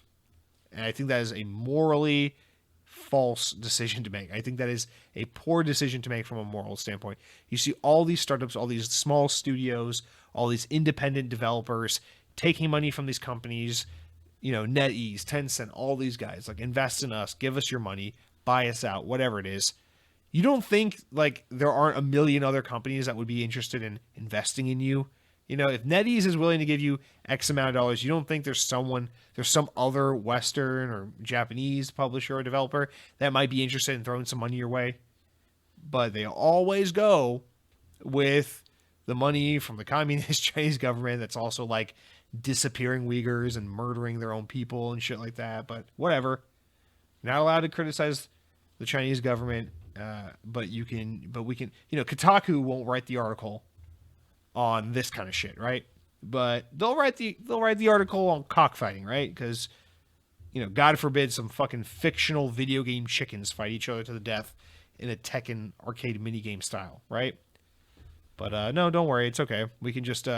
And I think that is a morally false decision to make. I think that is a poor decision to make from a moral standpoint. You see all these startups, all these small studios, all these independent developers taking money from these companies, NetEase, Tencent, all these guys, like invest in us, give us your money, buy us out, whatever it is. You don't think like there aren't a million other companies that would be interested in investing in you? If NetEase is willing to give you X amount of dollars, you don't think there's some other Western or Japanese publisher or developer that might be interested in throwing some money your way? But they always go with the money from the communist Chinese government that's also like disappearing Uyghurs and murdering their own people and shit like that. But whatever. Not allowed to criticize the Chinese government, but we can, Kotaku won't write the article on this kind of shit, right? But they'll write the article on cockfighting, right? Because, God forbid some fucking fictional video game chickens fight each other to the death in a Tekken arcade minigame style, right? But no, don't worry, it's okay. We can just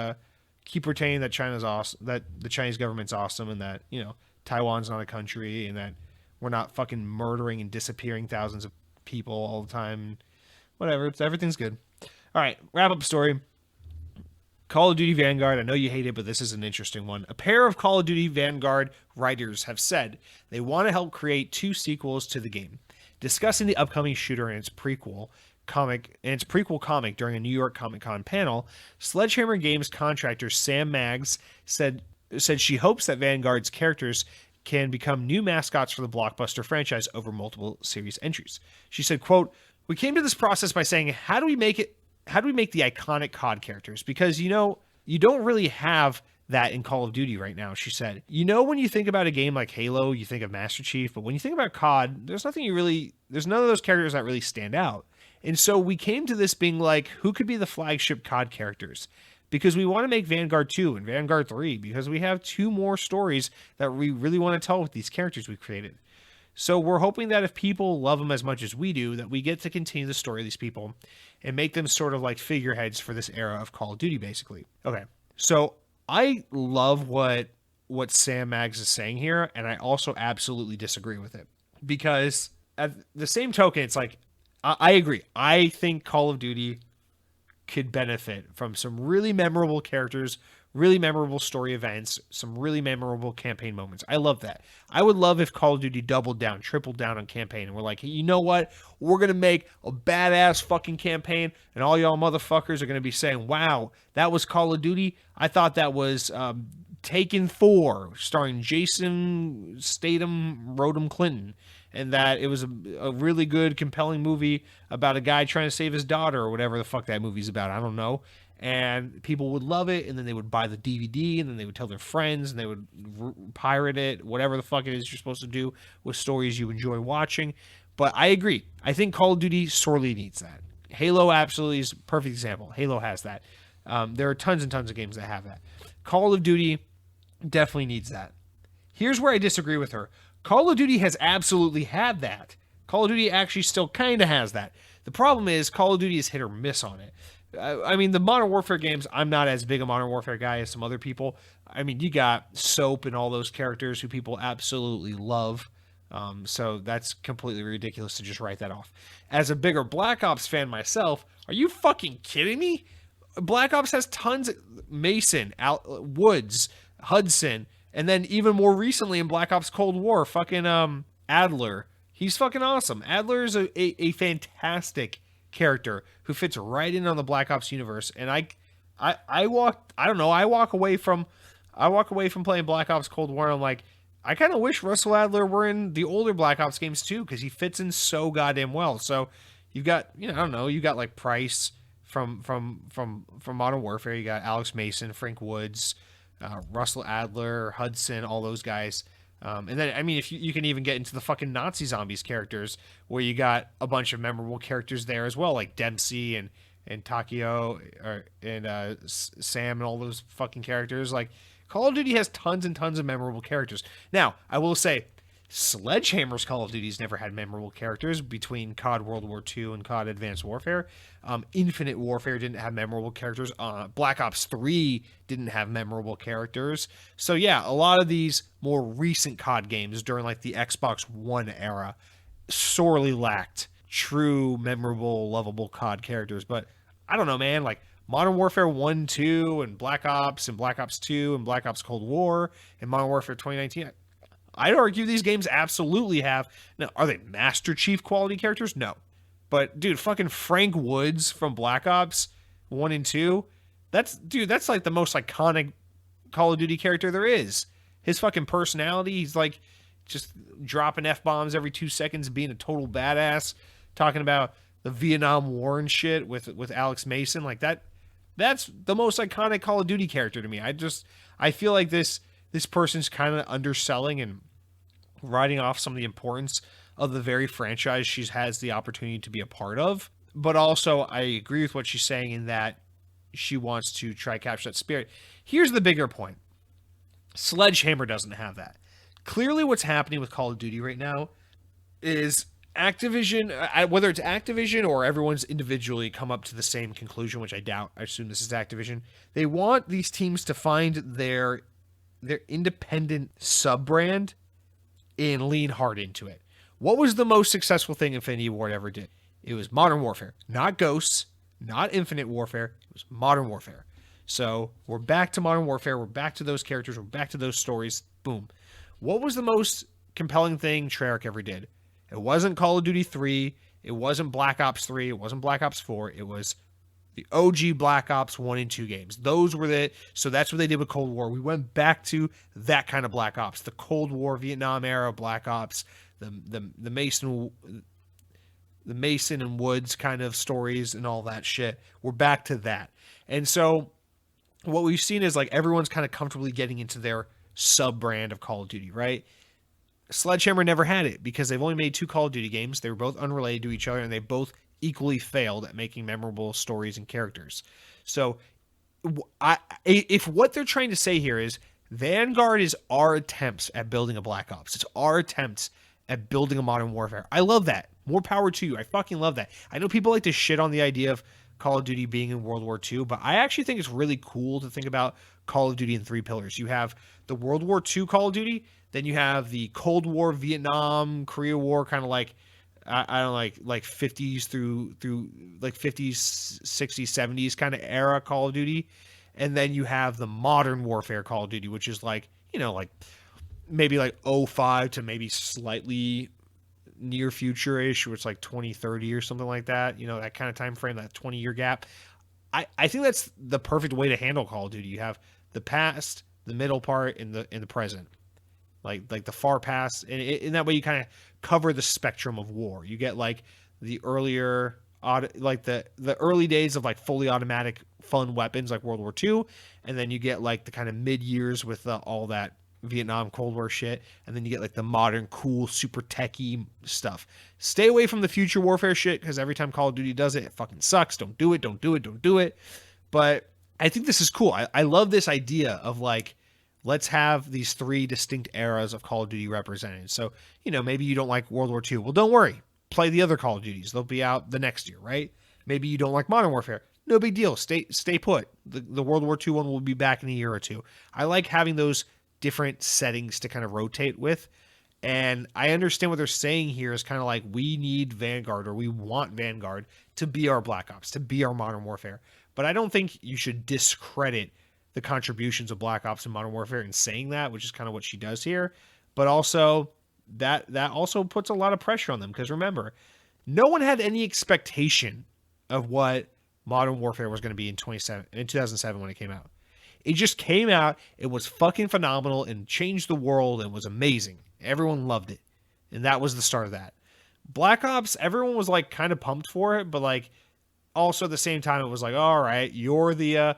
keep retaining that China's awesome, that the Chinese government's awesome, and that Taiwan's not a country, and that we're not fucking murdering and disappearing thousands of people all the time. Whatever, everything's good. All right, wrap up story. Call of Duty Vanguard, I know you hate it, but this is an interesting one. A pair of Call of Duty Vanguard writers have said they want to help create 2 sequels to the game. Discussing the upcoming shooter and its prequel comic during a New York Comic-Con panel, Sledgehammer Games contractor Sam Maggs said she hopes that Vanguard's characters can become new mascots for the blockbuster franchise over multiple series entries. She said, quote, "We came to this process by saying, how do we make the iconic COD characters? Because, you don't really have that in Call of Duty right now," she said. When you think about a game like Halo, you think of Master Chief, but when you think about COD, there's none of those characters that really stand out. And so we came to this being like, who could be the flagship COD characters? Because we want to make Vanguard 2 and Vanguard 3, because we have 2 more stories that we really want to tell with these characters we've created. So we're hoping that if people love them as much as we do, that we get to continue the story of these people and make them sort of like figureheads for this era of Call of Duty, basically. Okay, so I love what Sam Maggs is saying here, and I also absolutely disagree with it. Because at the same token, it's like, I agree. I think Call of Duty could benefit from some really memorable characters, really memorable story events, some really memorable campaign moments. I love that. I would love if Call of Duty doubled down, tripled down on campaign, and we're like, hey, you know what? We're gonna make a badass fucking campaign, and all y'all motherfuckers are gonna be saying, "Wow, that was Call of Duty." I thought that was Taken 4, starring Jason Statham, Rodham Clinton, and that it was a really good, compelling movie about a guy trying to save his daughter or whatever the fuck that movie's about. I don't know. And people would love it, and then they would buy the DVD, and then they would tell their friends, and they would pirate it, whatever the fuck it is you're supposed to do with stories you enjoy watching. But I agree. I think Call of Duty sorely needs that. Halo absolutely is a perfect example. Halo has that. There are tons and tons of games that have that. Call of Duty definitely needs that. Here's where I disagree with her. Call of Duty has absolutely had that. Call of Duty actually still kind of has that. The problem is Call of Duty is hit or miss on it. I mean, the Modern Warfare games, I'm not as big a Modern Warfare guy as some other people. I mean, you got Soap and all those characters who people absolutely love. So that's completely ridiculous to just write that off. As a bigger Black Ops fan myself, are you fucking kidding me? Black Ops has tons of Mason, Woods, Hudson, and then even more recently in Black Ops Cold War, fucking Adler. He's fucking awesome. Adler is a fantastic character who fits right in on the Black Ops universe. And I walk away from playing Black Ops Cold War, and I'm like, I kind of wish Russell Adler were in the older Black Ops games too, because he fits in so goddamn well. So you've got, I don't know, you got like Price from Modern Warfare. You got Alex Mason, Frank Woods, Russell Adler, Hudson, all those guys. And then, I mean, if you can even get into the fucking Nazi Zombies characters, where you got a bunch of memorable characters there as well, like Dempsey and Takio and Sam and all those fucking characters. Like, Call of Duty has tons and tons of memorable characters. Now, I will say, Sledgehammer's Call of Duty's never had memorable characters between COD World War II and COD Advanced Warfare. Infinite Warfare didn't have memorable characters. Black Ops 3 didn't have memorable characters. So yeah, a lot of these more recent COD games during like the Xbox One era sorely lacked true, memorable, lovable COD characters. But I don't know, man, like Modern Warfare 1, 2, and Black Ops 2, and Black Ops Cold War, and Modern Warfare 2019, I'd argue these games absolutely have. Now, are they Master Chief quality characters? No. But, dude, fucking Frank Woods from Black Ops 1 and 2, that's like the most iconic Call of Duty character there is. His fucking personality, he's like just dropping F-bombs every 2 seconds, being a total badass, talking about the Vietnam War and shit with Alex Mason. Like, that's the most iconic Call of Duty character to me. I feel like this person's kind of underselling and writing off some of the importance of the very franchise she has the opportunity to be a part of. But also, I agree with what she's saying in that she wants to try capture that spirit. Here's the bigger point. Sledgehammer doesn't have that. Clearly what's happening with Call of Duty right now is Activision, whether it's Activision or everyone's individually come up to the same conclusion, which I doubt. I assume this is Activision. They want these teams to find their independent sub-brand and lean hard into it. What was the most successful thing Infinity Ward ever did? It was Modern Warfare. Not Ghosts, not Infinite Warfare. It was Modern Warfare. So we're back to Modern Warfare. We're back to those characters. We're back to those stories. Boom. What was the most compelling thing Treyarch ever did? It wasn't Call of Duty 3. It wasn't Black Ops 3. It wasn't Black Ops 4. It was the OG Black Ops 1 and 2 games. Those were so that's what they did with Cold War. We went back to that kind of Black Ops, the Cold War, Vietnam era Black Ops, the Mason and Woods kind of stories and all that shit. We're back to that. And so what we've seen is like everyone's kind of comfortably getting into their sub-brand of Call of Duty, right? Sledgehammer never had it because they've only made 2 Call of Duty games. They were both unrelated to each other, and they both equally failed at making memorable stories and characters. So if what they're trying to say here is Vanguard is our attempts at building a Black Ops. It's our attempts at building a Modern Warfare. I love that. More power to you. I fucking love that. I know people like to shit on the idea of Call of Duty being in World War II, but I actually think it's really cool to think about Call of Duty in 3 pillars. You have the World War II Call of Duty, then you have the Cold War, Vietnam, Korea War, kind of like I don't like 50s through like 50s, 60s, 70s kind of era Call of Duty. And then you have the modern warfare Call of Duty, which is like, like maybe like '05 to maybe slightly near future-ish, which is like 2030 or something like that. That kind of time frame, that 20-year gap. I think that's the perfect way to handle Call of Duty. You have the past, the middle part, and the present. Like the far past, and in that way you kind of cover the spectrum of war. You get like the earlier like the early days of like fully automatic fun weapons like World War II, and then you get like the kind of mid years with all that Vietnam Cold War shit, and then you get like the modern cool super techie stuff. Stay away from the future warfare shit, because every time Call of Duty does it fucking sucks. Don't do it. But I think this is cool. I love this idea of like, let's have these 3 distinct eras of Call of Duty represented. So, maybe you don't like World War II. Well, don't worry. Play the other Call of Duties. They'll be out the next year, right? Maybe you don't like Modern Warfare. No big deal. Stay put. The World War II one will be back in a year or two. I like having those different settings to kind of rotate with. And I understand what they're saying here is kind of like, we need Vanguard, or we want Vanguard to be our Black Ops, to be our Modern Warfare. But I don't think you should discredit the contributions of Black Ops and Modern Warfare in saying that, which is kind of what she does here. But also that also puts a lot of pressure on them, because remember, no one had any expectation of what Modern Warfare was going to be in 2007 when it came out. It just came out, it was fucking phenomenal and changed the world and was amazing. Everyone loved it. And that was the start of that. Black Ops, everyone was like kind of pumped for it, but like also at the same time it was like, all right, you're the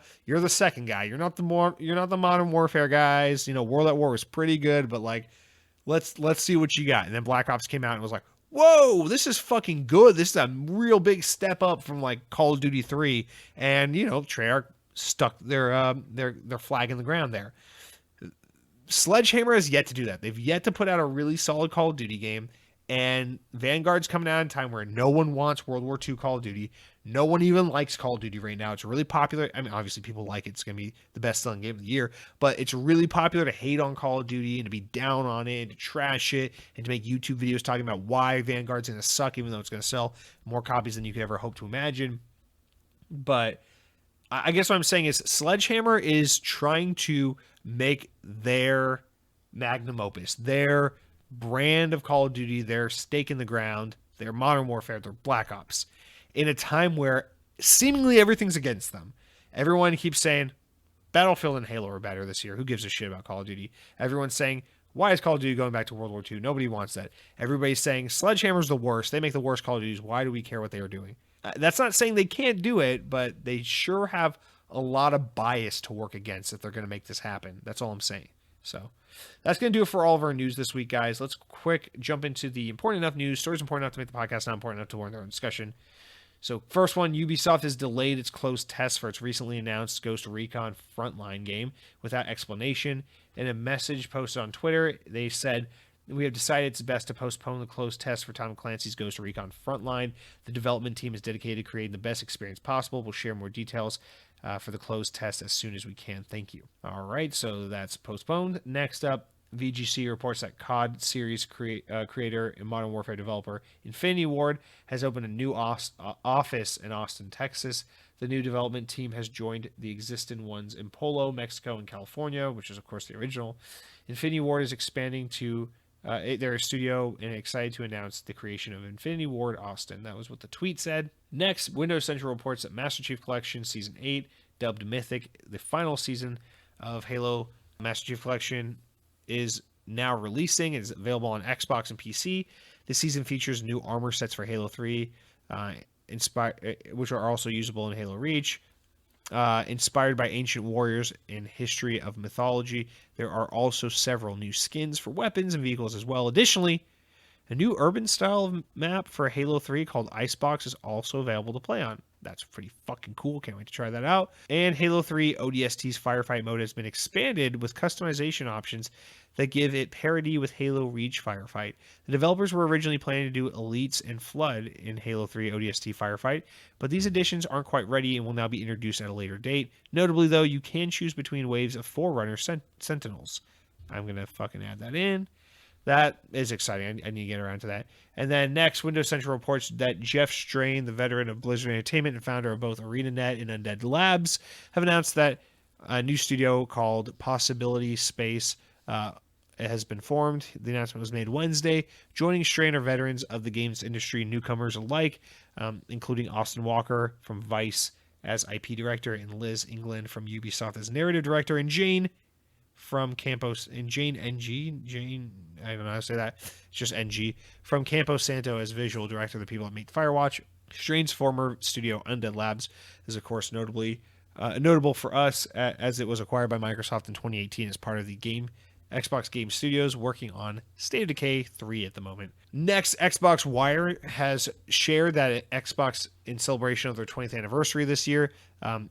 second guy. You're not the Modern Warfare guys. World at War was pretty good, but like let's see what you got. And then Black Ops came out and was like, whoa, this is fucking good. This is a real big step up from like Call of Duty 3. And Treyarch stuck their flag in the ground there. Sledgehammer has yet to do that. They've yet to put out a really solid Call of Duty game, and Vanguard's coming out in a time where no one wants World War II Call of Duty. No one even likes Call of Duty right now. It's really popular. I mean, obviously people like it. It's going to be the best selling game of the year, but it's really popular to hate on Call of Duty and to be down on it and to trash it and to make YouTube videos talking about why Vanguard's going to suck, even though it's going to sell more copies than you could ever hope to imagine. But I guess what I'm saying is Sledgehammer is trying to make their magnum opus, their brand of Call of Duty, their stake in the ground, their Modern Warfare, their Black Ops, in a time where seemingly everything's against them. Everyone keeps saying Battlefield and Halo are better this year. Who gives a shit about Call of Duty? Everyone's saying, why is Call of Duty going back to World War II? Nobody wants that. Everybody's saying Sledgehammer's the worst. They make the worst Call of Duties. Why do we care what they are doing? That's not saying they can't do it, but they sure have a lot of bias to work against if they're going to make this happen. That's all I'm saying. So that's going to do it for all of our news this week, guys. Let's quick jump into the important enough news. Stories important enough to make the podcast, not important enough to warrant their own discussion. So first one, Ubisoft has delayed its closed test for its recently announced Ghost Recon Frontline game without explanation. In a message posted on Twitter, they said, we have decided it's best to postpone the closed test for Tom Clancy's Ghost Recon Frontline. The development team is dedicated to creating the best experience possible. We'll share more details for the closed test as soon as we can. Thank you. All right, so that's postponed. Next up, VGC reports that COD series creator and Modern Warfare developer Infinity Ward has opened a new office in Austin, Texas. The new development team has joined the existing ones in Polo, Mexico, and California, which is, of course, the original. Infinity Ward is expanding to their studio and excited to announce the creation of Infinity Ward Austin. That was what the tweet said. Next, Windows Central reports that Master Chief Collection Season 8, dubbed Mythic, the final season of Halo Master Chief Collection, is now releasing. It is available on Xbox and PC. This season features new armor sets for Halo 3, which are also usable in Halo Reach. Inspired by ancient warriors and history of mythology, there are also several new skins for weapons and vehicles as well. Additionally, a new urban style map for Halo 3 called Icebox is also available to play on. That's pretty fucking cool. Can't wait to try that out. And Halo 3 ODST's Firefight mode has been expanded with customization options that give it parity with Halo Reach Firefight. The developers were originally planning to do Elites and Flood in Halo 3 ODST Firefight, but these additions aren't quite ready and will now be introduced at a later date. Notably, though, you can choose between waves of Forerunner Sentinels. I'm going to fucking add that in. That is exciting. I need to get around to that. And then next, Windows Central reports that Jeff Strain, the veteran of Blizzard Entertainment and founder of both ArenaNet and Undead Labs, have announced that a new studio called Possibility Space has been formed. The announcement was made Wednesday. Joining Strain are veterans of the games industry, newcomers alike, including Austin Walker from Vice as IP director and Liz England from Ubisoft as narrative director, and Jane from Campos and Jane I don't know how to say that. It's just NG from Campo Santo as visual director. The people that make Firewatch. Strain's former studio Undead Labs is of course notable for us as it was acquired by Microsoft in 2018 as part of the Xbox Game Studios, working on State of Decay 3 at the moment. Next, Xbox Wire has shared that Xbox, in celebration of their 20th anniversary this year,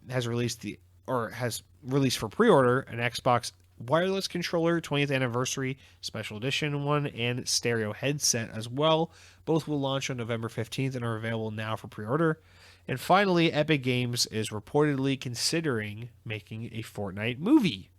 has released for pre-order an Xbox wireless controller 20th anniversary special edition one and stereo headset as well. Both will launch on November 15th and are available now for pre-order. And finally, Epic Games is reportedly considering making a Fortnite movie.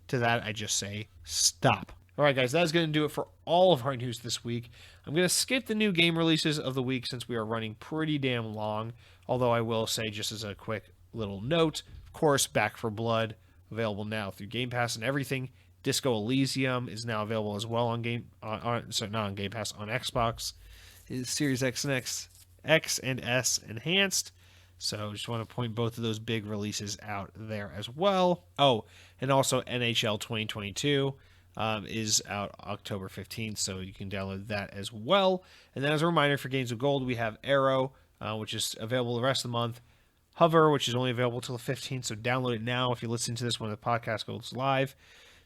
To that, I just say stop. All right, guys, that's going to do it for all of our news this week. I'm going to skip the new game releases of the week since we are running pretty damn long. Although I will say, just as a quick little note, of course, Back for Blood, available now through Game Pass and everything. Disco Elysium is now available as well on not on Game Pass, on Xbox. It's Series X and S enhanced. So just want to point both of those big releases out there as well. Oh, and also NHL 2022 is out October 15th, so you can download that as well. And then as a reminder, for Games of Gold, we have Arrow, which is available the rest of the month. Hover, which is only available till the 15th, so download it now if you listen to this when the podcast goes live.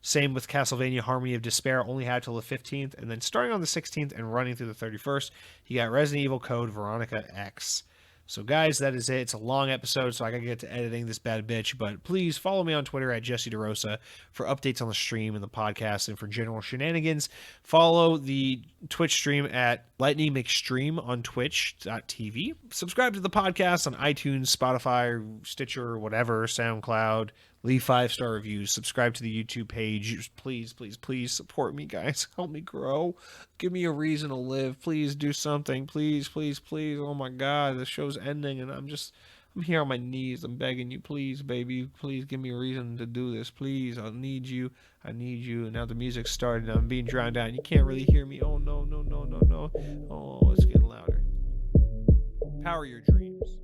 Same with Castlevania Harmony of Despair, only had till the 15th. And then starting on the 16th and running through the 31st, you got Resident Evil Code Veronica X. So, guys, that is it. It's a long episode, so I gotta get to editing this bad bitch. But please follow me on Twitter at Jesse DeRosa for updates on the stream and the podcast and for general shenanigans. Follow the Twitch stream at Lightning McStream on twitch.tv. Subscribe to the podcast on iTunes, Spotify, Stitcher, whatever, SoundCloud. Leave 5-star reviews. Subscribe to the YouTube page. Please, please, please support me, guys. Help me grow. Give me a reason to live. Please do something. Please, please, please. Oh my God, the show's ending and I'm here on my knees. I'm begging you, please, baby. Please give me a reason to do this. Please, I need you. I need you. And now the music's started. I'm being drowned out. You can't really hear me. Oh, no, no, no, no, no. Oh, it's getting louder. Power your dreams.